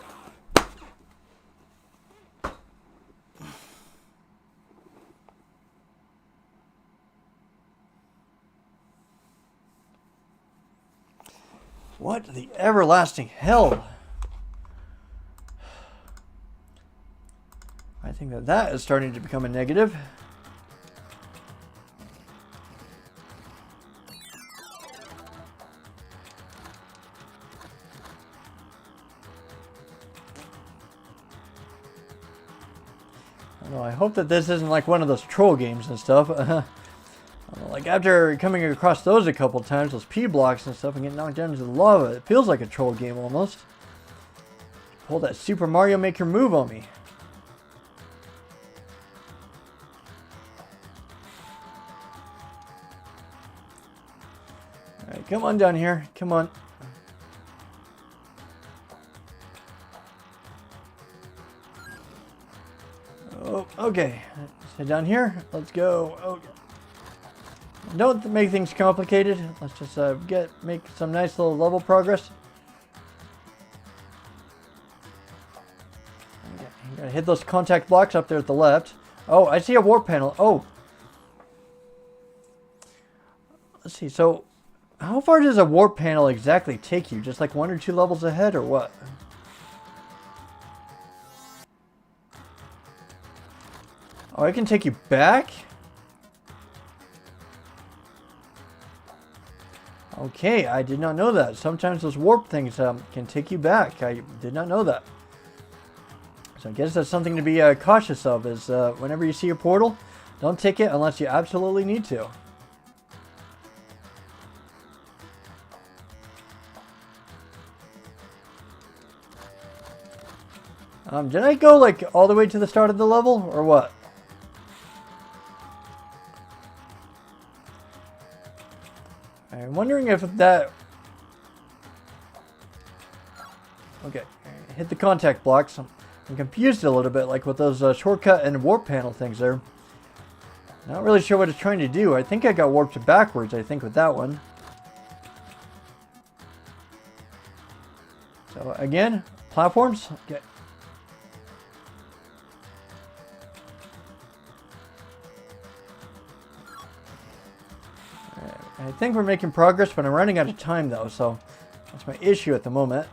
What the everlasting hell? I think that is starting to become a negative. I don't know, I hope that this isn't like one of those troll games and stuff. Like after coming across those a couple times, those P blocks and stuff, and getting knocked down into the lava, it feels like a troll game almost. Pull that Super Mario Maker move on me. Alright, come on down here. Come on. Oh, okay. Let's head down here. Let's go. Okay. Don't make things complicated. Let's just make some nice little level progress. Okay, you gotta hit those contact blocks up there at the left. Oh, I see a warp panel. Oh. Let's see. So, how far does a warp panel exactly take you? Just like 1 or 2 levels ahead, or what? Oh, it can take you back? Okay, I did not know that. Sometimes those warp things can take you back. I did not know that. So I guess that's something to be cautious of, is whenever you see a portal, don't take it unless you absolutely need to. Did I go like all the way to the start of the level, or what? I'm wondering if that... Okay, hit the contact blocks. I'm confused a little bit, like with those shortcut and warp panel things there. Not really sure what it's trying to do. I think I got warped backwards, I think, with that one. So, again, platforms. Okay. I think we're making progress, but I'm running out of time though, so that's my issue at the moment.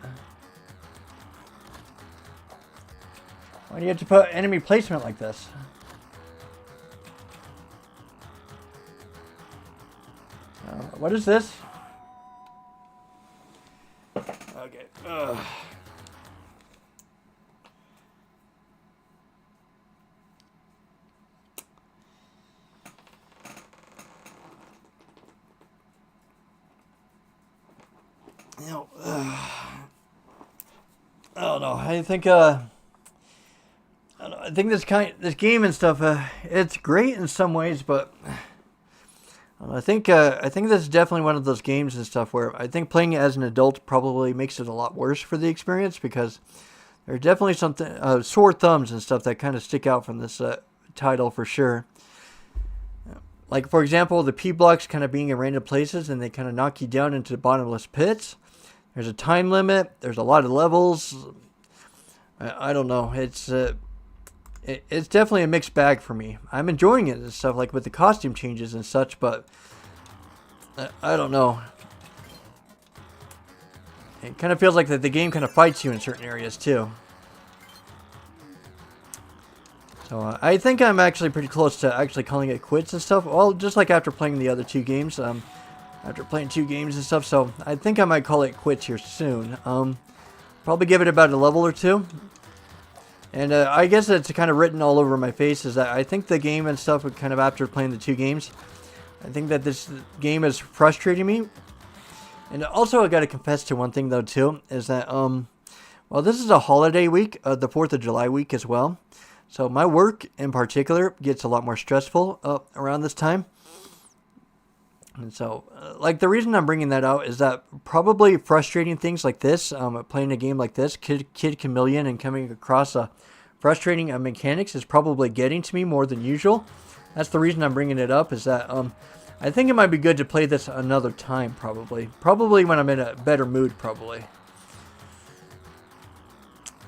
Why do you have to put enemy placement like this? What is this? I don't know. I think this game and stuff, it's great in some ways, but I think this is definitely one of those games and stuff where I think playing it as an adult probably makes it a lot worse for the experience, because there are definitely something sore thumbs and stuff that kind of stick out from this title for sure. Like, for example, the P blocks kind of being in random places and they kind of knock you down into bottomless pits. There's a time limit. There's a lot of levels. I don't know. It's definitely a mixed bag for me. I'm enjoying it and stuff, like with the costume changes and such, but I don't know. It kind of feels like that the game kind of fights you in certain areas too. So I think I'm actually pretty close to actually calling it quits and stuff. Well, just like after playing the other two games. After playing 2 games and stuff, so I think I might call it quits here soon. Probably give it about a level or 2. And I guess it's kind of written all over my face is that I think the game and stuff, kind of after playing the 2 games, I think that this game is frustrating me. And also I got to confess to one thing though too, is that, well, this is a holiday week, the 4th of July week as well. So my work in particular gets a lot more stressful around this time. And so, like, the reason I'm bringing that out is that probably frustrating things like this, playing a game like this, Kid Chameleon, and coming across frustrating mechanics is probably getting to me more than usual. That's the reason I'm bringing it up, is that I think it might be good to play this another time, probably. Probably when I'm in a better mood, probably.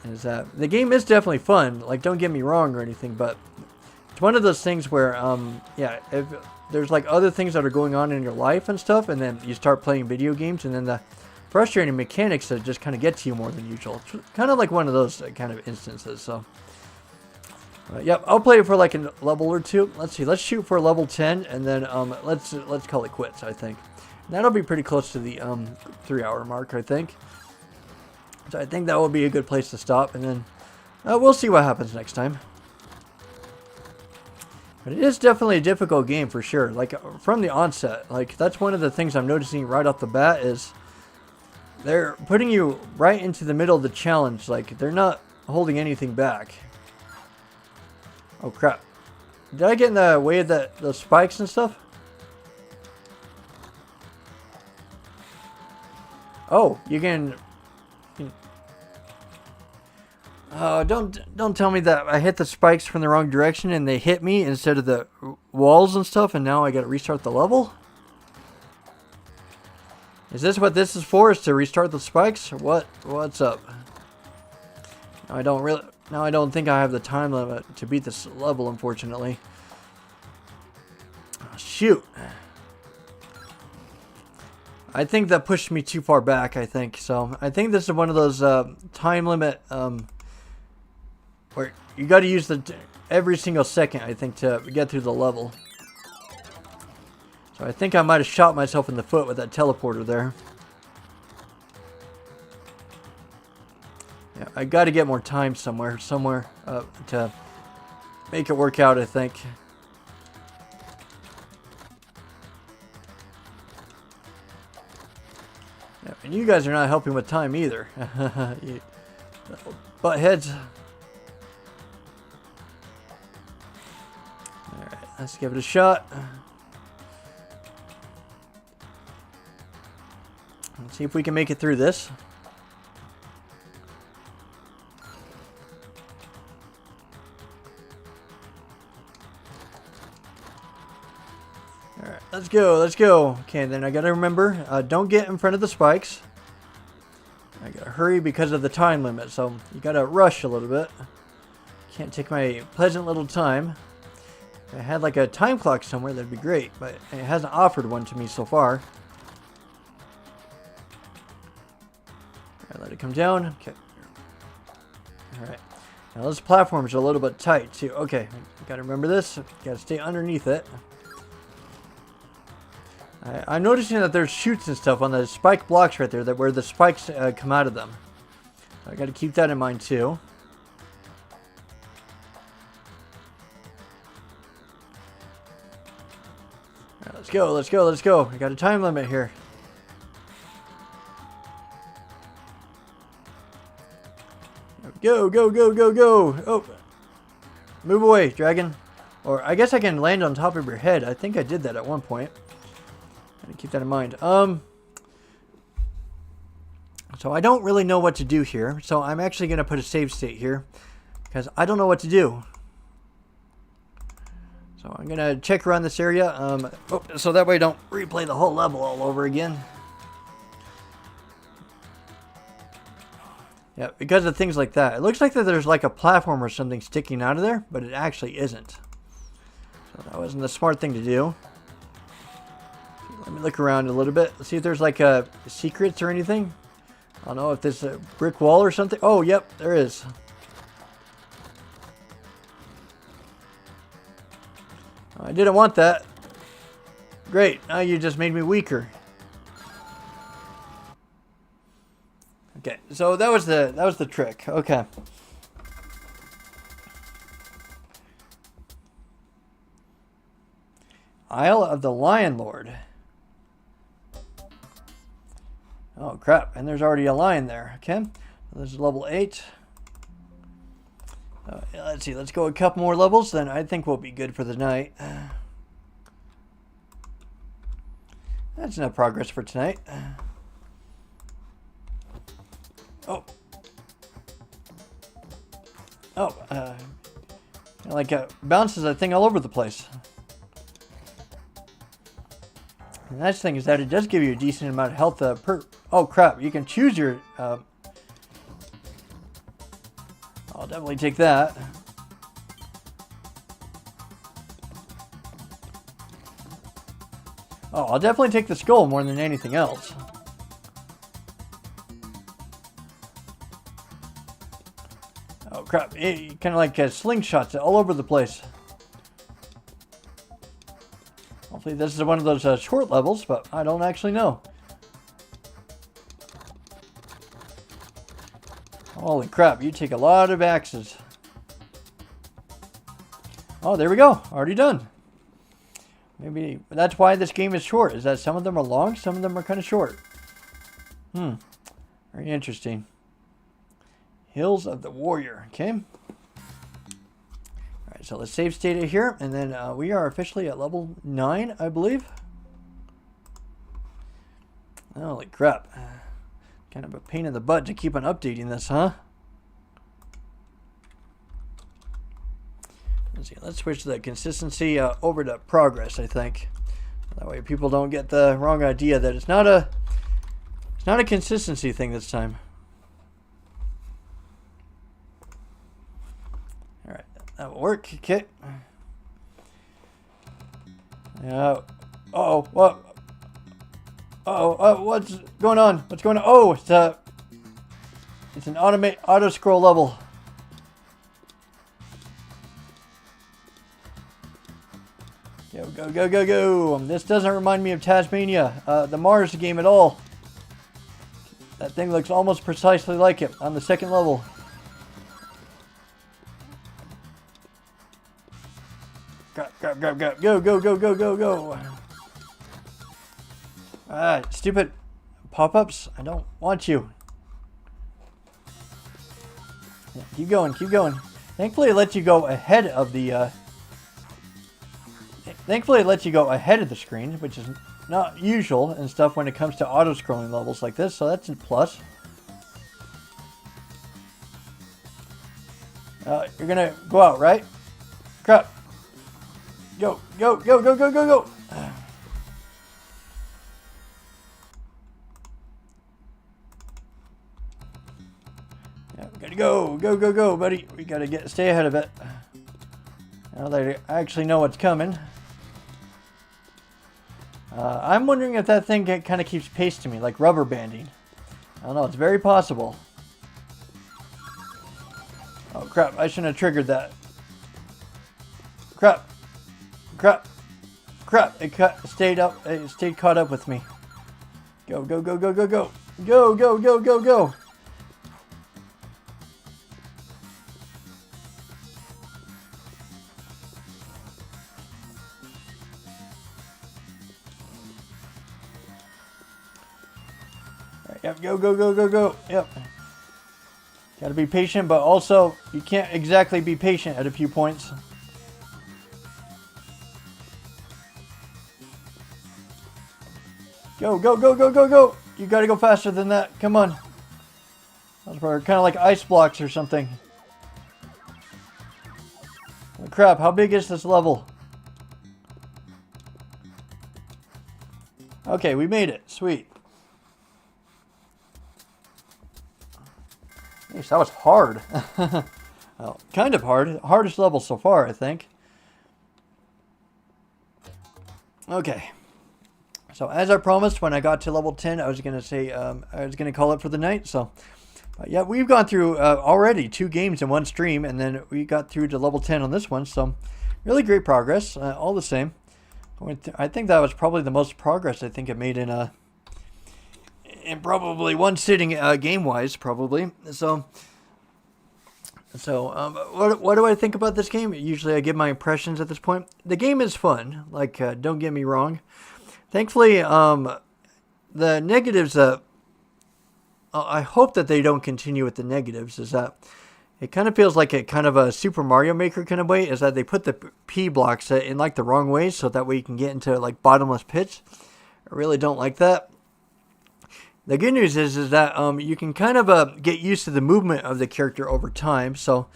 Is that the game is definitely fun, like, don't get me wrong or anything, but it's one of those things where, yeah, if there's like other things that are going on in your life and stuff, and then you start playing video games, and then the frustrating mechanics that just kind of get to you more than usual. It's kind of like one of those kind of instances. So, yep, I'll play it for like a level or 2. Let's see, let's shoot for level 10, and then let's call it quits. I think that'll be pretty close to the 3-hour mark, I think. So I think that will be a good place to stop, and then we'll see what happens next time. But it is definitely a difficult game for sure. Like, from the onset, like, that's one of the things I'm noticing right off the bat is they're putting you right into the middle of the challenge. Like, they're not holding anything back. Oh crap! Did I get in the way of those spikes and stuff? Oh, you can. Oh, don't tell me that I hit the spikes from the wrong direction and they hit me instead of the walls and stuff, and now I gotta restart the level? Is this what this is for? Is to restart the spikes? Or what's up? I don't think I have the time limit to beat this level, unfortunately. Oh, shoot. I think that pushed me too far back, I think. So I think this is one of those time limit where you got to use every single second, I think, to get through the level. So I think I might have shot myself in the foot with that teleporter there. Yeah, I got to get more time somewhere to make it work out, I think. Yeah, and you guys are not helping with time either. You butt heads. Alright, let's give it a shot. Let's see if we can make it through this. Alright, let's go, let's go. Okay, then I gotta remember, don't get in front of the spikes. I gotta hurry because of the time limit, so you gotta rush a little bit. Can't take my pleasant little time. If I had like a time clock somewhere, that'd be great, but it hasn't offered one to me so far. Alright, let it come down. Okay. Alright. Now those platforms are a little bit tight too. Okay, gotta remember this. Gotta stay underneath it. I'm noticing that there's chutes and stuff on the spike blocks right there, where the spikes come out of them. So I got to keep that in mind too. All right, let's go, let's go, let's go. I got a time limit here. Go, go, go, go, go. Oh. Move away, dragon. Or I guess I can land on top of your head. I think I did that at one point. Gotta keep that in mind. So I don't really know what to do here. So I'm actually going to put a save state here. Because I don't know what to do. So I'm going to check around this area. So that way I don't replay the whole level all over again. Yeah, because of things like that. It looks like that there's like a platform or something sticking out of there, but it actually isn't. So that wasn't the smart thing to do. Let me look around a little bit. Let's see if there's like secrets or anything. I don't know if there's a brick wall or something. Oh, yep, there is. I didn't want that. Great, now you just made me weaker. Okay, so that was the trick. Okay. Isle of the Lion Lord. Oh crap! And there's already a lion there. Okay, this is level 8. Let's see. Let's go a couple more levels. Then I think we'll be good for the night. That's enough progress for tonight. Oh. Oh. Like bounces that thing all over the place. The nice thing is that it does give you a decent amount of health per... Oh crap, you can choose your... I'll definitely take that. Oh, I'll definitely take the skull more than anything else. Oh crap, it kind of like slingshots it all over the place. Hopefully this is one of those short levels, but I don't actually know. Holy crap, you take a lot of axes. Oh, there we go. Already done. Maybe that's why this game is short, is that some of them are long, some of them are kind of short. Very interesting. Hills of the Warrior. Okay. Alright, so let's save state it here, and then we are officially at level 9, I believe. Holy crap. Kind of a pain in the butt to keep on updating this, huh? Let's see. Let's switch the consistency over to progress, I think. That way people don't get the wrong idea that it's not a consistency thing this time. Alright, that will work. Okay. Uh-oh, what? Uh-oh, what's going on? What's going on? Oh, it's an auto scroll level. Go, go, go, go, go. This doesn't remind me of Tasmania, the Mars game at all. That thing looks almost precisely like it on the second level. Grab, grab, grab, grab. Go, go, go, go, go, go. Stupid pop-ups. I don't want you. Yeah, keep going, keep going. Thankfully, it lets you go ahead of the... Thankfully, it lets you go ahead of the screen, which is not usual and stuff when it comes to auto-scrolling levels like this, so that's a plus. You're gonna go out, right? Crap. Go, go, go, go, go, go, go. Yeah, we gotta go, go, go, go, buddy. We gotta stay ahead of it. Now that I actually know what's coming. I'm wondering if that thing kind of keeps pace to me, like rubber banding. I don't know, it's very possible. Oh crap, I shouldn't have triggered that. Crap. Crap. Crap, it stayed caught up with me. Go, go, go, go, go, go. Go, go, go, go, go. Yep, go, go, go, go, go. Yep. Gotta be patient, but also you can't exactly be patient at a few points. Go, go, go, go, go, go! You gotta go faster than that. Come on. Those were kind of like ice blocks or something. Oh, crap, how big is this level? Okay, we made it. Sweet. Yeesh, that was hard. Well, kind of hard. Hardest level so far, I think. Okay. So as I promised, when I got to level 10, I was going to say, I was going to call it for the night. So, yeah, we've gone through already 2 games in one stream, and then we got through to level 10 on this one. So, really great progress, all the same. I think that was probably the most progress I think I made in probably one sitting game-wise, probably. So what do I think about this game? Usually I give my impressions at this point. The game is fun, like, don't get me wrong. Thankfully, the negatives, I hope that they don't continue with the negatives, is that it kind of feels like a kind of a Super Mario Maker kind of way, is that they put the P blocks in like the wrong way, so that way you can get into like bottomless pits. I really don't like that. The good news is that you can kind of get used to the movement of the character over time. So,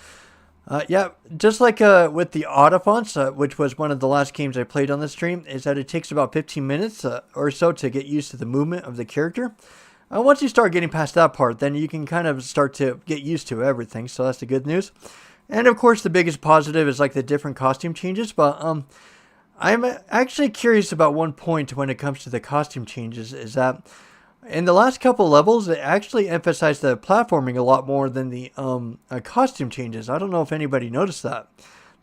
yeah, just like with the Autophons, which was one of the last games I played on the stream, is that it takes about 15 minutes or so to get used to the movement of the character. Once you start getting past that part, then you can kind of start to get used to everything. So that's the good news. And of course, the biggest positive is like the different costume changes. But I'm actually curious about one point when it comes to the costume changes, is that in the last couple levels, it actually emphasized the platforming a lot more than the costume changes. I don't know if anybody noticed that.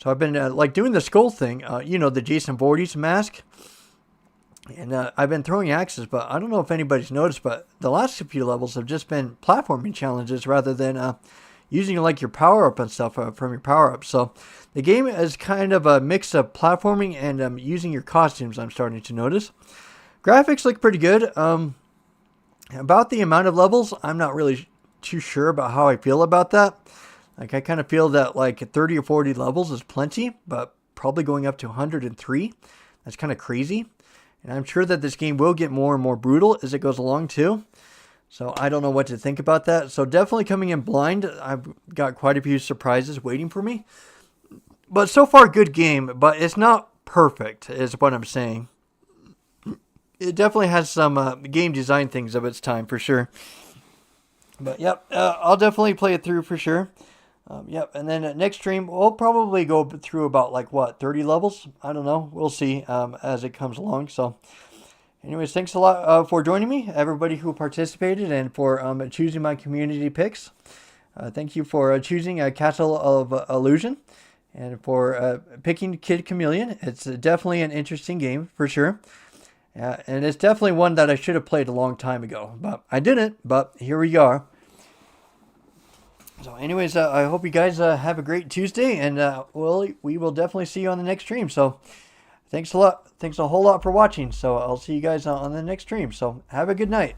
So I've been like doing the skull thing, you know, the Jason Voorhees mask. And I've been throwing axes, but I don't know if anybody's noticed, but the last few levels have just been platforming challenges rather than using like your power-up and stuff from your power-up. So the game is kind of a mix of platforming and using your costumes, I'm starting to notice. Graphics look pretty good. About the amount of levels, I'm not really too sure about how I feel about that. Like, I kind of feel that like 30 or 40 levels is plenty, but probably going up to 103, that's kind of crazy. And I'm sure that this game will get more and more brutal as it goes along too. So I don't know what to think about that. So definitely coming in blind. I've got quite a few surprises waiting for me. But so far, good game. But it's not perfect, is what I'm saying. It definitely has some game design things of its time, for sure. But yep, I'll definitely play it through for sure. Yep, and then next stream, we'll probably go through about, like, what, 30 levels? I don't know. We'll see as it comes along. So, anyways, thanks a lot for joining me, everybody who participated, and for choosing my community picks. Thank you for choosing Castle of Illusion, and for picking Kid Chameleon. It's definitely an interesting game, for sure. And it's definitely one that I should have played a long time ago. But I didn't, but here we are. So anyways, I hope you guys have a great Tuesday, and we will definitely see you on the next stream. So thanks a lot. Thanks a whole lot for watching. So I'll see you guys on the next stream. So have a good night.